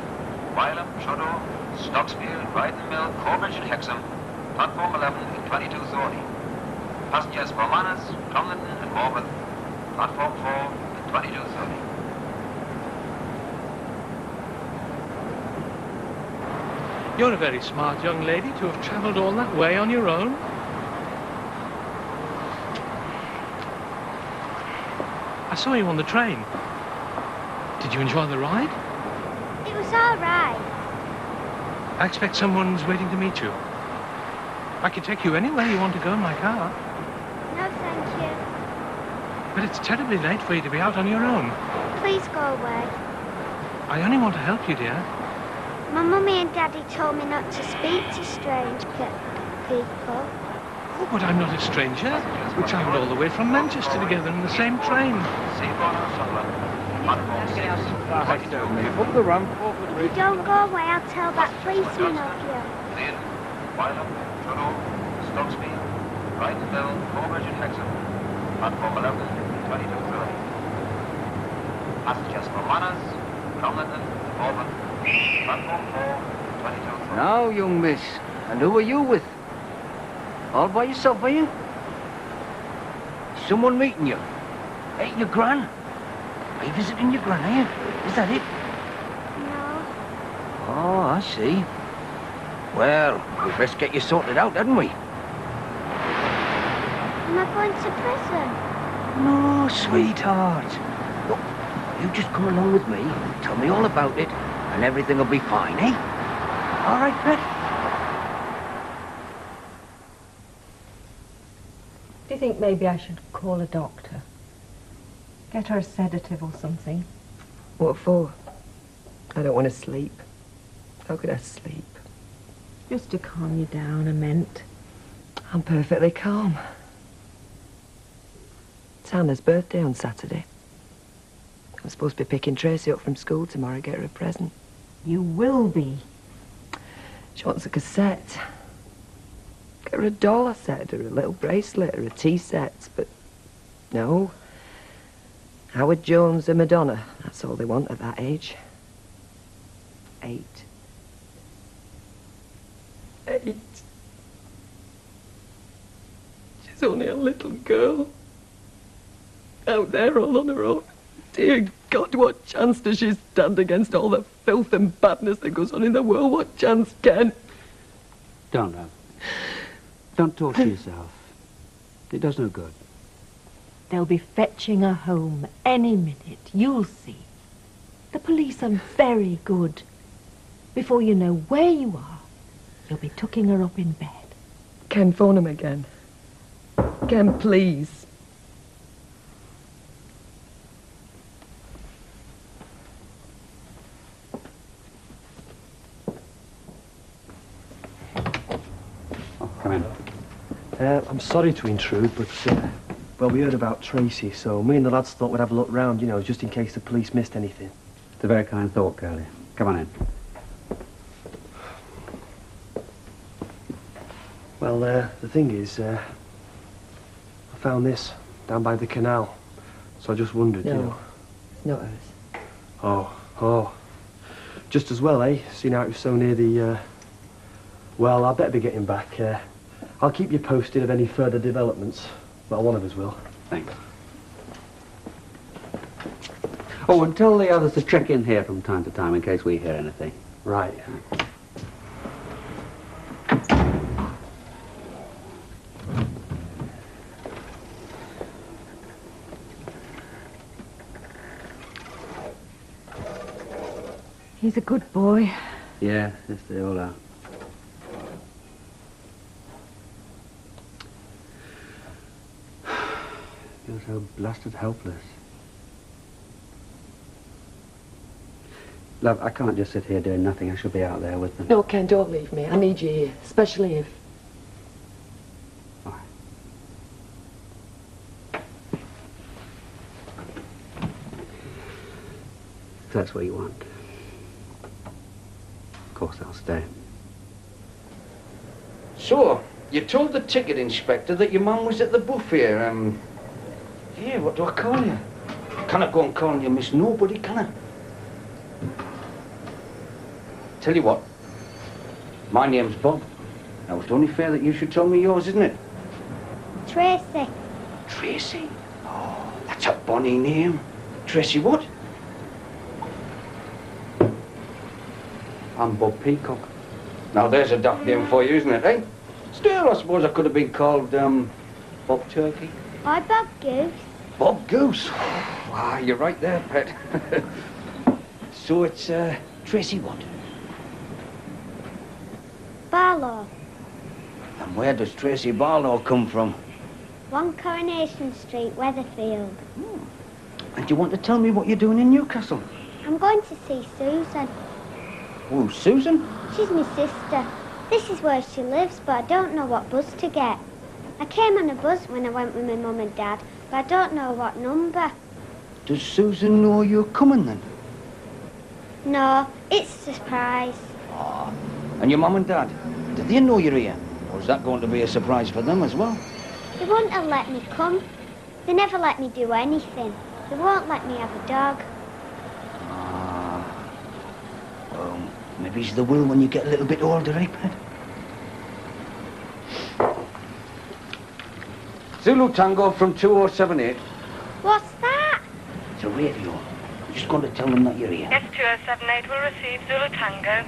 Wylam, Truddow, Stocksfield, Ryden Mill, Corbridge and Hexham, platform 11 at 22:30. Passengers for Manners, Clonlondon and Morpeth, platform 4 at 22:30. You're a very smart young lady to have travelled all that way on your own. I saw you on the train. Did you enjoy the ride? It was all right. I expect someone's waiting to meet you. I can take you anywhere you want to go in my car. No, thank you. But it's terribly late for you to be out on your own. Please go away. I only want to help you, dear. My mummy and daddy told me not to speak to strange people. Oh, but I'm not a stranger. We travelled all the way from Manchester together in the same train. Up the ramp. If you don't go away, I'll tell that policeman of you. Bladen, Wylam, Truddow, Stocksfield, Ryden Mill, Corbridge and Hexham, platform 11 at 22:30. Passengers for Manners, Clonlondon, Morpeth, platform 4 at 22:30. Now, young miss, and who are you with? All by yourself, are you? Someone meeting you? Ain't your gran? Are you visiting your gran, are you? Is that it? No. Oh, I see. Well, we'd best get you sorted out, hadn't we? Am I going to prison? No, sweetheart. Look, you just come along with me, tell me all about it, and everything will be fine, eh? All right, pet? Do you think maybe I should call a doctor? Get her a sedative or something? What for? I don't want to sleep. How could I sleep? Just to calm you down, I meant. I'm perfectly calm. It's Hannah's birthday on Saturday. I'm supposed to be picking Tracy up from school tomorrow, get her a present. You will be. She wants a cassette. Get her a doll, I said, or a little bracelet, or a tea set, but no. Howard Jones and Madonna, that's all they want at that age. 8. 8. She's only a little girl. Out there all on her own. Dear God, what chance does she stand against all the filth and badness that goes on in the world? What chance can? Don't, love. Don't torture yourself. It does no good. They'll be fetching her home any minute. You'll see. The police are very good. Before you know where you are, you'll be tucking her up in bed. Ken, phone him again. Ken, please. Come in. I'm sorry to intrude, but, well, we heard about Tracy, so me and the lads thought we'd have a look round, you know, just in case the police missed anything. It's a very kind thought, Curly. Come on in. Well, the thing is, I found this down by the canal, so I just wondered, you know. It's not us. Oh. Just as well, eh? Seeing how it was so near the, well, I better be getting back. I'll keep you posted of any further developments. Well, one of us will. Thanks. Oh, and tell the others to check in here from time to time in case we hear anything. Right. He's a good boy. Yeah, yes, they all are. You're so blasted helpless. Love, I can't just sit here doing nothing. I should be out there with them. No, Ken, don't leave me. I need you here, especially if... If that's what you want. Of course I'll stay. So, you told the ticket inspector that your mum was at the buffet. Yeah, what do I call you? Can I go and call you Miss Nobody, can I? Tell you what, my name's Bob. Now, it's only fair that you should tell me yours, isn't it? Tracy. Tracy? Oh, that's a bonny name. Tracy what? I'm Bob Peacock. Now, there's a daft name for you, isn't it, eh? Still, I suppose I could have been called, Bob Turkey. Or Bob Goose. Bob Goose? Ah, you're right there, pet. So it's, Tracy what? Barlow. And where does Tracy Barlow come from? 1 Coronation Street, Weatherfield. And you want to tell me what you're doing in Newcastle? I'm going to see Susan. Oh, Susan? She's my sister. This is where she lives, but I don't know what bus to get. I came on a bus when I went with my mum and dad, but I don't know what number. Does Susan know you're coming then? No, it's a surprise. And your mum and dad, do they know you're here? Or is that going to be a surprise for them as well? They wouldn't have let me come. They never let me do anything. They won't let me have a dog. Well, maybe they will when you get a little bit older, eh, Pet? Zulu Tango from 2078. What's that? It's a radio. I'm just going to tell them that you're here. Yes, 2078 will receive Zulu Tango.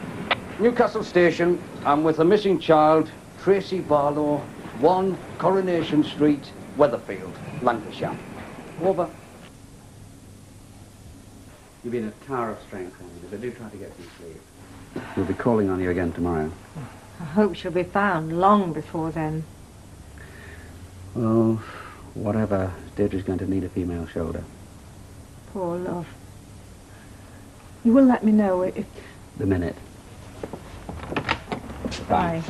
Newcastle Station, I'm with a missing child, Tracy Barlow, 1 Coronation Street, Weatherfield, Lancashire. Over. You've been a tower of strength, but do try to get some sleep. We'll be calling on you again tomorrow. I hope she'll be found long before then. Well, whatever. Deirdre's going to need a female shoulder. Poor love. You will let me know if... The minute. Bye.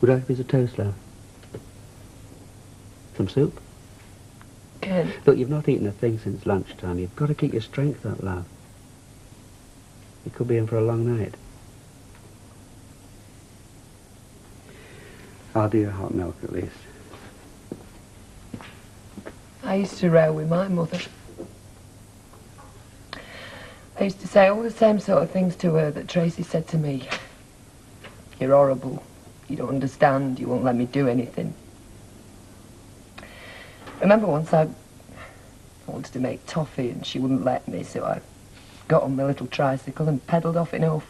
Would you like a piece of toast, love? Some soup? Ken. Look, you've not eaten a thing since lunchtime. You've got to keep your strength up, love. You could be in for a long night. I'll do your hot milk, at least. I used to row with my mother. I used to say all the same sort of things to her that Tracy said to me. You're horrible. You don't understand. You won't let me do anything. Remember once I wanted to make toffee and she wouldn't let me, so I got on my little tricycle and pedalled off in off.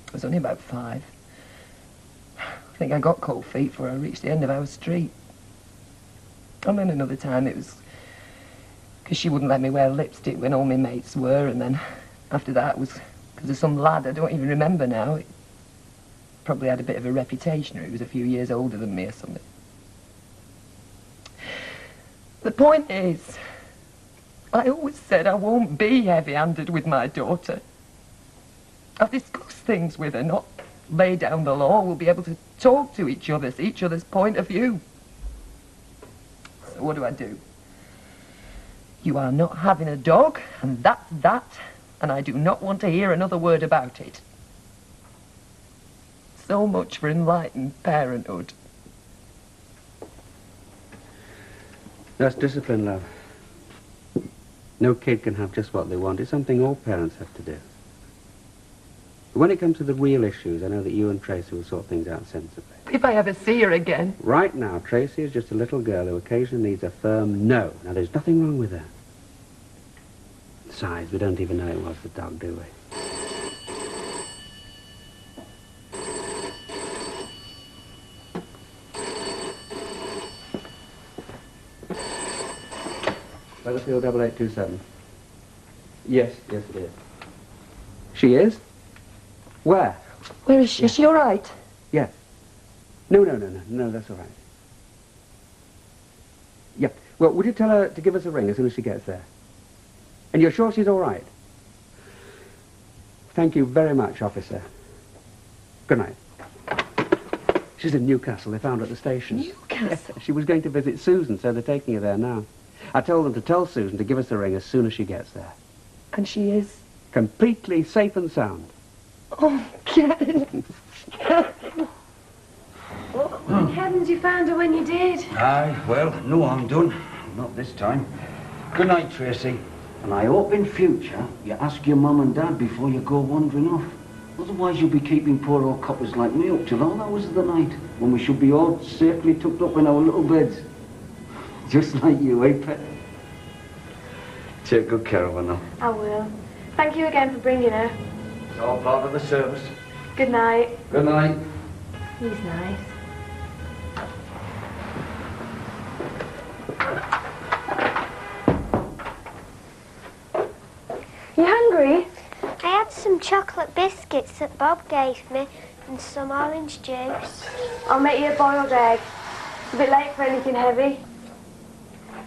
I was only about 5. I think I got cold feet before I reached the end of our street. And then another time it was because she wouldn't let me wear lipstick when all my mates were, and then after that it was because of some lad I don't even remember now. It probably had a bit of a reputation, or he was a few years older than me or something. The point is, I always said I won't be heavy-handed with my daughter. I've discussed things with her, not lay down the law. We'll be able to talk to each other, see each other's point of view. So what do? You are not having a dog, and that's that, and I do not want to hear another word about it. So much for enlightened parenthood. That's discipline, love. No kid can have just what they want. It's something all parents have to do. But when it comes to the real issues, I know that you and Tracy will sort things out sensibly. If I ever see her again. Right now, Tracy is just a little girl who occasionally needs a firm no. Now, there's nothing wrong with her. Besides, we don't even know it was the dog, do we? Weatherfield 8827. Yes, yes it is. She is? Where? Where is she? Is she all right? Yes. No, that's all right. Yeah. Well, would you tell her to give us a ring as soon as she gets there? And you're sure she's all right? Thank you very much, officer. Good night. She's in Newcastle. They found her at the station. Newcastle? She was going to visit Susan, so they're taking her there now. I told them to tell Susan to give us a ring as soon as she gets there. And she is? Completely safe and sound. Oh, Karen. Thank heavens you found her when you did. Aye, well, no harm done. Not this time. Good night, Tracy. And I hope in future you ask your mum and dad before you go wandering off. Otherwise you'll be keeping poor old coppers like me up till all hours of the night, when we should be all safely tucked up in our little beds. Just like you, eh, pet? Take good care of her now. I will. Thank you again for bringing her. It's all part of the service. Good night. Good night. He's nice. You hungry? I had some chocolate biscuits that Bob gave me and some orange juice. I'll make you a boiled egg. It's a bit late for anything heavy.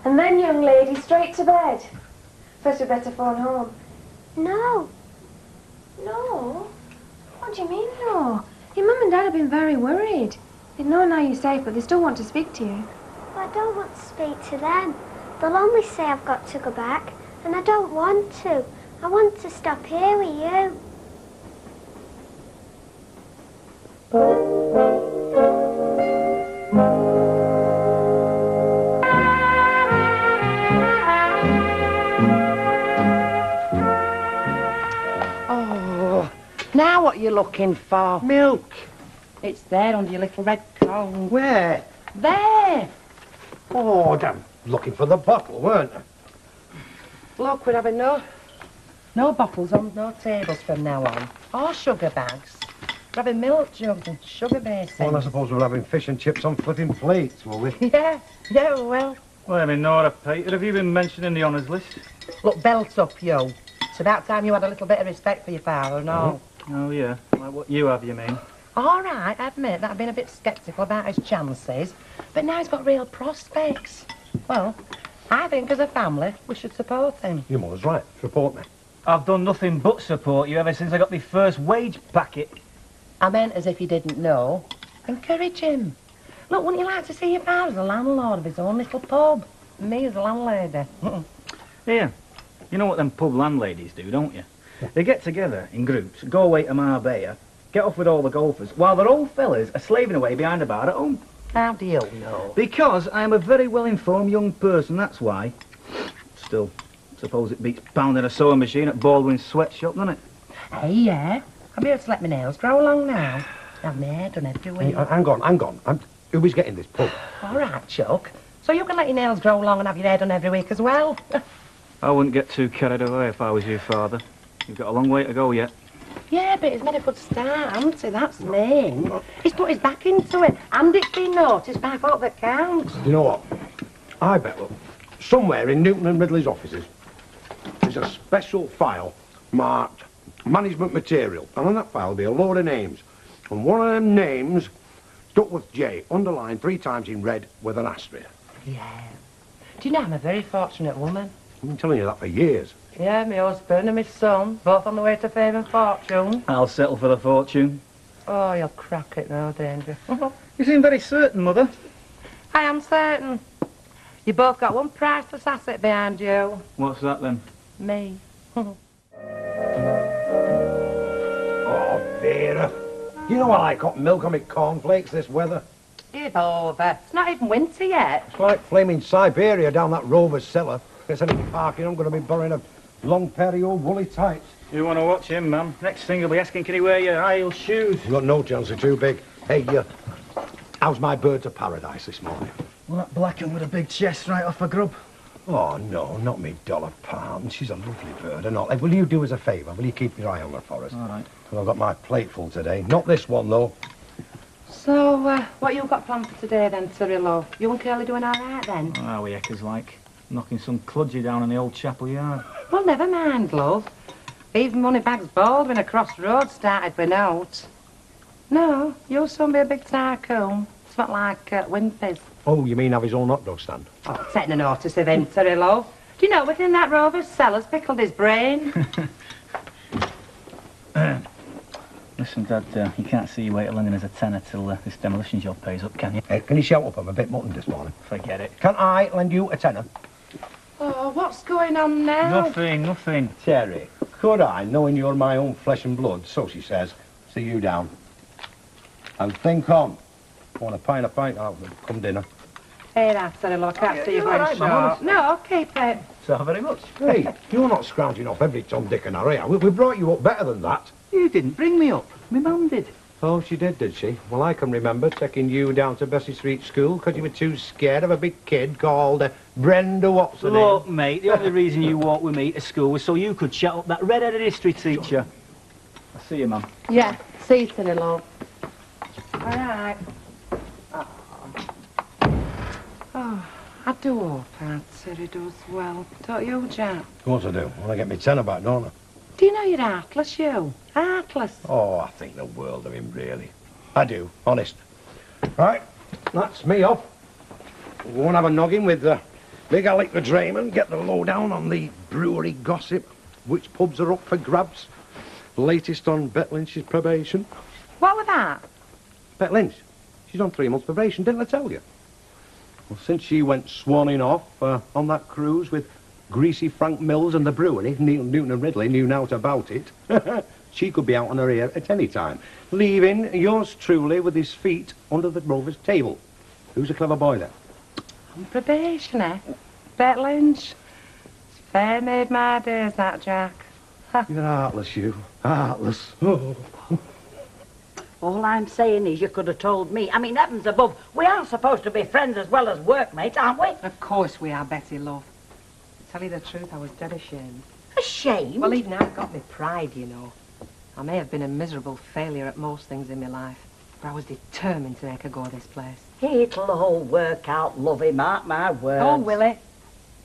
And then, young lady, straight to bed. First, we'd better phone home. No. No? What do you mean, no? Your mum and dad have been very worried. They know now you're safe, but they still want to speak to you. Well, I don't want to speak to them. They'll only say I've got to go back, and I don't want to. I want to stop here with you. Oh, now what are you looking for? Milk. It's there under your little red cone. Where? There! Oh, damn. Looking for the bottle, weren't I? Look, we're having no bottles on no tables from now on. Or sugar bags. We're having milk jugs and sugar basins. Well, I suppose we're having fish and chips on flipping plates, will we? Yeah, well. Well, I mean, Nora, Peter, have you been mentioning the honours list? Look, belt up, yo. It's about time you had a little bit of respect for your father and all. Oh, yeah. Like what you have, you mean? All right, I admit that I've been a bit sceptical about his chances, but now he's got real prospects. Well, I think as a family, we should support him. Your mother's right. Support me. I've done nothing but support you ever since I got my first wage packet. I meant as if you didn't know. Encourage him. Look, wouldn't you like to see your father as a landlord of his own little pub? And me as a landlady? Yeah. You know what them pub landladies do, don't you? They get together in groups, go away to Marbella, get off with all the golfers, while their old fellas are slaving away behind the bar at home. How do you know? Because I'm a very well-informed young person, that's why. Still, suppose it beats pounding a sewing machine at Baldwin's sweatshop, doesn't it? Hey, yeah. I'll be able to let my nails grow long now. Have my hair done every week. Hey, hang on. Who's getting this pub? All right, Chuck. So you can let your nails grow long and have your hair done every week as well? I wouldn't get too carried away if I was your father. You've got a long way to go yet. Yeah, but he's made a good start, hasn't he? That's the main. He's put his back into it, and it's been noticed by folk that counts. You know what? I bet, look, somewhere in Newton and Ridley's offices, there's a special file marked management material. And on that file will be a load of names. And one of them names, Duckworth J, underlined 3 times in red with an asterisk. Yeah. Do you know, I'm a very fortunate woman. I've been telling you that for years. Yeah, my husband and my son, both on the way to fame and fortune. I'll settle for the fortune. Oh, you'll crack it, no danger. You seem very certain, Mother. I am certain. You both got one priceless asset behind you. What's that, then? Me. Oh, Vera. You know I like hot milk on my cornflakes this weather. Give over. It's not even winter yet. It's like flaming Siberia down that Rover's cellar. Gets any parking, I'm going to be borrowing a long pair of old woolly tights. You want to watch him, man? Next thing he'll be asking, can he wear your high heel shoes? You've got no chance, they're too big. Hey, how's my bird to paradise this morning? Well, that black one with a big chest right off a grub. Oh, no, not me dollar pound. She's a lovely bird and all. Hey, will you do us a favour? Will you keep your eye on her for us? All right. Well, I've got my plate full today. Not this one, though. So, what you got planned for today then, Cyril? You and Curly doing all right then? How are we eckers like? Knocking some kludgy down in the old chapel yard. Well, never mind, love. Even Moneybags Baldwin across the road started with notes. No, you'll soon be a big tycoon. It's not like Wimpy's. Oh, you mean have his own hot dog stand? Oh, setting a notice of him, Cyril. Do you know within that Rover's cellar's pickled his brain? Listen, Dad, you can't see your way to London as a tenner till this demolition job pays up, can you? Hey, can you shout up? I'm a bit mutton this morning. Forget it. Can I lend you a tenner? Oh, what's going on now? Nothing. Terry, could I, knowing you're my own flesh and blood, so she says, see you down. And think on. Want a pint of pint? Oh, come dinner. Hey, that, Cyril, I can't see you going right, short. Mum. No, keep it. So very much. Hey, you're not scrounging off every Tom, Dick and Harry. We brought you up better than that. You didn't bring me up. My mum did. Oh, she did she? Well, I can remember taking you down to Bessie Street School because you were too scared of a big kid called Brenda Watson. Look, mate, the only reason you walked with me to school was so you could shut up that red-headed history teacher. I'll see you, Mum. Yeah, see you, Cyril. All right. Oh, I do hope Aunt Cyril does well. Don't you, Jack? What to do? Want to get me tenner back, don't I? Do you know you're heartless, you? Heartless. Oh, I think the world of him, really. I do, honest. Right, that's me off. We'll go and have a noggin with Big Alec the Drayman, get the lowdown on the brewery gossip, which pubs are up for grabs, latest on Bet Lynch's probation. What was that? Bet Lynch, she's on 3 months probation, didn't I tell you? Well, since she went swanning off on that cruise with Greasy Frank Mills and the brewery, Neil Newton and Ridley knew naught about it. She could be out on her ear at any time, leaving yours truly with his feet under the Rover's table. Who's a clever boy then? On probation, eh? Bet Lynch. It's fair made my days, that, Jack. You're heartless, you. Heartless. Oh. All I'm saying is you could have told me. I mean, heavens above, we are supposed to be friends as well as workmates, aren't we? Of course we are, Betty, love. To tell you the truth, I was dead ashamed. Ashamed? Well, even I've got me pride, you know. I may have been a miserable failure at most things in my life, but I was determined to make a go of this place. It'll all work out, lovey, mark my words. Oh, will it?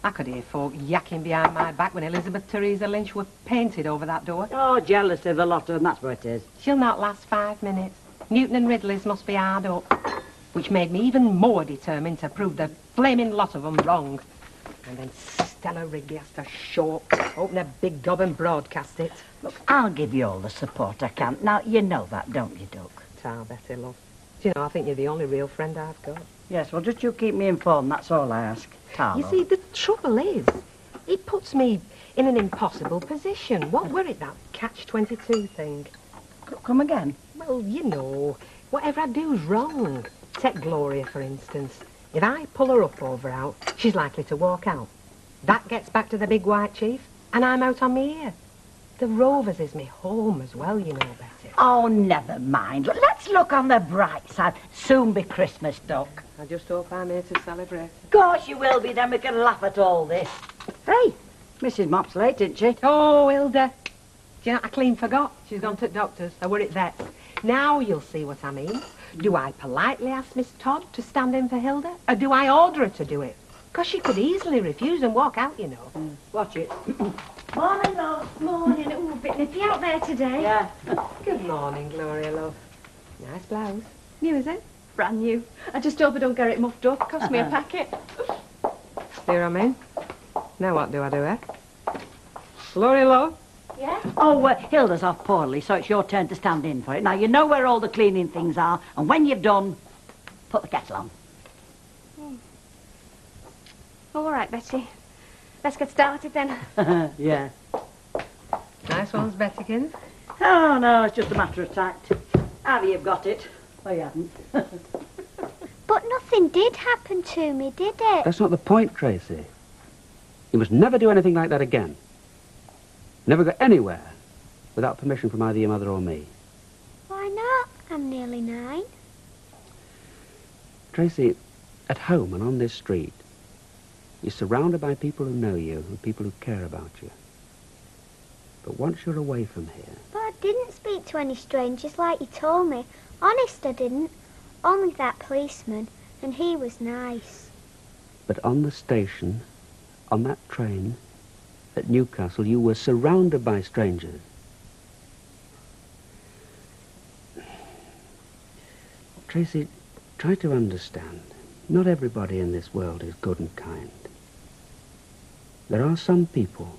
I could hear folk yakking behind my back when Elizabeth Theresa Lynch were painted over that door. Oh, jealous of the lot of them, that's what it is. She'll not last 5 minutes. Newton and Ridley's must be hard up, which made me even more determined to prove the flaming lot of them wrong. And then Stella Rigby has to show up, open a big gob and broadcast it. Look, I'll give you all the support I can. Now, you know that, don't you, Duck? Ta, Betty, love. Do you know, I think you're the only real friend I've got. Yes, well, just you keep me informed, that's all I ask. Ta, You love. see, the trouble is, it puts me in an impossible position. What were it, that catch-22 thing? Come again? Well, you know, whatever I do's wrong. Take Gloria, for instance. If I pull her up over out, she's likely to walk out. That gets back to the big white chief, and I'm out on me ear. The Rovers is me home as well, you know, Betty. Oh, never mind. Let's look on the bright side. Soon be Christmas, Duck. I just hope I'm here to celebrate. Of course you will be, then we can laugh at all this. Hey, Mrs. Mop's late, isn't she? Oh, Hilda. Do you know, I clean forgot. She's gone to the doctor's. I were at vet. Now you'll see what I mean. Do I politely ask Miss Todd to stand in for Hilda? Or do I order her to do it? Because she could easily refuse and walk out, you know. Watch it. Morning, love. Morning. Oh, a bit nippy out there today. Yeah. Good morning, Gloria, love. Nice blouse. New, is it? Brand new. I just hope I don't get it muffed up. Cost me a packet. See what I mean? Now what do I do, eh? Gloria, love. Yeah? Oh, Hilda's off poorly, so it's your turn to stand in for it. Now, you know where all the cleaning things are, and when you've done, put the kettle on. All right, Betty. Let's get started then. Yeah. Nice ones, Bettykins. Oh, no, it's just a matter of tact. Have you got it? Oh, you haven't. Nothing did happen to me, did it? That's not the point, Tracy. You must never do anything like that again. Never go anywhere without permission from either your mother or me. Why not? I'm nearly 9. Tracy, at home and on this street, you're surrounded by people who know you and people who care about you. But once you're away from here... But I didn't speak to any strangers like you told me. Honest, I didn't. Only that policeman, and he was nice. But on the station, on that train, at Newcastle, you were surrounded by strangers. Tracy, try to understand. Not everybody in this world is good and kind. There are some people,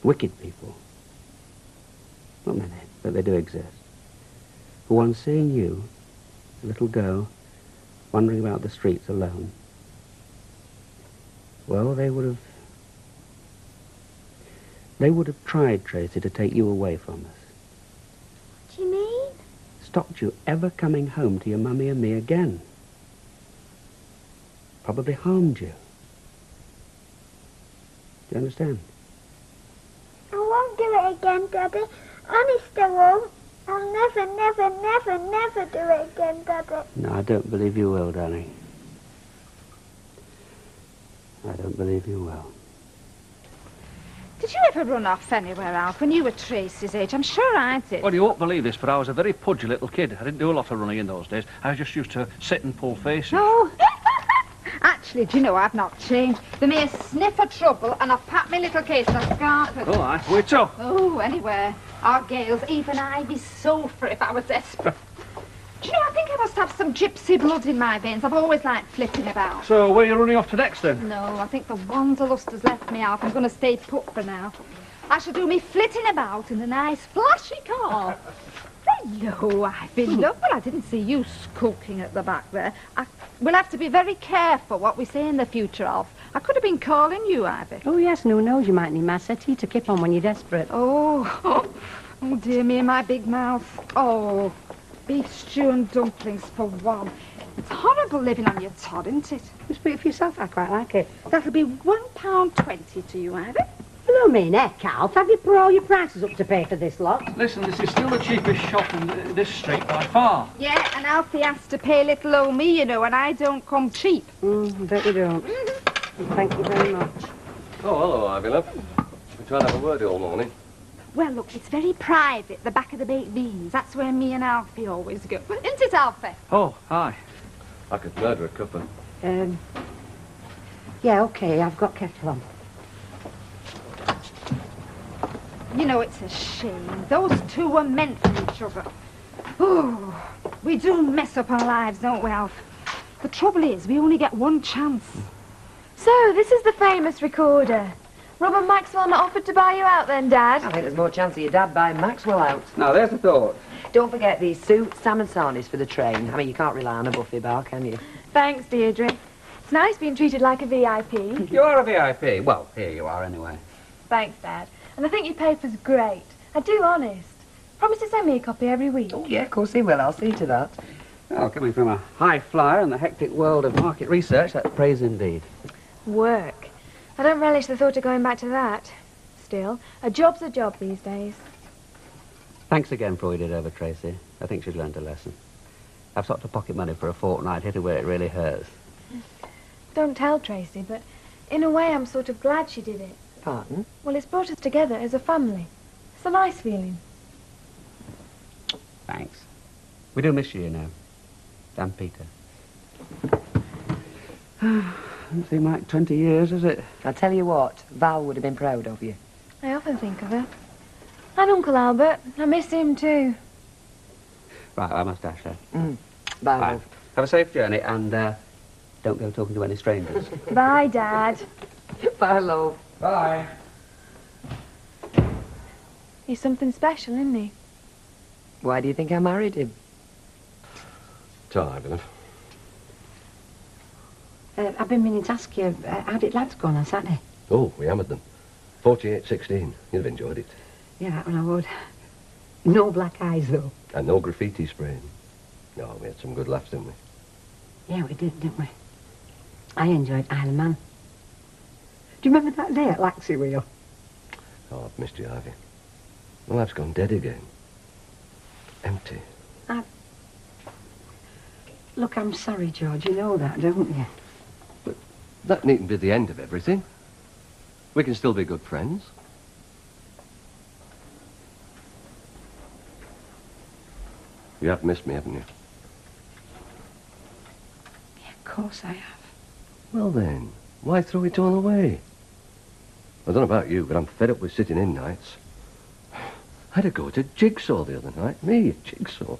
wicked people, not many, but they do exist, who on seeing you, a little girl, wandering about the streets alone, well, they would have tried, Tracy, to take you away from us. What do you mean? Stopped you ever coming home to your mummy and me again. Probably harmed you. Do you understand? I won't do it again, Daddy. Honest, I won't. I'll never, never, never, never do it again, Daddy. No, I don't believe you will, darling. I don't believe you will. Did you ever run off anywhere, Alf, when you were Tracy's age? I'm sure I did. Well, you won't believe this, but I was a very pudgy little kid. I didn't do a lot of running in those days. I just used to sit and pull faces. No. Actually, do you know, I've not changed. The mere sniff of trouble, and I've packed my little case of scarpers. Oh, aye. Where to? Oh, anywhere. Our Gales, even I'd be sofa if I was desperate. Do you know, I think I must have some gypsy blood in my veins. I've always liked flitting about. So, where are you running off to next, then? No, I think the wanderlust has left me, Alf. I'm going to stay put for now. I shall do me flitting about in a nice flashy car. Hello, Ivy. Look, well, I didn't see you skulking at the back there. We'll have to be very careful what we say in the future, Alf. I could have been calling you, Ivy. Oh, yes, and who knows, you might need my settee to keep on when you're desperate. Oh, dear me, my big mouth. Oh, beef stew and dumplings for one. It's horrible living on your Todd, isn't it? You speak for yourself, I quite like it. That'll be £1.20 to you, Ivy. Hello, me neck, Alf. Have you put all your prices up to pay for this lot? Listen, this is still the cheapest shop in this street by far. Yeah, and Alfie has to pay little old me, you know, and I don't come cheap. I bet you don't. Thank you very much. Oh, hello, Ivy, love. We're trying to have a word all morning. Well, look, it's very private, the back of the baked beans. That's where me and Alfie always go. Isn't it, Alfie? Oh, hi. I could murder a cuppa. Yeah, OK, I've got kettle on. You know, it's a shame. Those two were meant for each other. Oh, we do mess up our lives, don't we, Alf? The trouble is, we only get one chance. So, this is the famous recorder. Rob and Maxwell not offered to buy you out then, Dad? I think there's more chance of your dad buying Maxwell out. Now, there's the thought. Don't forget these suits, salmon sarnies for the train. I mean, you can't rely on a buffet bar, can you? Thanks, Deirdre. It's nice being treated like a VIP. You are a VIP. Well, here you are anyway. Thanks, Dad. And I think your paper's great. I do, honest. Promise to send me a copy every week. Oh, yeah, of course he will. I'll see to that. Well, coming from a high flyer in the hectic world of market research, that's praise indeed. Work. I don't relish the thought of going back to that. Still, a job's a job these days. Thanks again for all you did over Tracy. I think she's learned a lesson. I've sought to pocket money for a fortnight, hit her where it really hurts. Don't tell Tracy, but in a way I'm sort of glad she did it. Pardon? Well, it's brought us together as a family. It's a nice feeling. Thanks. We do miss you, you know. And Peter. Hasn't seemed like 20 years, has it? I'll tell you what, Val would have been proud of you. I often think of her. And Uncle Albert. I miss him too. Right, I must dash her. Bye, Bye. love. Have a safe journey and don't go talking to any strangers. Bye, Dad. Bye, love. Bye. He's something special, isn't he? Why do you think I married him? Ta, Ivy, love. I've been meaning to ask you, how did lads go on Saturday? Oh, we hammered them. 48-16. You'd have enjoyed it. Yeah, that one I would. No black eyes, though. And no graffiti spraying. No, we had some good laughs, didn't we? Yeah, we did, didn't we? I enjoyed Isle of Man. Do you remember that day at Laxey Wheel? Oh, I've missed you, Ivy. My life's gone dead again. Empty. Look, I'm sorry, George. You know that, don't you? But that needn't be the end of everything. We can still be good friends. You have missed me, haven't you? Yeah, of course I have. Well then, why throw it all away? I don't know about you, but I'm fed up with sitting in nights. I had to go to Jigsaw the other night. Me, Jigsaw.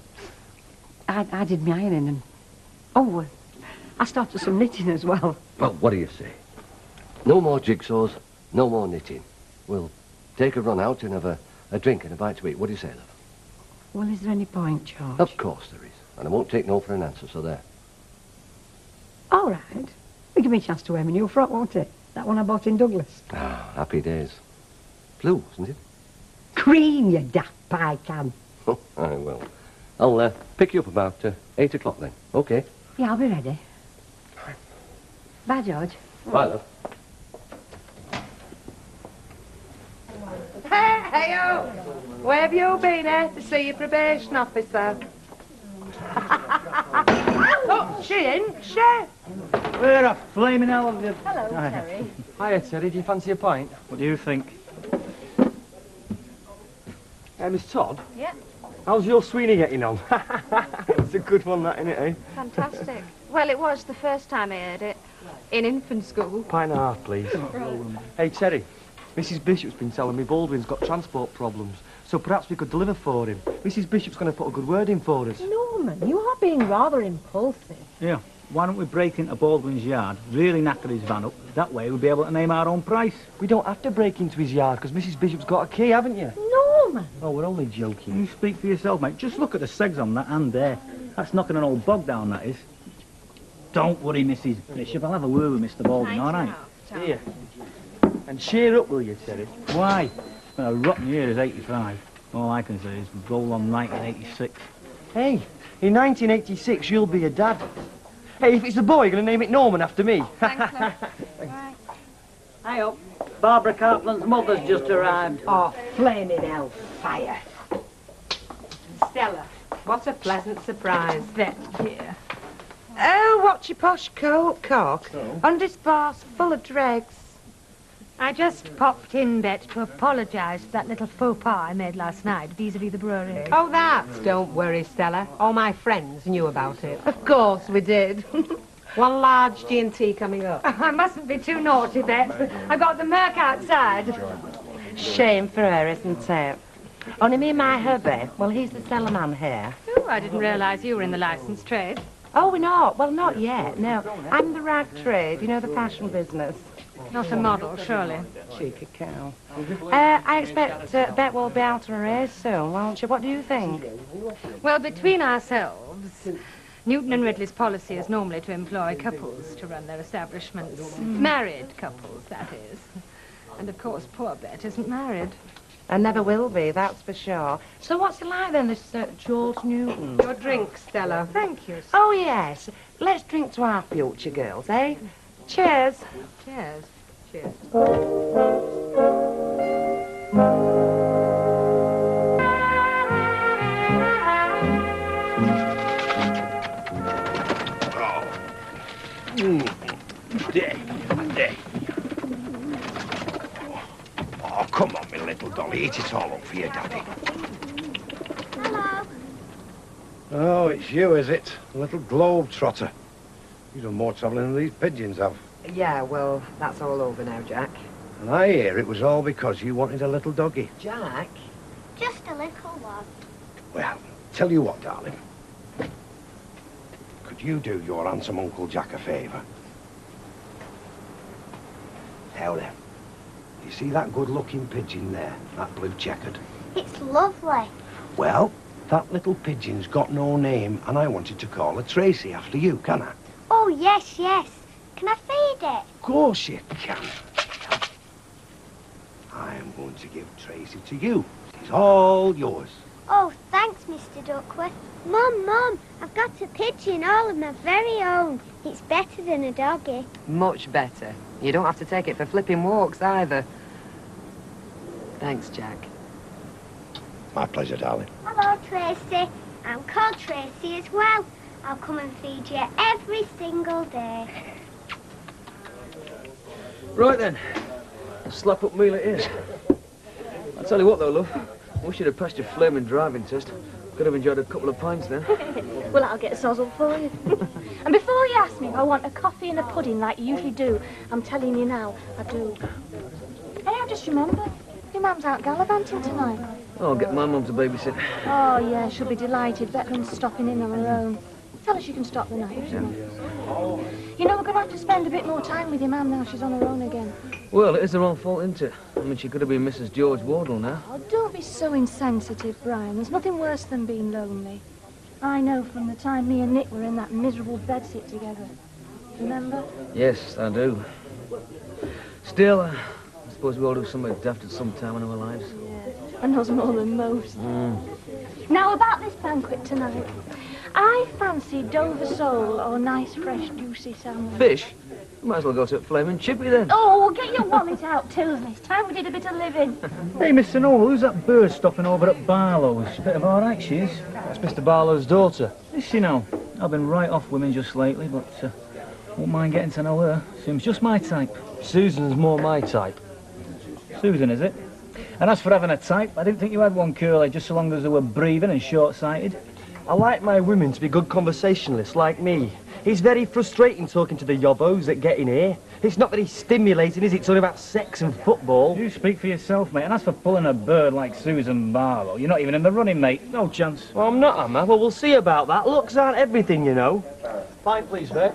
I did my ironing and... Oh, I started some knitting as well. Well, what do you say? No more jigsaws, no more knitting. We'll take a run out and have a drink and a bite to eat. What do you say, love? Well, is there any point, George? Of course there is. And I won't take no for an answer, so there. All right. It'll give me a chance to wear my new frock, won't it? That one I bought in Douglas. Ah, happy days. Blue, isn't it? Green, you daft pie can. Oh, I will. I'll pick you up about 8 o'clock then. Okay. Yeah, I'll be ready. Bye, George. Bye, love. Hey-o! Where have you been, to see your probation officer? Oh, she in? Chef! Where a flaming hell have you... Hello, Terry. Hiya, Terry. Do you fancy a pint? What do you think? Miss Todd? Yeah. How's your Sweeney getting on? It's a good one, that, isn't it, eh? Fantastic. Well, it was the first time I heard it. In infant school. Pint and a half, please. Hey, Terry. Mrs. Bishop's been telling me Baldwin's got transport problems, so perhaps we could deliver for him. Mrs. Bishop's going to put a good word in for us. Norman, you are being rather impulsive. Yeah. Why don't we break into Baldwin's yard, really knacker his van up? That way we'll be able to name our own price. We don't have to break into his yard, because Mrs. Bishop's got a key, haven't you? Norman! Oh, we're only joking. You speak for yourself, mate. Just look at the segs on that and there. That's knocking an old bog down, that is. Don't worry, Mrs. Bishop. I'll have a word with Mr. Baldwin, all right? Here. And cheer up, will you, Terry? Why? It's been a rotten year as 85. All I can say is roll on 1986. Hey, in 1986, you'll be a dad. Hey, if it's a boy, you're going to name it Norman after me. Thanks, love. Right. Hi up. Barbara Cartland's mother's just arrived. Oh, flaming hellfire. Stella, what a pleasant surprise. That dear. Oh, what's your posh coat, cock? Undispersed, full of dregs. I just popped in, Bet, to apologise for that little faux pas I made last night vis-à-vis the brewery. Oh, that? Don't worry, Stella. All my friends knew about it. Of course we did. One large G&T coming up. I mustn't be too naughty, Bet. I got the Merc outside. Shame for her, isn't it? Only me and my hubby. Well, he's the cellar man here. Oh, I didn't realise you were in the licensed trade. Oh, we're not? Well, not yet, no. I'm the rag trade, you know, the fashion business. Not a model, surely. Cheeky cow. I expect Bet will be out on her ears soon, won't you? What do you think? Well, between ourselves, Newton and Ridley's policy is normally to employ couples to run their establishments. Married couples, that is. And, of course, poor Bet isn't married. And never will be, that's for sure. So what's it like then, this George Newton? Your drink, Stella. Thank you. Oh, yes. Let's drink to our future girls, eh? Cheers. Cheers. Cheers. Day. Oh, come on, my little dolly. Eat it all up for your daddy. Hello. Oh, it's you, is it? A little globe-trotter. You've done more travelling than these pigeons have. Yeah, well, that's all over now, Jack. And I hear it was all because you wanted a little doggy. Jack? Just a little one. Well, tell you what, darling. Could you do your handsome Uncle Jack a favour? Now then, you see that good-looking pigeon there, that blue checkered? It's lovely. Well, that little pigeon's got no name, and I wanted to call her Tracy after you, can I? Oh, yes, yes. Can I feed it? Of course you can. I am going to give Tracy to you. She's all yours. Oh, thanks, Mr. Duckworth. Mum, I've got a pigeon all of my very own. It's better than a doggy. Much better. You don't have to take it for flipping walks either. Thanks, Jack. My pleasure, darling. Hello, Tracy. I'm called Tracy as well. I'll come and feed you every single day. Right then. A slap-up meal it is. I'll tell you what, though, love. I wish you'd have passed your flaming driving test. Could have enjoyed a couple of pints then. Well, I'll get sozzled for you. And before you ask me if I want a coffee and a pudding like you usually do, I'm telling you now, I do. Hey, I just remember, your mum's out gallivanting tonight. I'll get my mum to babysit. Oh, yeah, she'll be delighted. Better than stopping in on her own. Tell her she can stop the night if she wants. You know, we're going to have to spend a bit more time with your mum now she's on her own again. Well, it is her own fault, isn't it? I mean, she could have been Mrs. George Wardle now. Oh, don't be so insensitive, Brian. There's nothing worse than being lonely. I know from the time me and Nick were in that miserable bedsit together. Remember? Yes, I do. Still, I suppose we all do something daft at some time in our lives. Yeah, and knows more than most. Now, about this banquet tonight. I fancy Dover sole or nice, fresh, juicy salmon. Fish? You might as well go to Flaming Chippy then. Oh, well, get your wallet out, Tilsley. It's time we did a bit of living. Hey, Mr. Noel, who's that bird stopping over at Barlow's? Bit of alright, she is. That's Mr. Barlow's daughter. Is she now? I've been right off women just lately, but won't mind getting to know her. Seems just my type. Susan's more my type. Susan, is it? And as for having a type, I didn't think you had one, Curly, just so long as they were breathing and short-sighted. I like my women to be good conversationalists like me. It's very frustrating talking to the yobbos that get in here. It's not very stimulating, is it? It's only about sex and football. You speak for yourself, mate. And as for pulling a bird like Susan Barlow, you're not even in the running, mate. No chance. Well, I'm not, am I? Well, we'll see about that. Looks aren't everything, you know. Fine, please, Vet.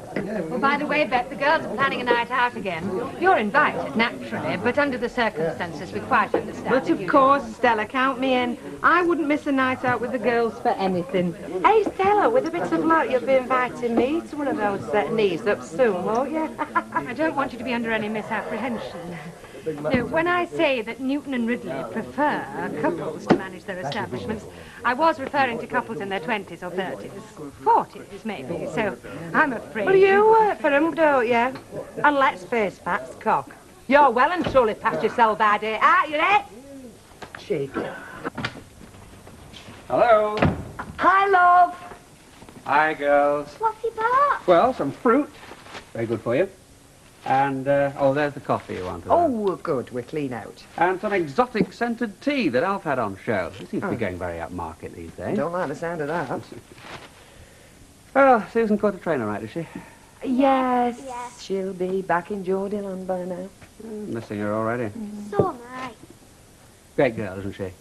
Well, by the way, Bet, the girls are planning a night out again. You're invited, naturally, but under the circumstances, we quite understand. But of course, Stella, count me in. I wouldn't miss a night out with the girls for anything. Hey, Stella, with a bit of luck, you'll be inviting me to one of those knees up soon, won't you? I don't want you to be under any misapprehension. No, when I say that Newton and Ridley prefer couples to manage their establishments, I was referring to couples in their 20s or 30s, 40s maybe, so I'm afraid... Well, you work for them, don't you? And let's face facts, cock. You're well and truly past your sell-by date, aren't you, eh? Cheek. Hello. Hi, love. Hi, girls. What's he bought? Well, some fruit. Very good for you. And, oh, there's the coffee you wanted. Oh, good. We're clean out. And some exotic scented tea that Alf had on show. It seems to be going very upmarket these days. Don't like the sound of that. Oh, Susan caught a train all right, is she? Yes. She'll be back in Geordieland by now. Missing her already. So am I. Great girl, isn't she?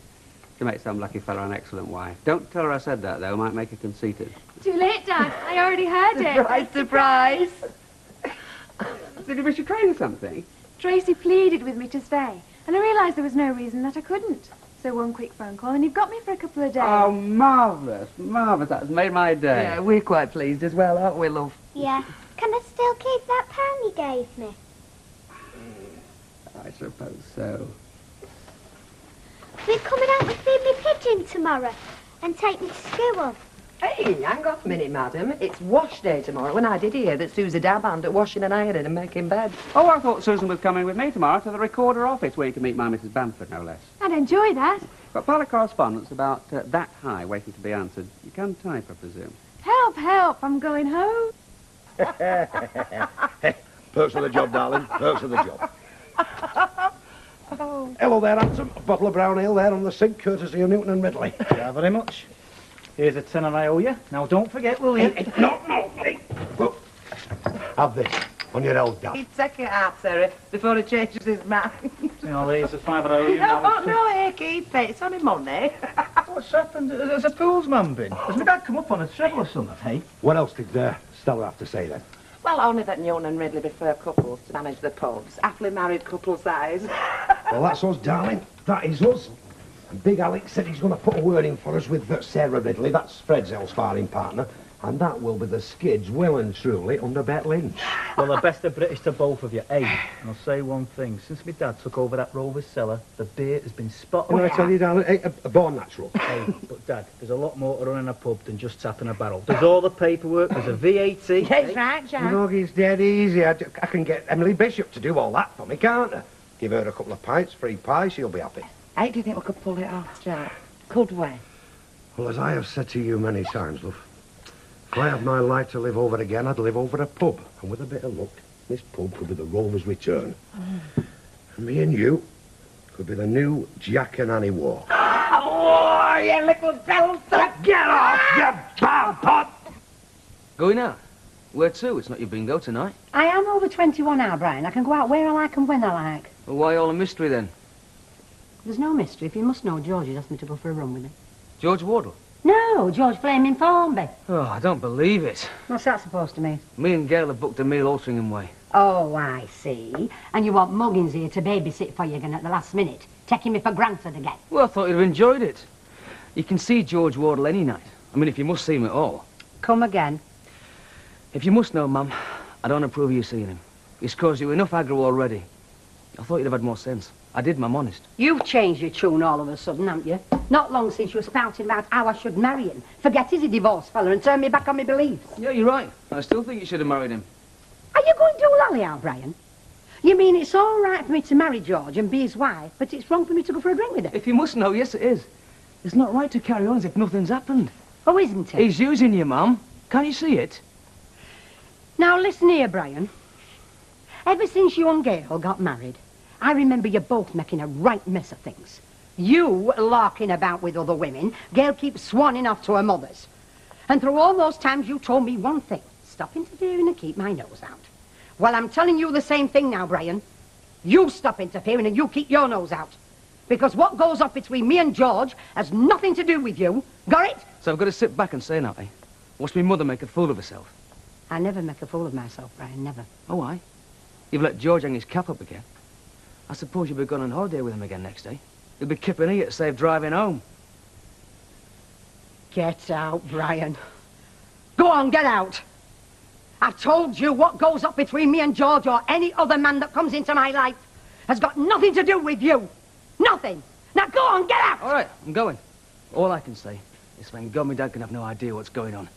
She makes some lucky fella an excellent wife. Don't tell her I said that, though. Might make her conceited. Too late, Dad. I already heard it. Surprise, surprise. Did you miss your train or something? Tracy pleaded with me to stay, and I realised there was no reason that I couldn't. So one quick phone call, and you've got me for a couple of days. Oh, marvellous, marvellous. That's made my day. Yeah, we're quite pleased as well, aren't we, love? Yeah. Can I still keep that pound you gave me? I suppose so. We're coming out to feed me pigeon tomorrow and take me to school. Hey, hang on a minute, madam. It's wash day tomorrow, and I did hear that Sue's a dab hand at washing and ironing and making bed. Oh, I thought Susan was coming with me tomorrow to the recorder office where you can meet my Mrs. Bamford, no less. I'd enjoy that. Got a pile of correspondence about that high waiting to be answered. You can type, I presume. Help, help, I'm going home. Perks of the job, darling. Perks of the job. Oh. Hello there, handsome. A bottle of brown ale there on the sink, courtesy of Newton and Ridley. Yeah, very much. Here's a tenner I owe you. Now, don't forget, will you? No. Hey. Look. Have this on your old dad. He'd take it out, Sarah, before he changes his mind. You know, there's a fiver I owe you. No, here, keep it. It's only money. What's happened? Has a pool's man been? Has my dad come up on a treble or something, hey? What else did Stella have to say then? Well, only that Newton and Ridley prefer couples to manage the pubs. Happily married couple size. Well, that's us, darling. That is us. And Big Alex said he's going to put a word in for us with Sarah Ridley. That's Fred's sparring partner. And that will be the skids well and truly under Bet Lynch. Well, the best of British to both of you, eh? And I'll say one thing. Since my dad took over that Rover's cellar, the beer has been spot on. Can I tell you, darling, a born natural. Hey, but Dad, there's a lot more to running a pub than just tapping a barrel. There's all the paperwork, there's a VAT. That's right, Jack. Look, it's dead easy. I can get Emily Bishop to do all that for me, can't I? Give her a couple of pints, free pie, she'll be happy. How do you think we could pull it off, Jack? Could we? Well, as I have said to you many times, love, if I had my life to live over again, I'd live over a pub. And with a bit of luck, this pub could be the Rover's Return. And me and you could be the new Jack and Annie Walk. Oh, you little devil! Get off, you bad pot! Going out? Where to? It's not your bingo tonight. I am over 21 now, Brian. I can go out where I like and when I like. Well, why all the mystery then? There's no mystery. If you must know, George has asked me to go for a run with him. George Wardle? No, George Flaming Formby. Oh, I don't believe it. What's that supposed to mean? Me and Gail have booked a meal Altrincham way. Oh, I see. And you want Muggins here to babysit for you again at the last minute, taking me for granted again. Well, I thought you'd have enjoyed it. You can see George Wardle any night. I mean, if you must see him at all. Come again. If you must know, Mum, I don't approve of you seeing him. He's caused you enough aggro already. I thought you'd have had more sense. I did, I'm honest. You've changed your tune all of a sudden, haven't you? Not long since you were spouting about how I should marry him. Forget he's a divorced fella and turn me back on my beliefs. Yeah, you're right. I still think you should have married him. Are you going to lolly out, Brian? You mean it's all right for me to marry George and be his wife, but it's wrong for me to go for a drink with him? If you must know, yes, it is. It's not right to carry on as if nothing's happened. Oh, isn't it? He's using you, Mum. Can't you see it? Now, listen here, Brian. Ever since you and Gail got married, I remember you both making a right mess of things. You larking about with other women, Gail keeps swanning off to her mother's. And through all those times you told me one thing, stop interfering and keep my nose out. Well, I'm telling you the same thing now, Brian. You stop interfering and you keep your nose out. Because what goes on between me and George has nothing to do with you. Got it? So I've got to sit back and say now, eh? Watch me mother make a fool of herself. I never make a fool of myself, Brian, never. Oh, why? You've let George hang his cap up again. I suppose you'll be going on holiday with him again next day. You'll be kipping here to save driving home. Get out, Brian. Go on, get out. I've told you what goes up between me and George or any other man that comes into my life has got nothing to do with you. Nothing. Now go on, get out. All right, I'm going. All I can say is thank God my dad can have no idea what's going on.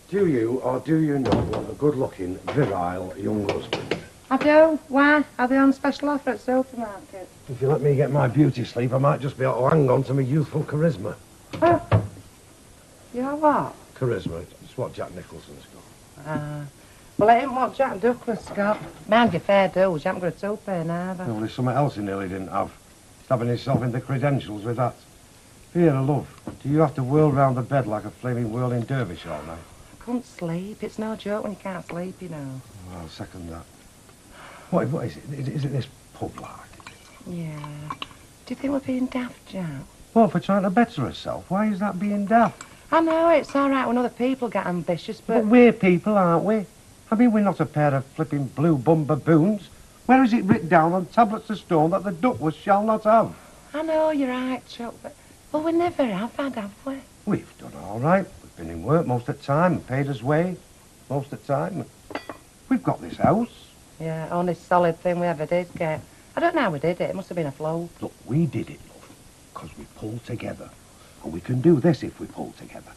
Do you or do you not want a good-looking, virile young husband? I do. Why? Are they on special offer at supermarket? If you let me get my beauty sleep, I might just be able to hang on to my youthful charisma. Oh. You're what? Charisma, it's what Jack Nicholson's got. Well, it ain't what Jack Douglas got. Mind you, fair dues. You haven't got a two-pay neither. Well, there's something else he nearly didn't have. Stabbing himself in the credentials with that. Here, love, do you have to whirl round the bed like a flaming whirling dervish all night? I couldn't sleep. It's no joke when you can't sleep, you know. Well, I'll second that. What is it? Is it this pub lark? Yeah. Do you think we're being daft, Jack? Well, for trying to better herself. Why is that being daft? I know, it's all right when other people get ambitious, But we're people, aren't we? I mean, we're not a pair of flipping blue bum baboons. Where is it written down on tablets of stone that the Duckworth shall not have? I know, you're right, Chuck, but... Well, we never have had, have we? We've done all right. We've been in work most of the time, paid us way most of the time. We've got this house. Yeah, only solid thing we ever did get. I don't know how we did it. It must have been a flow. Look, we did it, love, because we pulled together. And we can do this if we pull together.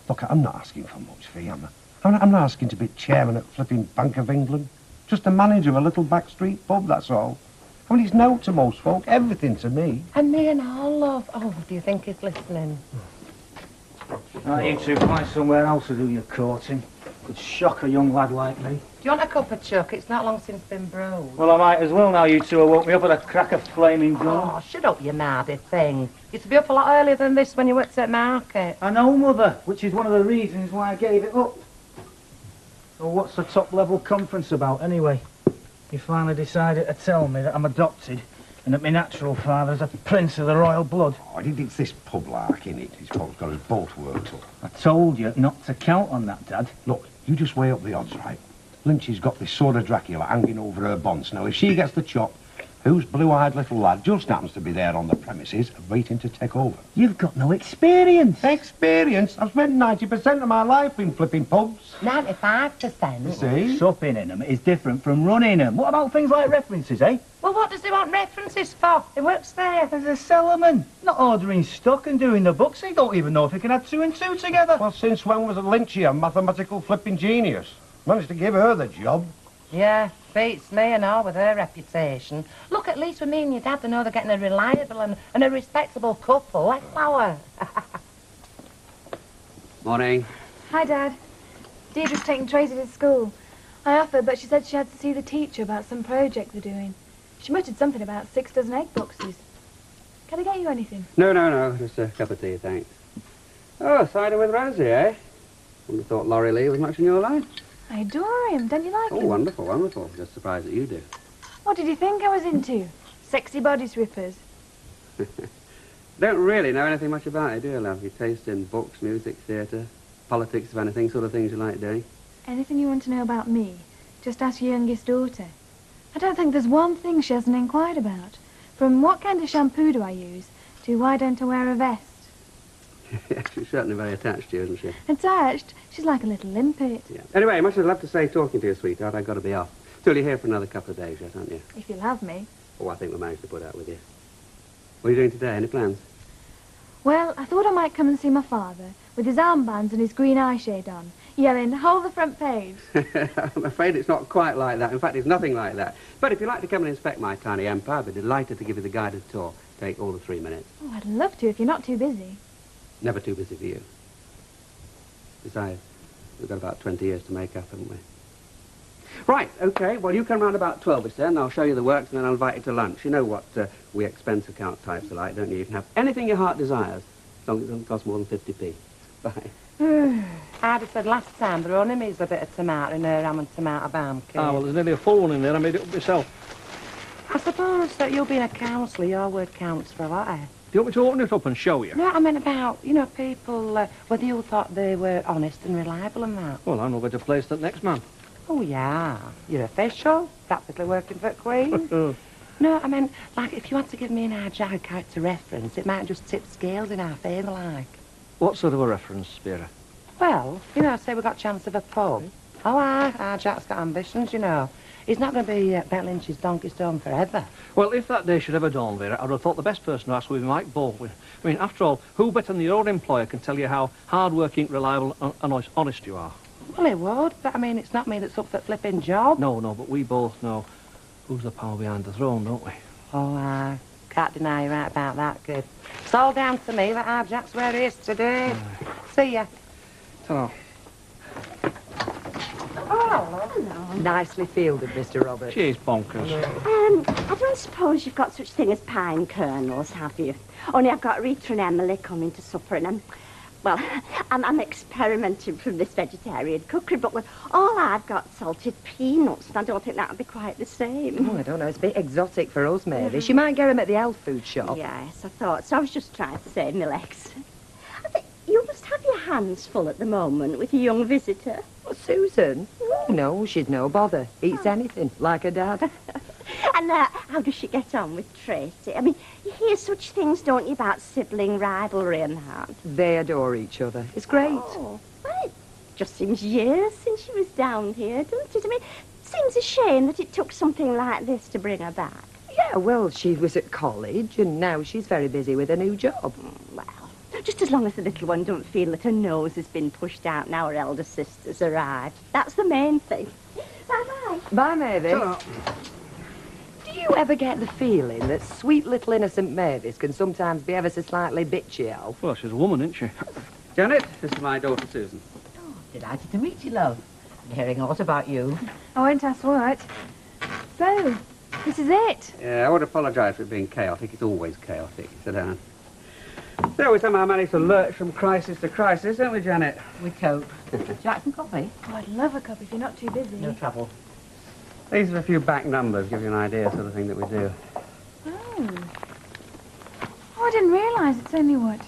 Look, I'm not asking for much fee, am I? I'm not asking to be chairman at flipping Bank of England. Just a manager of a little backstreet pub, that's all. I mean, he's no to most folk, everything to me. And me and all, love. Oh, do you think he's listening? Right, you two find somewhere else to do your courting. Could shock a young lad like me. Do you want a cup of Chuck? It's not long since been brewed. Well, I might as well now you two have woke me up with a crack of flaming gun. Oh, shut up, you mardy thing. You used to be up a lot earlier than this when you worked at market. I know, Mother, which is one of the reasons why I gave it up. So what's the top-level conference about, anyway? You finally decided to tell me that I'm adopted and that my natural father's a prince of the royal blood. Oh, it's this pub lark, innit? His folks got us both worked up. I told you not to count on that, Dad. Look, you just weigh up the odds, right? Lynchy's got this sword of Dracula hanging over her bonds. Now, if she gets the chop, whose blue-eyed little lad just happens to be there on the premises, waiting to take over? You've got no experience. Experience? I've spent 90% of my life in flipping pubs. 95%. See? Supping in them is different from running them. What about things like references, eh? Well, what does he want references for? He works there. As a cellarman, not ordering stock and doing the books. He don't even know if he can add 2 and 2 together. Well, since when was Lynchy a mathematical flipping genius? Managed to give her the job. Yeah, beats me and all with her reputation. Look, at least with me and your dad, they know they're getting a reliable and a respectable couple, like Flower. Morning. Hi, Dad. Deirdre's taking Tracy to school. I offered, but she said she had to see the teacher about some project they're doing. She muttered something about 6 dozen egg boxes. Can I get you anything? No, just a cup of tea, thanks. Oh, cider with Rosie, eh? Wouldn't have thought Laurie Lee was much in your line. I adore him. Don't you like Oh, him? wonderful, wonderful. Just surprised that you do. What did you think I was into? Sexy body strippers. Don't really know anything much about it, do you, love? Your taste in books, music, theatre, politics, if anything, sort of things you like doing. Anything you want to know about me, just ask your youngest daughter. I don't think there's one thing she hasn't inquired about. From what kind of shampoo do I use, to why don't I wear a vest? She's certainly very attached to you, isn't she? Attached? She's like a little limpet. Yeah. Anyway, much as I'd love to say talking to you, sweetheart, I've got to be off. Till you're here for another couple of days yet, aren't you? If you'll have me. Oh, I think we managed to put out with you. What are you doing today? Any plans? Well, I thought I might come and see my father, with his armbands and his green eyeshade on, yelling, hold the front page. I'm afraid it's not quite like that. In fact, it's nothing like that. But if you'd like to come and inspect my tiny empire, I'd be delighted to give you the guided tour. Take all the 3 minutes. Oh, I'd love to if you're not too busy. Never too busy for you. Besides, we've got about 20 years to make up, haven't we? Right, OK. Well, you come round about 12ish then. I'll show you the works and then I'll invite you to lunch. You know what we expense account types are like, don't you? You can have anything your heart desires, as long as it doesn't cost more than 50p. Bye. I'd have said last time there only needs a bit of tomato in her ham and tomato balm cake. Ah, well, there's nearly a full one in there. I made it up myself. I suppose that you'll be a counsellor, your word counts for a lot, eh? Do you want me to open it up and show you? No, I meant about, you know, people, whether you thought they were honest and reliable and that. Well, I'm no better placed than next man. Oh, yeah. You're official, practically working for Queen. No, I meant, like, if you want to give me an agile character reference, it might just tip scales in our favour, like. What sort of a reference, Spira? Well, you know, say we got chance of a pub. Oh, our Jack's got ambitions, you know. He's not going to be Bet Lynch's donkey stone forever. Well, if that day should ever dawn, Vera, I would have thought the best person to ask would be Mike Baldwin. I mean, after all, who better than your own employer can tell you how hard-working, reliable and honest you are? Well, he would, but I mean, it's not me that's up for flipping job. No, but we both know who's the power behind the throne, don't we? Oh, I can't deny you're right about that, kid. It's all down to me that our Jack's where he is today. See ya. Ta-ra. Oh, hello. Nicely fielded, Mr. Roberts. She's bonkers. I don't suppose you've got such thing as pine kernels, have you? Only I've got Rita and Emily coming to supper and I'm experimenting from this vegetarian cookery book with all I've got salted peanuts, and I don't think that would be quite the same. Oh, I don't know. It's a bit exotic for us, maybe. She might get them at the health food shop. Yes, I thought so. I was just trying to save my legs. I think you must have your hands full at the moment with your young visitor. Well, Susan? No, she'd no bother. Eats anything, like her dad. And how does she get on with Tracy? I mean, you hear such things, don't you, about sibling rivalry and that? They adore each other. It's great. Oh, well, it just seems years since she was down here, doesn't it? I mean, it seems a shame that it took something like this to bring her back. Yeah, well, she was at college, and now she's very busy with a new job. Well, just as long as the little one don't feel that her nose has been pushed out now her elder sister's arrived. That's the main thing. Bye-bye. Bye, Mavis. Ta-ra. Do you ever get the feeling that sweet little innocent Mavis can sometimes be ever so slightly bitchy, Al? Well, she's a woman, isn't she? Janet, this is my daughter, Susan. Oh, delighted to meet you, love. I'm hearing a lot about you. I won't ask what. So, this is it. Yeah, I would apologise for it being chaotic. It's always chaotic. Sit down. So we somehow managed to lurch from crisis to crisis, don't we, Janet? We cope. Jack, some coffee? Oh, I'd love a cup if you're not too busy. No trouble. These are a few back numbers, give you an idea sort of thing that we do. Oh, I didn't realise it's only, what,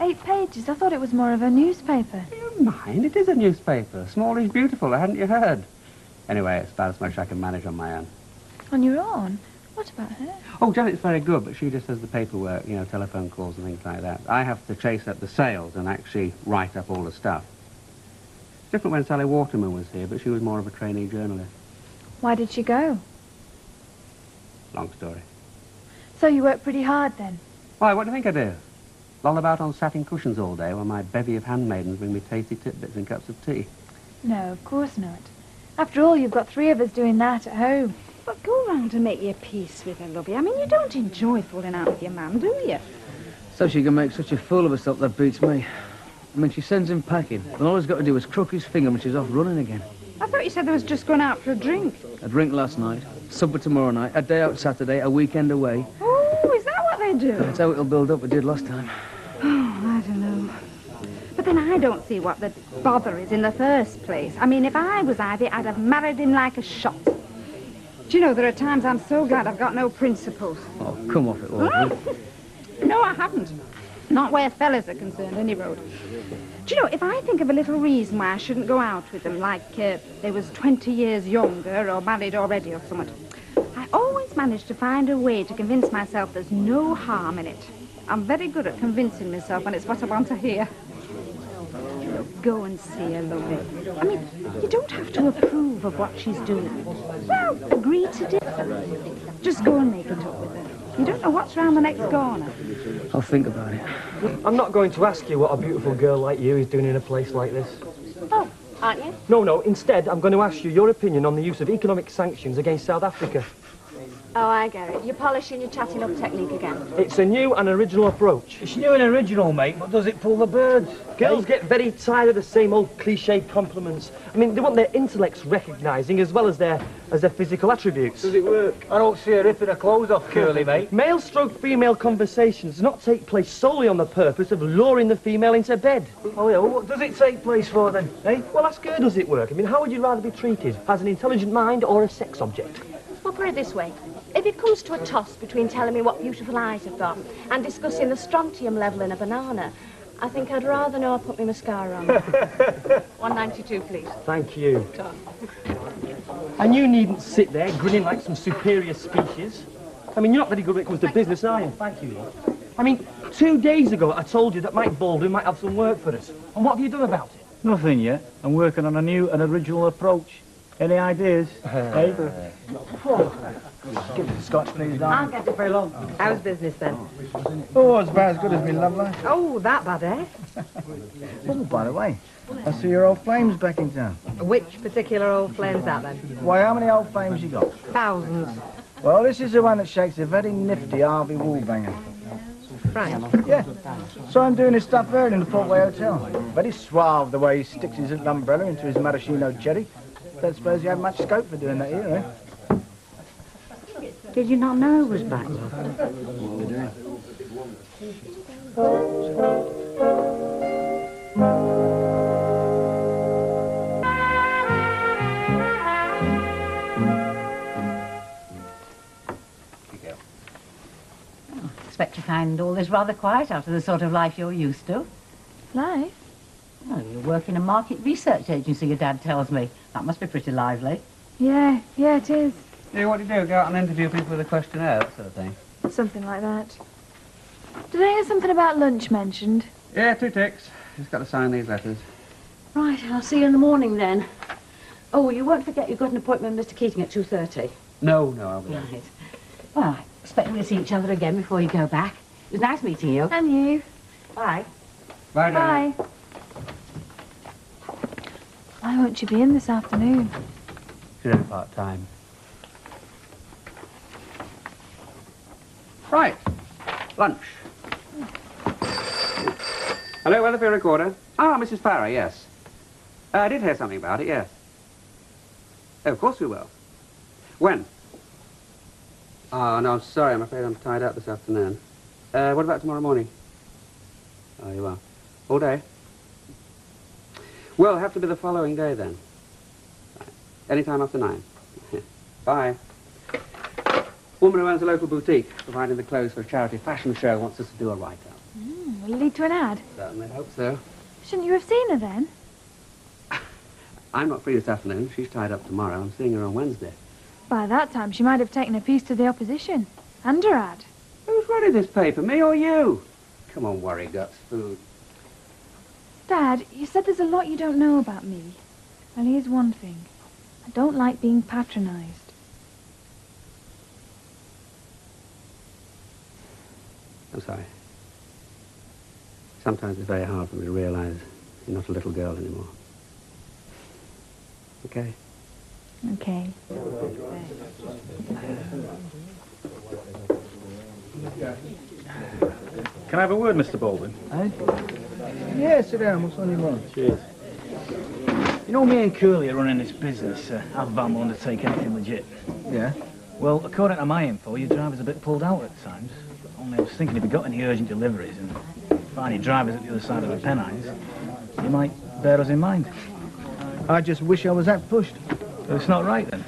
8 pages? I thought it was more of a newspaper. Never mind, it is a newspaper. Small is beautiful, hadn't you heard? Anyway, it's about as much as I can manage on my own. On your own? What about her? Oh, Janet's very good, but she just does the paperwork, you know, telephone calls and things like that. I have to chase up the sales and actually write up all the stuff. Different when Sally Waterman was here, but she was more of a trainee journalist. Why did she go? Long story. So you work pretty hard then? Why, what do you think I do? Loll about on satin cushions all day while my bevy of handmaidens bring me tasty titbits and cups of tea. No, of course not. After all, you've got 3 of us doing that at home. But go round and make your peace with her, lovey. I mean, you don't enjoy falling out with your man, do you? So she can make such a fool of herself that beats me. I mean, she sends him packing, and all he's got to do is crook his finger when she's off running again. I thought you said they was just going out for a drink. A drink last night, supper tomorrow night, a day out Saturday, a weekend away. Oh, is that what they do? That's how it'll build up. It did last time. Oh, I don't know. But then I don't see what the bother is in the first place. I mean, if I was Ivy, I'd have married him like a shot. Do you know, there are times I'm so glad I've got no principles. Oh, come off it, Audrey. No, I haven't. Not where fellas are concerned, any road. Do you know, if I think of a little reason why I shouldn't go out with them, like they was 20 years younger or married already or something, I always manage to find a way to convince myself there's no harm in it. I'm very good at convincing myself, and it's what I want to hear. Go and see her, lovey. I mean, you don't have to approve of what she's doing. Well, agree to differ. Just go and make it up with her. You don't know what's round the next corner. I'll think about it. I'm not going to ask you what a beautiful girl like you is doing in a place like this. Oh, aren't you? No, instead I'm going to ask you your opinion on the use of economic sanctions against South Africa. Oh, I get it. You're polishing your chatting up technique again. It's a new and original approach. It's new and original, mate, but does it pull the birds? Girls get very tired of the same old cliché compliments. I mean, they want their intellects recognising as well as their physical attributes. Does it work? I don't see her ripping her clothes off, Curly, mate. Male-stroke-female conversations do not take place solely on the purpose of luring the female into bed. Oh, yeah, well, what does it take place for, then, eh? Well, ask her, does it work? I mean, how would you rather be treated? As an intelligent mind or a sex object? Well, put it this way. If it comes to a toss between telling me what beautiful eyes I've got and discussing the strontium level in a banana, I think I'd rather know I put my mascara on. 192, please. Thank you. And you needn't sit there grinning like some superior species. I mean, you're not very good when it comes to business, are you? Thank you. I mean, 2 days ago I told you that Mike Baldwin might have some work for us. And what have you done about it? Nothing yet. I'm working on a new and original approach. Any ideas? Eh? Give us a scotch, please, darling. I'll get it very long. How's business, then? Oh, it's about as good as me, lovely. Oh, that bad, eh? Oh, by the way, I see your old flames back in town. Which particular old flame's that, then? Why, how many old flames you got? Thousands. Well, this is the one that shakes a very nifty Harvey Woolbanger. Frank? Yeah. So I'm doing his stuff there in the Portway Hotel. Very suave the way he sticks his little umbrella into his maraschino cherry. Don't suppose you have much scope for doing that here, eh? Did you not know it was back? Expect to find all this rather quiet after the sort of life you're used to. Life? Oh, you work in a market research agency, your dad tells me. That must be pretty lively. Yeah, it is. Yeah, what do you do? Go out and interview people with a questionnaire, that sort of thing? Something like that. Did I hear something about lunch mentioned? Yeah, 2 ticks. Just got to sign these letters. Right, I'll see you in the morning then. Oh, you won't forget you've got an appointment with Mr. Keating at 2:30. No, I'll be there. Right. Well, I expect we'll see each other again before you go back. It was nice meeting you. And you. Bye. Bye, Dad. Bye. Why won't you be in this afternoon? She's only part-time. Right. Lunch. Hello, Weatherfield Recorder. Ah, Mrs. Farrer, yes. I did hear something about it, yes. Oh, of course we will. When? Oh, no, I'm sorry. I'm afraid I'm tied up this afternoon. What about tomorrow morning? Oh, you are. All day? Well, it'll have to be the following day, then. Right. Any time after 9. Bye. Woman who owns a local boutique, providing the clothes for a charity fashion show, wants us to do a write-up. Will it lead to an ad? Certainly hope so. Shouldn't you have seen her then? I'm not free this afternoon. She's tied up tomorrow. I'm seeing her on Wednesday. By that time, she might have taken a piece to the opposition. And her ad. Who's running this paper, me or you? Come on, worry guts, food. Dad, you said there's a lot you don't know about me. Well, here's one thing. I don't like being patronised. I'm sorry. Sometimes it's very hard for me to realise you're not a little girl anymore. Okay? Okay. Can I have a word, Mr. Baldwin? Eh? Yeah, sit down. What's on your mind? Cheers. You know, me and Curly are running this business. Alabama will undertake anything legit. Yeah? Well, according to my info, your driver's a bit pulled out at times. Only I was thinking if you got any urgent deliveries and find your drivers at the other side of the Pennines, you might bear us in mind. I just wish I was that pushed. But it's not right, then?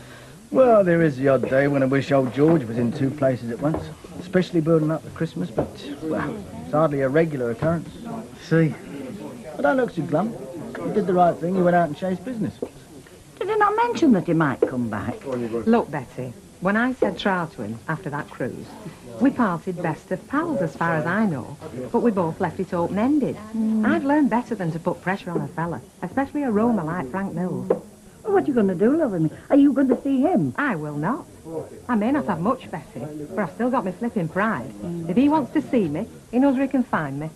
Well, there is the odd day when I wish old George was in 2 places at once. Especially building up for Christmas, but, well, it's hardly a regular occurrence. See? But don't look too glum. You did the right thing. You went out and chased business. Did he not mention that he might come back? Look, Betty, when I said trial to him after that cruise, we parted best of pals as far as I know, but we both left it open-ended. I've learned better than to put pressure on a fella, especially a roamer like Frank Mills. Well, what are you going to do, love? Are you going to see him? I will not. I may not have much, Betty, but I've still got my flipping pride. If he wants to see me, he knows where he can find me.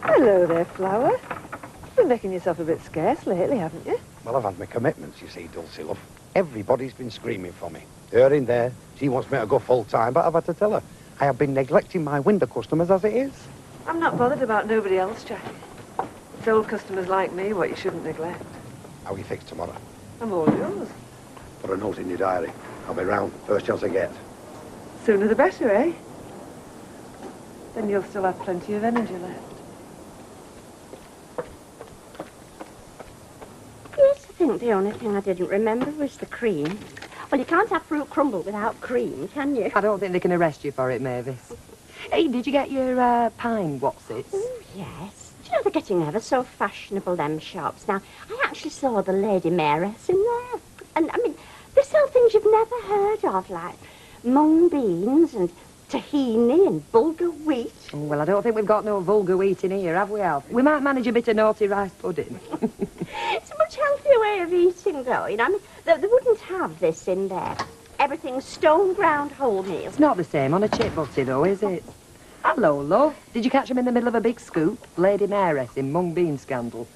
Hello there, Flower. You've been making yourself a bit scarce lately, haven't you? Well, I've had my commitments, you see, Dulcie, love. Everybody's been screaming for me. Her in there, she wants me to go full-time, but I've had to tell her. I have been neglecting my window customers as it is. I'm not bothered about nobody else, Jackie. It's old customers like me what you shouldn't neglect. How are you fixed tomorrow? I'm all yours. Put a note in your diary. I'll be round, first chance I get. Sooner the better, eh? Then you'll still have plenty of energy left. Yes, I think the only thing I didn't remember was the cream. Well, you can't have fruit crumble without cream, can you? I don't think they can arrest you for it, Mavis. Hey, did you get your pine whatsits? Oh, yes. Do you know, they're getting ever so fashionable, them shops. Now, I actually saw the Lady Mayoress in there. And, I mean, they sell things you've never heard of, like mung beans and tahini and bulgur wheat. Oh, well, I don't think we've got no vulgar wheat in here, have we, Alf? We might manage a bit of naughty rice pudding. It's a much healthier way of eating, though. You know, I mean, they wouldn't have this in there. Everything's stone ground wholemeal. It's not the same on a chip butty, though, is it? Hello, love. Did you catch him in the middle of a big scoop? Lady Mayoress in mung bean scandal.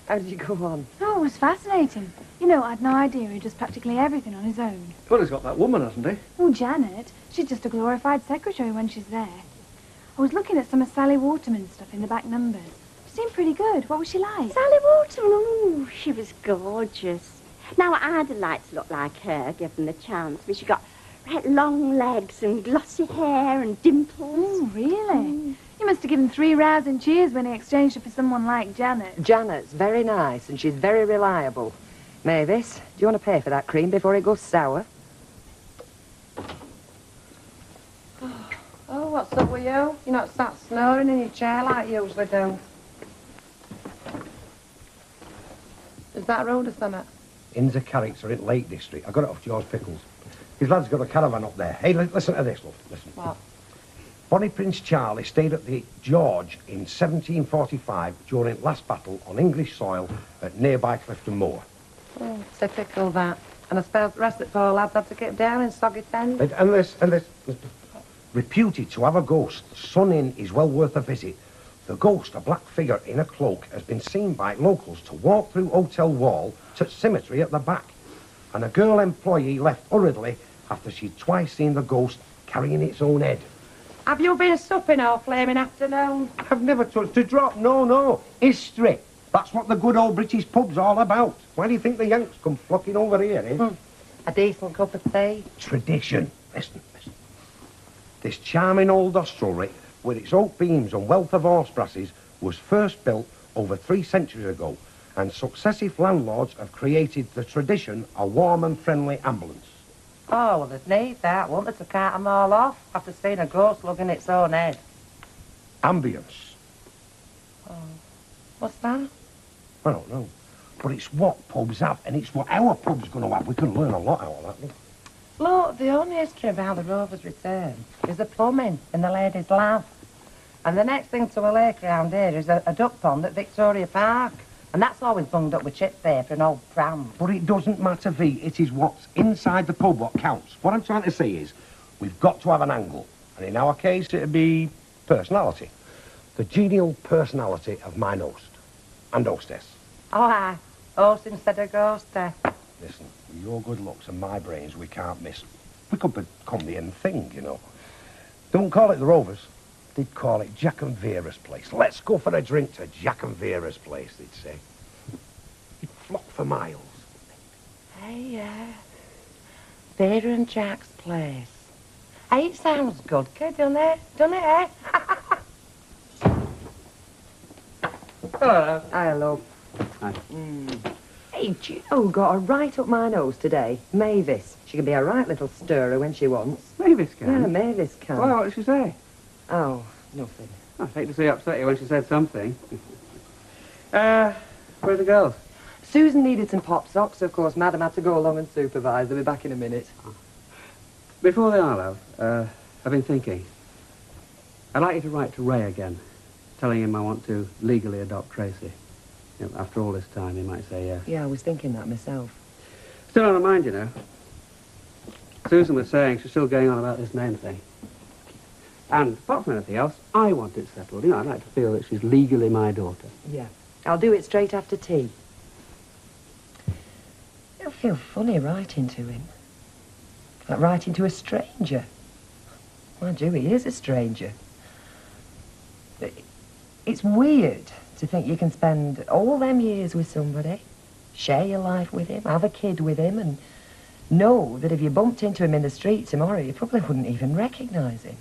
How did you go on? Oh, it was fascinating. You know, I'd no idea he does practically everything on his own. Well, he's got that woman, hasn't he? Oh, Janet. She's just a glorified secretary when she's there. I was looking at some of Sally Waterman's stuff in the back numbers. She seemed pretty good. What was she like? Sally Waterman, oh, she was gorgeous. Now, I'd like to look like her, given the chance, but she got right long legs and glossy hair and dimples. Oh, really? You must have given 3 rousing cheers when he exchanged her for someone like Janet. Janet's very nice, and she's very reliable. Mavis, do you want to pay for that cream before it goes sour? Oh, what's up with you? You're not sat snoring in your chair like you usually do. Is that road or something? Inns of character in Lake District. I got it off George Pickles. His lad's got a caravan up there. Hey, listen to this, love. Listen. What? Bonnie Prince Charlie stayed at the George in 1745 during last battle on English soil at nearby Clifton Moor. Oh, typical that. And I suppose the rest of the poor lads had to get down in soggy tents. And this. Reputed to have a ghost, Sun Inn is well worth a visit. The ghost, a black figure in a cloak, has been seen by locals to walk through hotel wall to cemetery at the back. And a girl employee left hurriedly after she'd twice seen the ghost carrying its own head. Have you been supping all flaming afternoon? I've never touched a drop, no. History. That's what the good old British pub's all about. Why do you think the Yanks come flocking over here, eh? A decent cup of tea? Tradition. Listen. This charming old hostelry, with its oak beams and wealth of horse brasses, was first built over 3 centuries ago, and successive landlords have created the tradition of warm and friendly ambulance. Oh, well, they'd need that, wouldn't they, to cart them all off after seeing a ghost lugging its own head? Ambience. Oh. What's that? I don't know. But it's what pubs have, and it's what our pub's going to have. We can learn a lot out of that. Look. Look, the only history of how the Rovers return is the plumbing in the ladies' lab. And the next thing to a lake round here is a duck pond at Victoria Park. And that's always bunged up with chips there for an old pram. But it doesn't matter, V. It is what's inside the pub what counts. What I'm trying to say is, we've got to have an angle. And in our case, it'd be personality. The genial personality of mine host and hostess. Oh, aye. Host instead of ghost there. Listen, with your good looks and my brains, we can't miss. We could become the end thing, you know. Don't call it the Rovers. They'd call it Jack and Vera's place. Let's go for a drink to Jack and Vera's place, they'd say. You'd flock for miles. Hey, yeah. Vera and Jack's place. Hey, it sounds good, kid, doesn't it? Doesn't it, eh? Hello. Hi, love. Hi. Hey, Joe got her right up my nose today. Mavis. She can be a right little stirrer when she wants. Mavis can? Yeah, Mavis can. Well, what did she say? Oh, nothing. I hate to see her upset you when she said something. Where are the girls? Susan needed some pop socks, so of course Madam had to go along and supervise. They'll be back in a minute. Before they are, love, I've been thinking. I'd like you to write to Ray again, telling him I want to legally adopt Tracy. You know, after all this time, he might say yes. Yeah, I was thinking that myself. Still on her mind, you know. Susan was saying she's still going on about this name thing. And apart from anything else, I want it settled. You know, I'd like to feel that she's legally my daughter. Yeah. I'll do it straight after tea. I feel funny writing to him. Like writing to a stranger. Mind you, he is a stranger. It's weird to think you can spend all them years with somebody, share your life with him, have a kid with him, and know that if you bumped into him in the street tomorrow, you probably wouldn't even recognise him.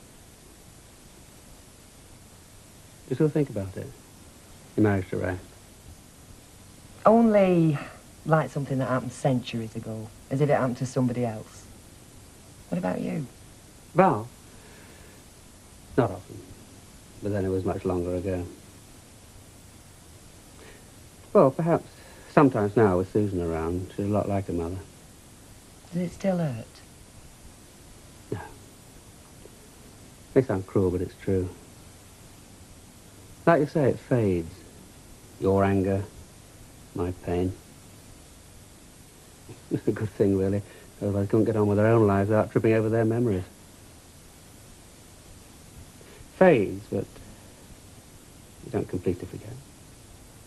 You still think about it? Your marriage to Ray? Only like something that happened centuries ago, as if it happened to somebody else. What about you? Val? Not often. But then it was much longer ago. Well, perhaps sometimes now with Susan around, she's a lot like her mother. Does it still hurt? No. May sound cruel, but it's true. Like you say, it fades. Your anger, my pain. It's a good thing, really. Otherwise, they couldn't get on with their own lives without tripping over their memories. Fades, but you don't completely forget.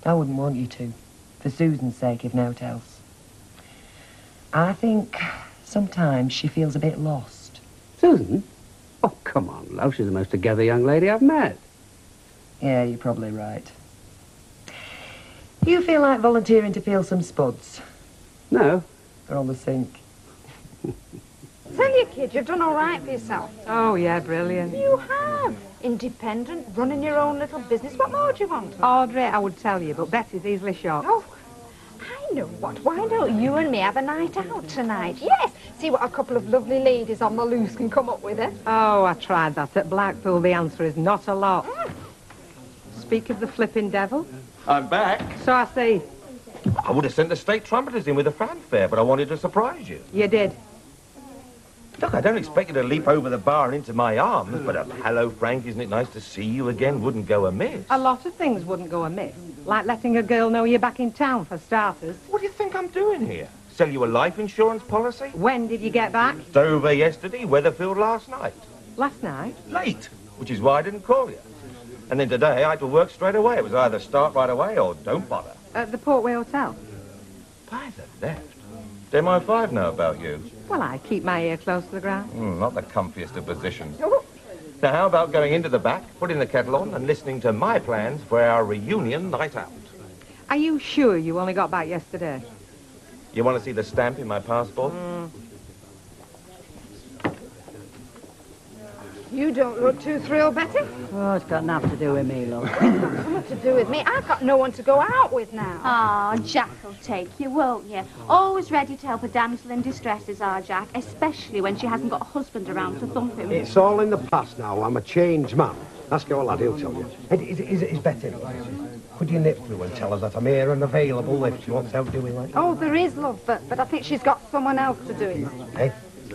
I wouldn't want you to, for Susan's sake, if naught else. I think sometimes she feels a bit lost. Susan? Oh, come on, love. She's the most together young lady I've met. Yeah, you're probably right. You feel like volunteering to peel some spuds? No. They're on the sink. Tell you, kid, you've done all right for yourself. Oh, yeah, brilliant. You have. Independent, running your own little business. What more do you want? Audrey, I would tell you, but Betty's easily shocked. Oh, I know what. Why don't you and me have a night out tonight? Yes. See what a couple of lovely ladies on the loose can come up with, eh? Oh, I tried that. At Blackpool, the answer is not a lot. Speak of the flipping devil. I'm back. So I see. I would have sent the state trumpeters in with a fanfare, but I wanted to surprise you. You did. Look, I don't expect you to leap over the bar and into my arms, but a hello, Frank, isn't it nice to see you again wouldn't go amiss. A lot of things wouldn't go amiss. Like letting a girl know you're back in town, for starters. What do you think I'm doing here? Sell you a life insurance policy? When did you get back? Dover yesterday, Weatherfield last night. Last night? Late, which is why I didn't call you. And then today I had to work straight away. It was either start right away or don't bother. At the Portway Hotel? By the left. MI5 know about you. Well, I keep my ear close to the ground. Not the comfiest of positions. Now, how about going into the back, putting the kettle on, and listening to my plans for our reunion night out? Are you sure you only got back yesterday? You want to see the stamp in my passport? You don't look too thrilled, Betty. Oh, it's got nothing to do with me, love. Something to do with me. I've got no one to go out with now. Oh, Jack'll take you, won't you? Always ready to help a damsel in distress is our Jack, especially when she hasn't got a husband around to thump him. It's all in the past now. I'm a changed man. Ask your lad, he'll tell you. Is Betty? Could you nip through and tell her that I'm here and available if she wants help doing like? Oh, there is, love, but I think she's got someone else to do it. Eh?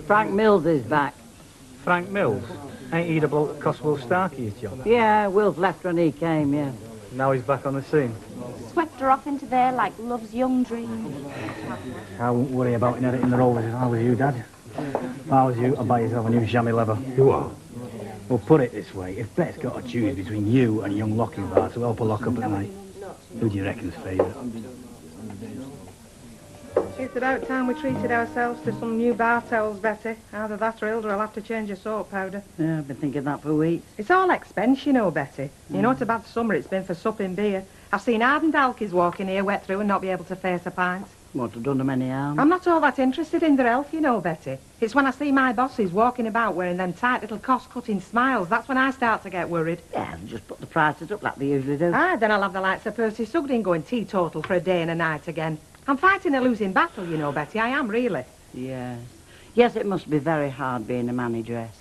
Frank Mills is back. Frank Mills? Ain't he the bloke that cost Will Starkey his job? Yeah, Will's left when he came, yeah. Now he's back on the scene. Swept her off into there like love's young dream. I wouldn't worry about inheriting the role if I was you, Dad. If I was you, I'd buy yourself a new chamois leather. You are? Well, put it this way. If Bet's got to choose between you and a young locking bar to help her lock up at night, who do you reckon's favourite? It's about time we treated ourselves to some new bar towels, Betty. Either that or Hilda will have to change your soap powder. Yeah, I've been thinking that for weeks. It's all expense, you know, Betty. You know what a bad summer it's been for supping beer. I've seen hardened alkies walk in here wet through and not be able to face a pint. Won't have done them any harm. I'm not all that interested in their health, you know, Betty. It's when I see my bosses walking about wearing them tight little cost-cutting smiles, that's when I start to get worried. Yeah, they just put the prices up like they usually do. Ah, then I'll have the likes of Percy Sugden going teetotal for a day and a night again. I'm fighting a losing battle, you know, Betty. I am, really. Yes. Yes, it must be very hard being a manageress,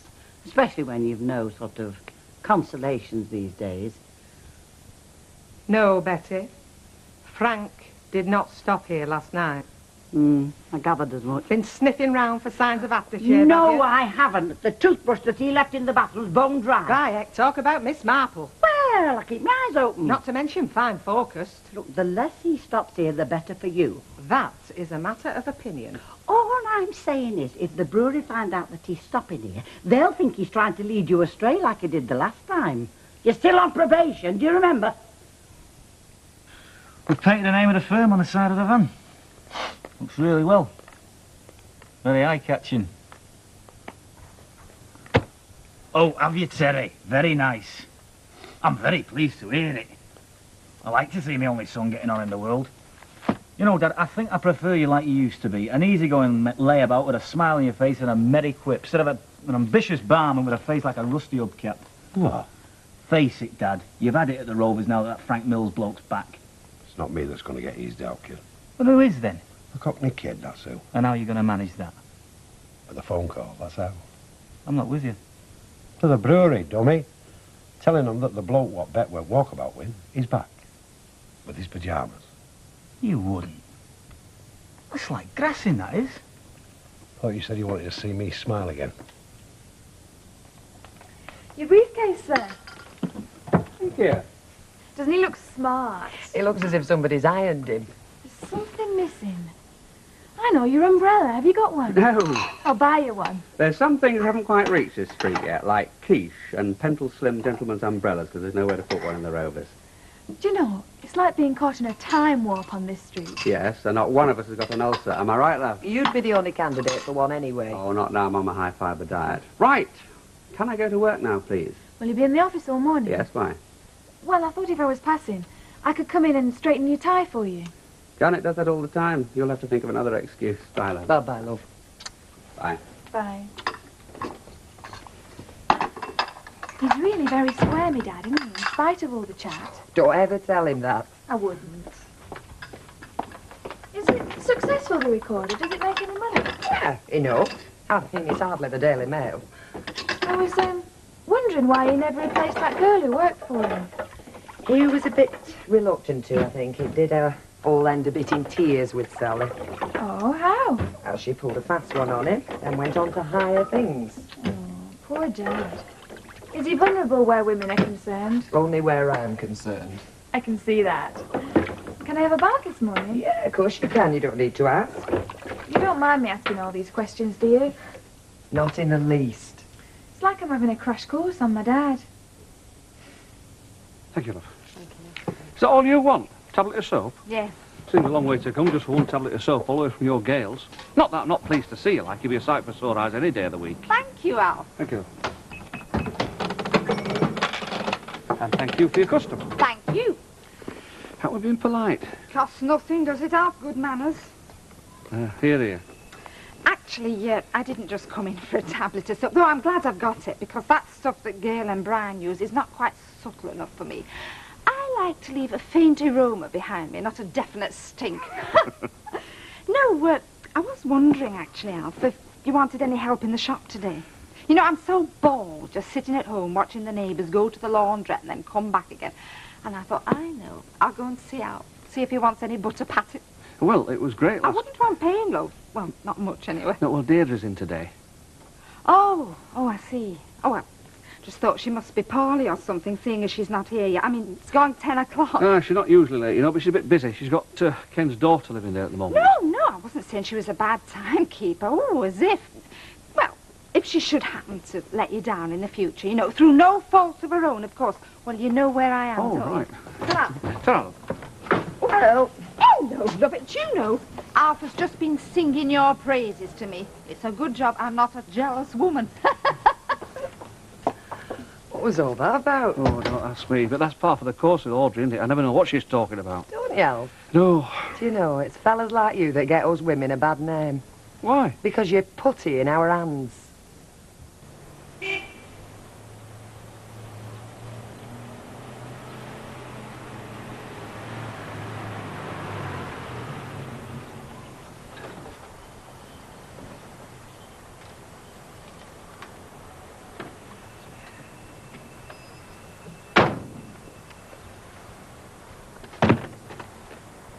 especially when you've no sort of consolations these days. No, Betty. Frank did not stop here last night. I gathered as much. Been sniffing round for signs of aftershave, No, have you? I haven't. The toothbrush that he left in the bathroom's bone dry. Right, talk about Miss Marple. Well, I keep my eyes open. Not to mention fine focused. Look, the less he stops here, the better for you. That is a matter of opinion. All I'm saying is, if the brewery find out that he's stopping here, they'll think he's trying to lead you astray like he did the last time. You're still on probation, do you remember? We've painted the name of the firm on the side of the van. Looks really well. Very eye-catching. Oh, have you, Terry? Very nice. I'm very pleased to hear it. I like to see my only son getting on in the world. You know, Dad, I think I prefer you like you used to be. An easygoing layabout with a smile on your face and a merry quip, instead of an ambitious barman with a face like a rusty hubcap. What? Face it, Dad. You've had it at the Rovers now that Frank Mills bloke's back. It's not me that's going to get eased out, kid. Well, who is then? The Cockney kid, that's who. And how are you going to manage that? With a phone call, that's how. I'm not with you. To the brewery, dummy. Telling them that the bloke what Bet went walkabout with is back. With his pyjamas. You wouldn't. It's like grassing, that is. Thought you said you wanted to see me smile again. Your briefcase, sir. Thank you. Doesn't he look smart? It looks as if somebody's ironed him. There's something missing. I know, your umbrella. Have you got one? No. I'll buy you one. There's some things that haven't quite reached this street yet, like quiche and Pentle Slim gentlemen's umbrellas, because there's nowhere to put one in the Rovers. Do you know, it's like being caught in a time warp on this street. Yes, and not one of us has got an ulcer. Am I right, love? You'd be the only candidate for one anyway. Oh, not now. I'm on my high-fibre diet. Right. Can I go to work now, please? Will you be in the office all morning? Yes, why? Well, I thought if I was passing, I could come in and straighten your tie for you. Janet does that all the time. You'll have to think of another excuse. Bye, love. Bye-bye, love. Bye. Bye. He's really very squirmy, Dad, isn't he? In spite of all the chat. Don't ever tell him that. I wouldn't. Is it successful, the recorder? Does it make any money? Yeah, enough. I think it's hardly the Daily Mail. I was, wondering why he never replaced that girl who worked for him. He was a bit reluctant to, I think. It did all end a bit in tears with Sally. Oh, how? How she pulled a fast one on him and went on to higher things. Oh, poor Dad. Is he vulnerable where women are concerned? Only where I'm concerned. I can see that. Can I have a bath this morning? Yeah, of course you can. You don't need to ask. You don't mind me asking all these questions, do you? Not in the least. It's like I'm having a crash course on my dad. Thank you, love. Is that all you want? Tablet of soap? Yes. Seems a long way to come just for one tablet of soap all the way from your Gales. Not that I'm not pleased to see you, like you'd be a sight for sore eyes any day of the week. Thank you, Alf. Thank you. And thank you for your custom. Thank you. How have we been polite? Costs nothing, does it, Alf? Good manners. Here. Actually, I didn't just come in for a tablet of soap, though I'm glad I've got it, because that stuff that Gail and Brian use is not quite subtle enough for me. I like to leave a faint aroma behind me, not a definite stink. No, I was wondering, actually, Alf, if you wanted any help in the shop today. You know, I'm so bored just sitting at home watching the neighbours go to the laundrette and then come back again. And I thought, I know, I'll go and see if he wants any butter patty. Well, it was great. I wouldn't want paying, though. Well, not much anyway. No, well, Deirdre's in today. Oh, I see. Oh, well, just thought she must be poorly or something, seeing as she's not here yet. I mean, it's going 10 o'clock. No, she's not usually late, you know, but she's a bit busy. She's got Ken's daughter living there at the moment. No, I wasn't saying she was a bad timekeeper. Oh, as if... Well, if she should happen to let you down in the future, you know, through no fault of her own, of course, well, you know where I am. Oh, right. Ta-ra. Well, hello, love it. Do you know, Arthur's just been singing your praises to me. It's a good job I'm not a jealous woman. What was all that about? Oh, don't ask me, but that's part of the course with Audrey, isn't it? I never know what she's talking about. Don't you? No. Do you know, it's fellas like you that get us women a bad name. Why? Because you're putty in our hands.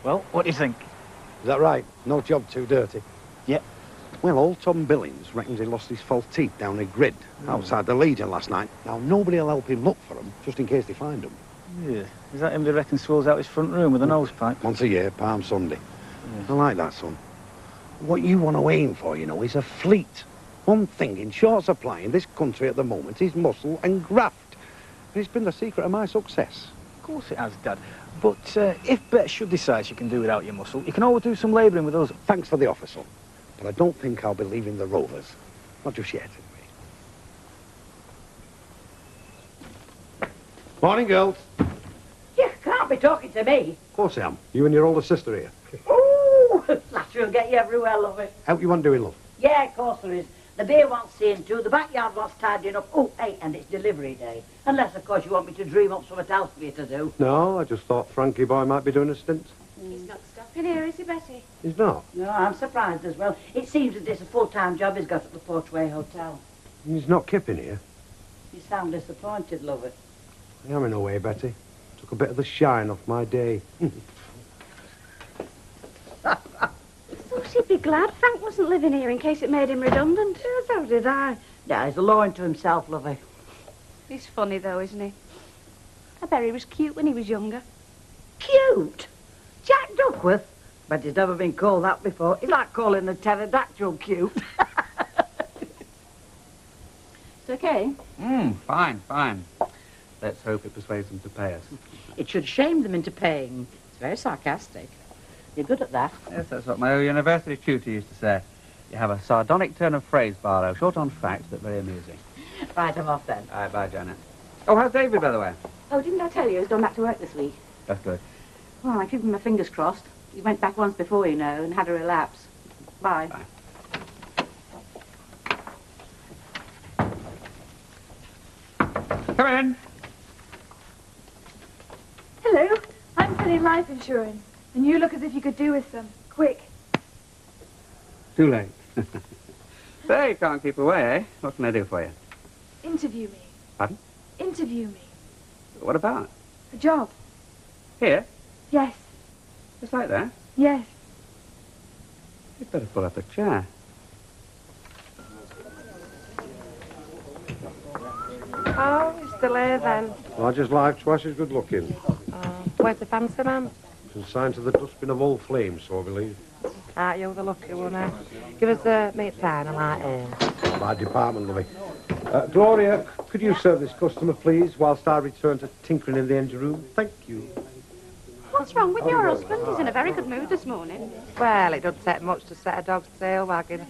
Well, what do you think? Is that right? No job too dirty? Yep. Well, old Tom Billings reckons he lost his false teeth down a grid outside the Legion last night. Now, nobody will help him look for them, just in case they find them. Yeah. Is that him they reckon swills out his front room with a nose pipe? Once a year, Palm Sunday. I like that, son. What you want to aim for, you know, is a fleet. One thing in short supply in this country at the moment is muscle and graft. And it's been the secret of my success. Of course it has, Dad. But if Bet should decide she can do without your muscle, you can always do some labouring with us. Thanks for the offer, son. But I don't think I'll be leaving the Rovers. Not just yet, anyway. Morning, girls. You can't be talking to me. Of course I am. You and your older sister here. Ooh, latter will get you everywhere, love it. How you want doing, love? Yeah, of course there is. The beer wants seeing to, the backyard wants tidying up. Oh, hey, and it's delivery day. Unless, of course, you want me to dream up something else for you to do. No, I just thought Frankie boy might be doing a stint. He's not stopping here, is he, Betty? He's not. No, I'm surprised as well. It seems that it's a full-time job he's got at the Portway Hotel. He's not kipping here. You sound disappointed, love it. I am in a way, Betty. Took a bit of the shine off my day. Thought she'd be glad Frank wasn't living here in case it made him redundant. Yeah, so did I. Yeah, he's a law unto himself, lovey. He's funny, though, isn't he? I bet he was cute when he was younger. Cute? Jack Duckworth? But he's never been called that before. He's like calling the pterodactyl cute. It's okay. Fine. Let's hope it persuades them to pay us. It should shame them into paying. It's very sarcastic. You're good at that. Yes, that's what my university tutor used to say. You have a sardonic turn of phrase, Barlow. Short on facts, but very amusing. Right, I'm off then. All right, bye, Janet. Oh, how's David, by the way? Oh, didn't I tell you he's gone back to work this week? That's good. Well, I keep my fingers crossed. He went back once before, you know, and had a relapse. Bye. Come in. Hello. I'm selling life insurance, and you look as if you could do with some. Quick. Too late. There, you can't keep away, eh? What can I do for you? Interview me. Pardon? Interview me. What about? A job. Here? Yes. Just like that? Yes. You'd better pull up a chair. Oh, you're still here then. Largest life, twice as good looking. Where's the fancy man? Consigned to the dustbin of old flames, so I believe. You're the lucky one, eh? Give us a meat pie and a light ale. My department, lovey. Gloria, could you serve this customer, please, whilst I return to tinkering in the engine room? Thank you. What's wrong with your husband? He's in a very good mood this morning. Well, it doesn't take much to set a dog's tail wagging.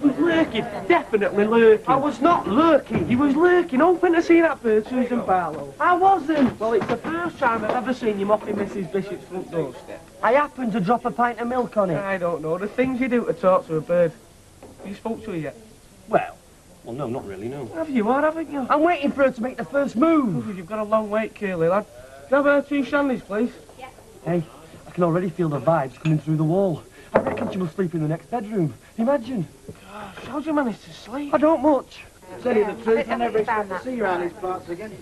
Lurking, definitely lurking. I was not lurking, he was lurking. Open to see that bird, Susan Barlow. I wasn't. Well, it's the first time I've ever seen you mopping Mrs. Bishop's front doorstep. I happened to drop a pint of milk on it. I don't know, the things you do to talk to a bird. Have you spoke to her yet? Well, no, not really, no. Have you, or haven't you? I'm waiting for her to make the first move. You've got a long wait, Curly, lad. Can I have 2 Shanleys, please? Yeah. Hey, I can already feel the vibes coming through the wall. I reckon she must sleep in the next bedroom. Imagine. Gosh, how'd you manage to sleep? I don't much. Tell you the truth, I never expect to see you around these parts again.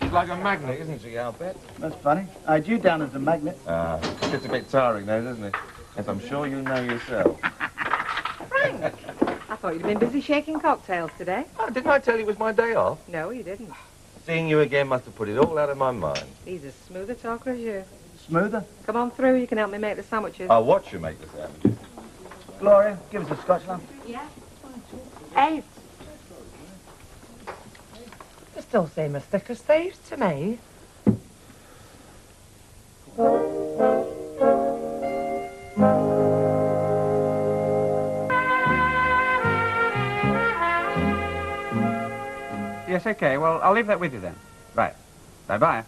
She's like a magnet, isn't she, I'll bet? That's funny. I had you down as a magnet. It's a bit tiring, though, isn't it? As I'm sure you know yourself. Frank! I thought you'd been busy shaking cocktails today. Oh, didn't I tell you it was my day off? No, you didn't. Seeing you again must have put it all out of my mind. He's as smooth a talker as you. Smoother? Come on through, you can help me make the sandwiches. I'll watch you make the sandwiches. Gloria, give us a scotch lamp. Yeah. Hey. They still seem as thick as thieves to me. Yes, okay. Well, I'll leave that with you then. Right. Bye-bye.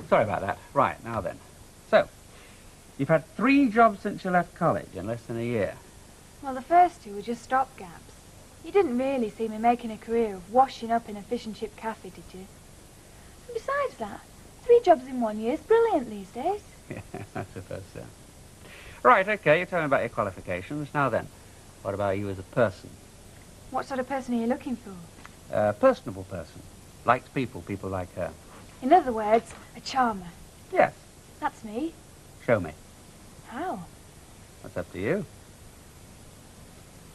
Sorry about that. Right, now then. So, you've had 3 jobs since you left college in less than a year. Well, the first 2 were just stopgaps. You didn't really see me making a career of washing up in a fish and chip cafe, did you? And besides that, 3 jobs in 1 year is brilliant these days. Yeah, I suppose so. Right, okay, you tell me about your qualifications. Now then, what about you as a person? What sort of person are you looking for? A personable person. Likes people, people like her. In other words, a charmer. Yes. That's me. Show me. How? That's up to you.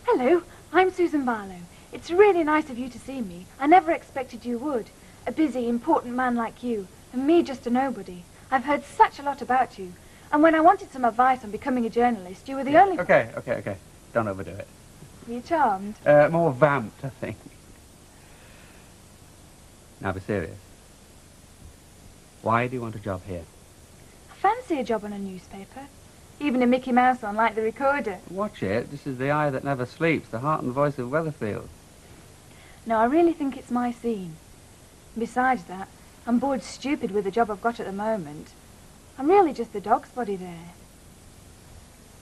Hello, I'm Susan Barlow. It's really nice of you to see me. I never expected you would. A busy, important man like you, and me just a nobody. I've heard such a lot about you. And when I wanted some advice on becoming a journalist, you were the only... Okay. Don't overdo it. Were you charmed? More vamped, I think. Now be serious. Why do you want a job here? I fancy a job on a newspaper. Even a Mickey Mouse one like the Recorder. Watch it. This is the eye that never sleeps, the heart and voice of Weatherfield. No, I really think it's my scene. Besides that, I'm bored stupid with the job I've got at the moment. I'm really just the dog's body there.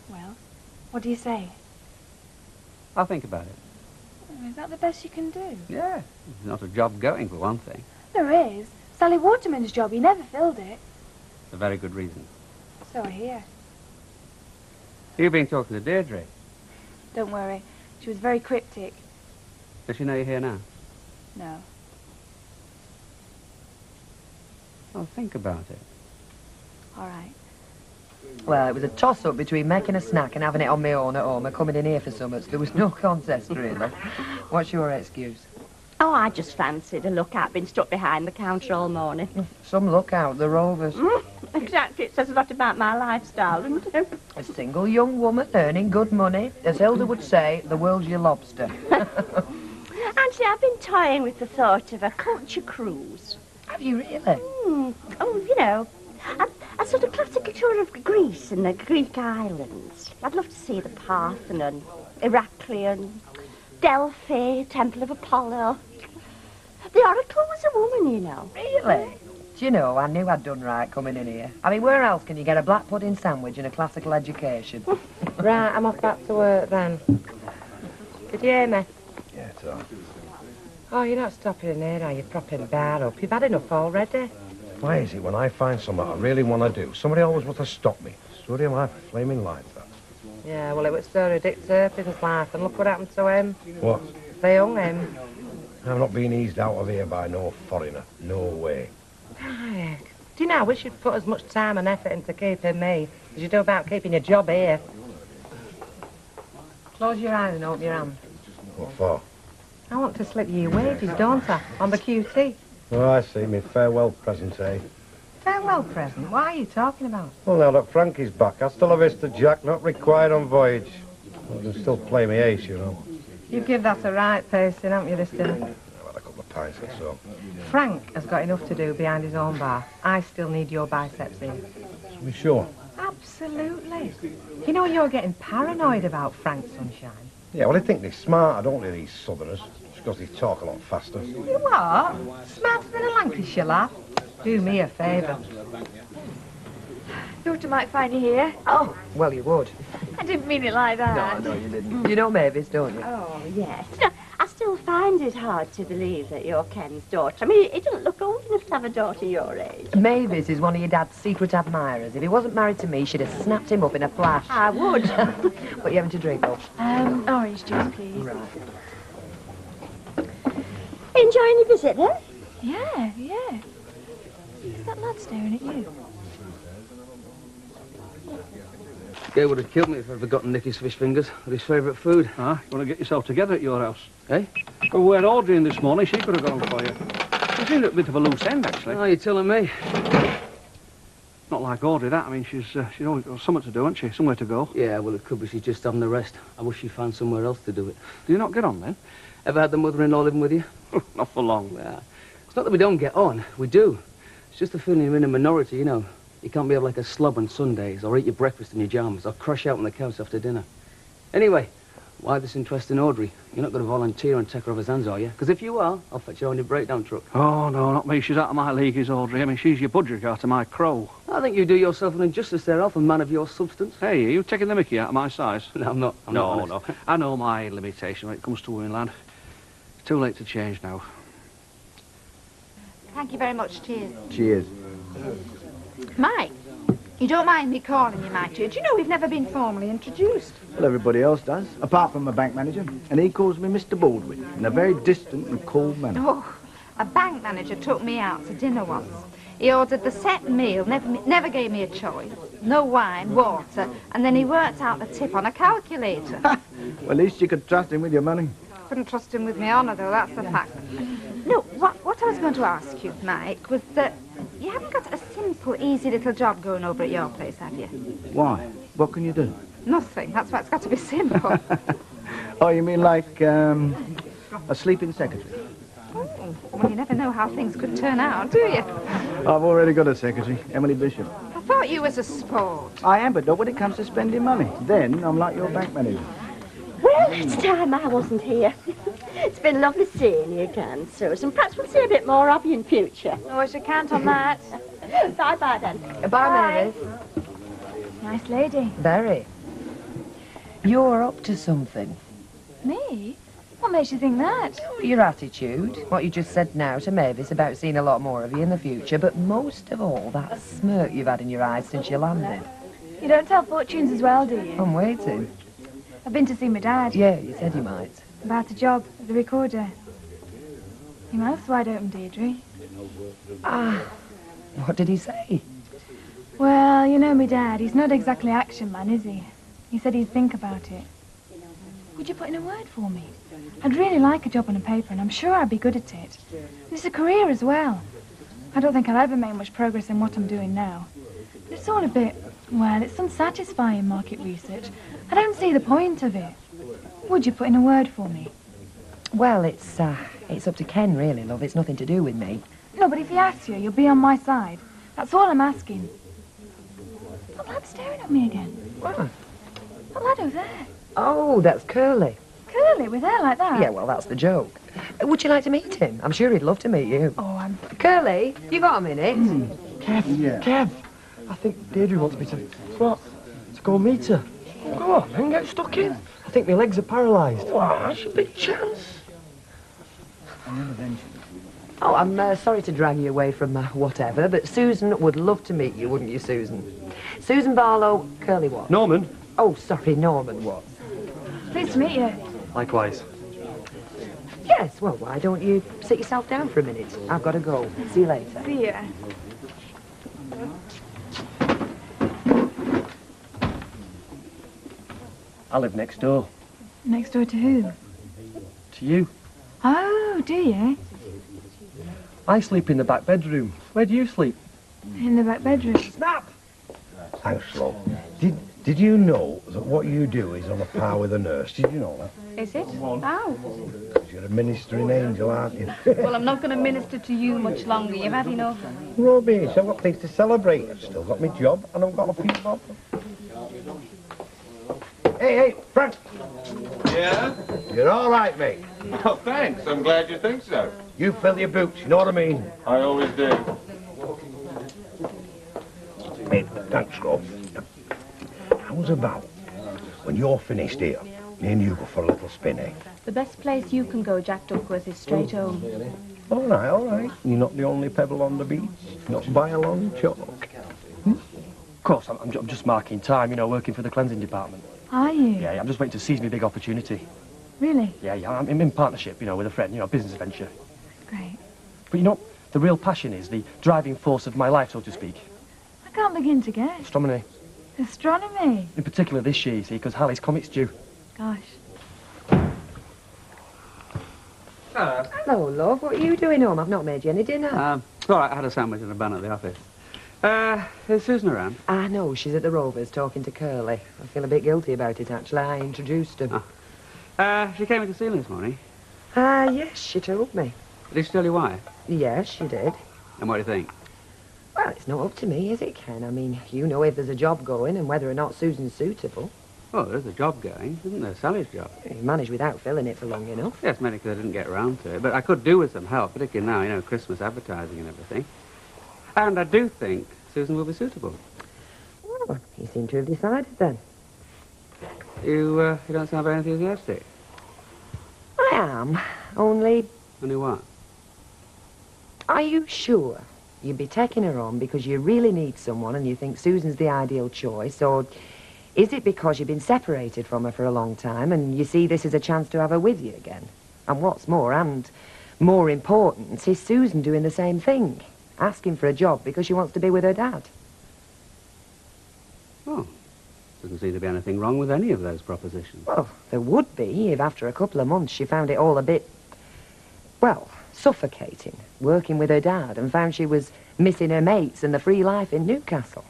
Well, what do you say? I'll think about it. Oh, is that the best you can do? Yeah. There's not a job going, for one thing. There is. Sally Waterman's job, he never filled it. It's a very good reason. So I hear. You've been talking to Deirdre. Don't worry. She was very cryptic. Does she know you're here now? No. Well, think about it. All right. Well, it was a toss-up between making a snack and having it on my own at home and coming in here for summits. There was no contest, really. What's your excuse? Oh, I just fancied a lookout being stuck behind the counter all morning. Some lookout, the Rovers. Exactly. It says a lot about my lifestyle, doesn't it? A single young woman earning good money. As Hilda would say, the world's your lobster. Actually, I've been toying with the thought of a culture cruise. Have you really? Oh, you know, a sort of classical tour of Greece and the Greek islands. I'd love to see the Parthenon, Heracleon, Delphi, Temple of Apollo. The Oracle was a woman, you know. Really? Do you know, I knew I'd done right coming in here. I mean, where else can you get a black pudding sandwich and a classical education? Right, I'm off back to work then. Did you hear me? Yeah, it's all right. Oh, you're not stopping in here, are you? Propping bar up. You've had enough already. Why is it when I find something I really want to do, somebody always wants to stop me? Story of my flaming life, that. Yeah, well, it was Sir Dick Turpin's life, and look what happened to him. What? They hung him. I'm not being eased out of here by no foreigner. No way. Heck. Do you know, I wish you'd put as much time and effort into keeping me as you do about keeping your job here. Close your eyes and open your hand. What for? I want to slip you your wages, don't I? On the QT. Oh, I see. Me farewell present, eh? Farewell present? What are you talking about? Well, now that Frankie's back, I still have Mr. Jack, not required on voyage. I can still play me ace, you know. You give that a right pacing, haven't you, this dinner? I've had a couple of pints or so. Frank has got enough to do behind his own bar. I still need your biceps here. Are you sure? Absolutely. You know, you're getting paranoid about Frank Sunshine. Yeah, well, they think they're smarter, don't they, these southerners? Just because they talk a lot faster. You what? Smarter than a Lancashire lad? Do me a favour. Thought I might find you here. Oh, well, you would. I didn't mean it like that. No, you didn't. You know Mavis, don't you? Oh, yes. No, I still still find it hard to believe that you're Ken's daughter. I mean, he doesn't look old enough to have a daughter your age. Mavis is one of your dad's secret admirers. If he wasn't married to me, she'd have snapped him up in a flash. I would. What are you having to drink, love? Orange juice, please. Right. Enjoying your visit, then? Yeah. Is that lad staring at you? Gay would have killed me if I'd forgotten Nicky's fish fingers. They're his favourite food. Ah, you want to get yourself together at your house? Eh? Well, we had Audrey in this morning. She could have gone for you. She seemed a bit of a loose end, actually. Oh, you're telling me? Not like Audrey, that. I mean, she's always got something to do, hasn't she? Somewhere to go. Yeah, well, it could be she's just having the rest. I wish she'd found somewhere else to do it. Do you not get on, then? Ever had the mother-in-law living with you? Not for long. Yeah. It's not that we don't get on. We do. It's just the feeling you're in a minority, you know. You can't behave like a slob on Sundays, or eat your breakfast in your pyjamas, or crash out on the couch after dinner. Anyway, why this interest in Audrey? You're not going to volunteer and take her off his hands, are you? Because if you are, I'll fetch her on your breakdown truck. Oh, no, not me. She's out of my league, is Audrey. I mean, she's your budger to my crow. I think you do yourself an injustice there, Alf, a man of your substance. Hey, are you taking the mickey out of my size? No, I'm not. I'm not honest. No. I know my limitation when it comes to women, lad. It's too late to change now. Thank you very much. Cheers. Cheers. Mike, you don't mind me calling you Mike, do you? Do you know we've never been formally introduced? Well, everybody else does, apart from my bank manager. And he calls me Mr. Baldwin in a very distant and cold manner. Oh, a bank manager took me out to dinner once. He ordered the set meal, never gave me a choice. No wine, water, and then he worked out the tip on a calculator. Well, at least you could trust him with your money. Couldn't trust him with my honour, though, that's the fact. No, what I was going to ask you, Mike, was that you haven't got a simple, easy little job going over at your place, have you? Why? What can you do? Nothing. That's why it's got to be simple. Oh, you mean like a sleeping secretary? Oh, well, you never know how things could turn out, do you? I've already got a secretary, Emily Bishop. I thought you was a sport. I am, but not when it comes to spending money. Then I'm like your bank manager. Well, it's time I wasn't here. It's been lovely seeing you again, Susan. Perhaps we'll see a bit more of you in future. Oh, I should count on that. Bye-bye, then. Bye, Mavis. Nice lady. Very. You're up to something. Me? What makes you think that? Your attitude, what you just said now to Mavis about seeing a lot more of you in the future, but most of all, that smirk you've had in your eyes since you landed. You don't tell fortunes as well, do you? I'm waiting. I've been to see my dad. Yeah, you said you might. About a job at the recorder. Your mouth's wide open, Deirdre. Ah, what did he say? Well, you know me dad. He's not exactly action man, is he? He said he'd think about it. Would you put in a word for me? I'd really like a job on a paper, and I'm sure I'd be good at it. It's a career as well. I don't think I'll ever make much progress in what I'm doing now. But it's all a bit, well, it's unsatisfying market research. I don't see the point of it. Would you put in a word for me? Well, it's up to Ken, really, love. It's nothing to do with me. No, but if he asks you, you'll be on my side. That's all I'm asking. That lad's staring at me again. What? That lad over there. Oh, that's Curly. Curly, with hair like that? Yeah, well, that's the joke. Would you like to meet him? I'm sure he'd love to meet you. Oh, I'm... Curly, you got a minute? Kev, Yeah. Kev, I think Deirdre wants me to... What? To go meet her. Go on, and get stuck in. I think my legs are paralysed. Wow, that's a big chance. Oh, I'm sorry to drag you away from whatever, but Susan would love to meet you, wouldn't you, Susan? Susan Barlow, Curly what? Norman. Oh, sorry, Norman what? Pleased to meet you. Likewise. Yes, well, why don't you sit yourself down for a minute? I've got to go. See you later. See ya. I live next door. Next door to who? To you. Oh, do you? I sleep in the back bedroom. Where do you sleep? In the back bedroom. Snap! Thanks, Flo. Did you know that what you do is on a par with a nurse? Did you know that? Is it? How? You're a ministering angel, aren't you? Well, I'm not going to minister to you much longer. You've had enough. Rubbish. I've got things to celebrate. I've still got my job and I've got a few bob. Hey, Frank. Yeah? You're all right, mate. Oh, thanks. I'm glad you think so. You fill your boots, you know what I mean? I always do. Mate, thanks, Rob. How's about when you're finished here, me and you go for a little spin, eh? The best place you can go, Jack Duckworth, is straight home. All right, all right. You're not the only pebble on the beach. Not by a long chalk. Of course, I'm just marking time, you know, working for the cleansing department. Are you? Yeah, I'm just waiting to seize me big opportunity. Really? Yeah, I'm in partnership, you know, with a friend, you know, business venture. Great. But you know, the real passion is the driving force of my life, so to speak. I can't begin to guess. Astronomy. Astronomy? In particular this year, you see, because Halley's comet's due. Gosh. Hello. Hello, love. What are you doing home? I've not made you any dinner. All right, I had a sandwich and a bun at the office. Is Susan around? Ah, no, she's at the Rovers talking to Curly. I feel a bit guilty about it, actually. I introduced her. She came in to see me this morning. Yes, she told me. Did she tell you why? Yes, she did. And what do you think? Well, it's not up to me, is it, Ken? I mean, you know if there's a job going and whether or not Susan's suitable. Well, there's a job going, isn't there? Sally's job. You managed without filling it for long enough. Yes, mainly because I didn't get around to it. But I could do with some help, particularly now, you know, Christmas advertising and everything. And I do think Susan will be suitable. Well, you seem to have decided then. You don't sound very enthusiastic. I am. Only... Only what? Are you sure you'd be taking her on because you really need someone and you think Susan's the ideal choice, or is it because you've been separated from her for a long time and you see this as a chance to have her with you again? And what's more, and more important, is Susan doing the same thing, asking for a job because she wants to be with her dad? Oh, doesn't seem to be anything wrong with any of those propositions. Well, there would be if after a couple of months she found it all a bit, well, suffocating, working with her dad, and found she was missing her mates and the free life in Newcastle.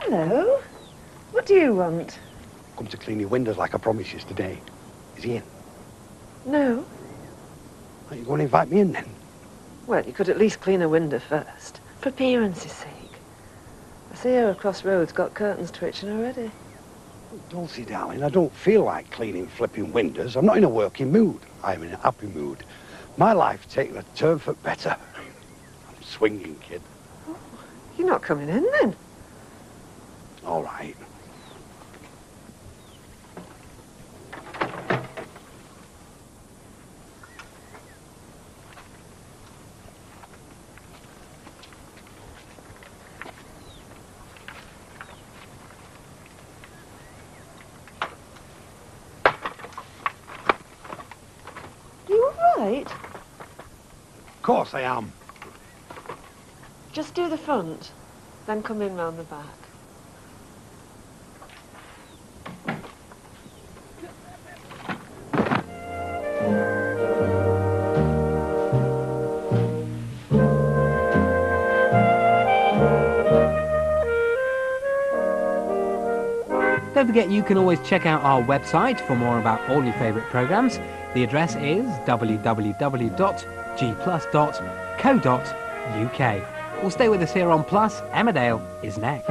Hello. What do you want? Come to clean your windows like I promised yesterday. Is he in? No. Are you going to invite me in then? Well, you could at least clean a window first, for appearance's sake. I see her across road's got curtains twitching already. Dulcie, darling, I don't feel like cleaning flipping windows. I'm not in a working mood. I'm in a happy mood. My life's taken a turn for better. I'm swinging, kid. Oh, you're not coming in then? All right. Right. Of course I am. Just do the front, then come in round the back. Don't forget you can always check out our website for more about all your favourite programmes. The address is www.gplus.co.uk. Well, stay with us here on Plus. Emmerdale is next.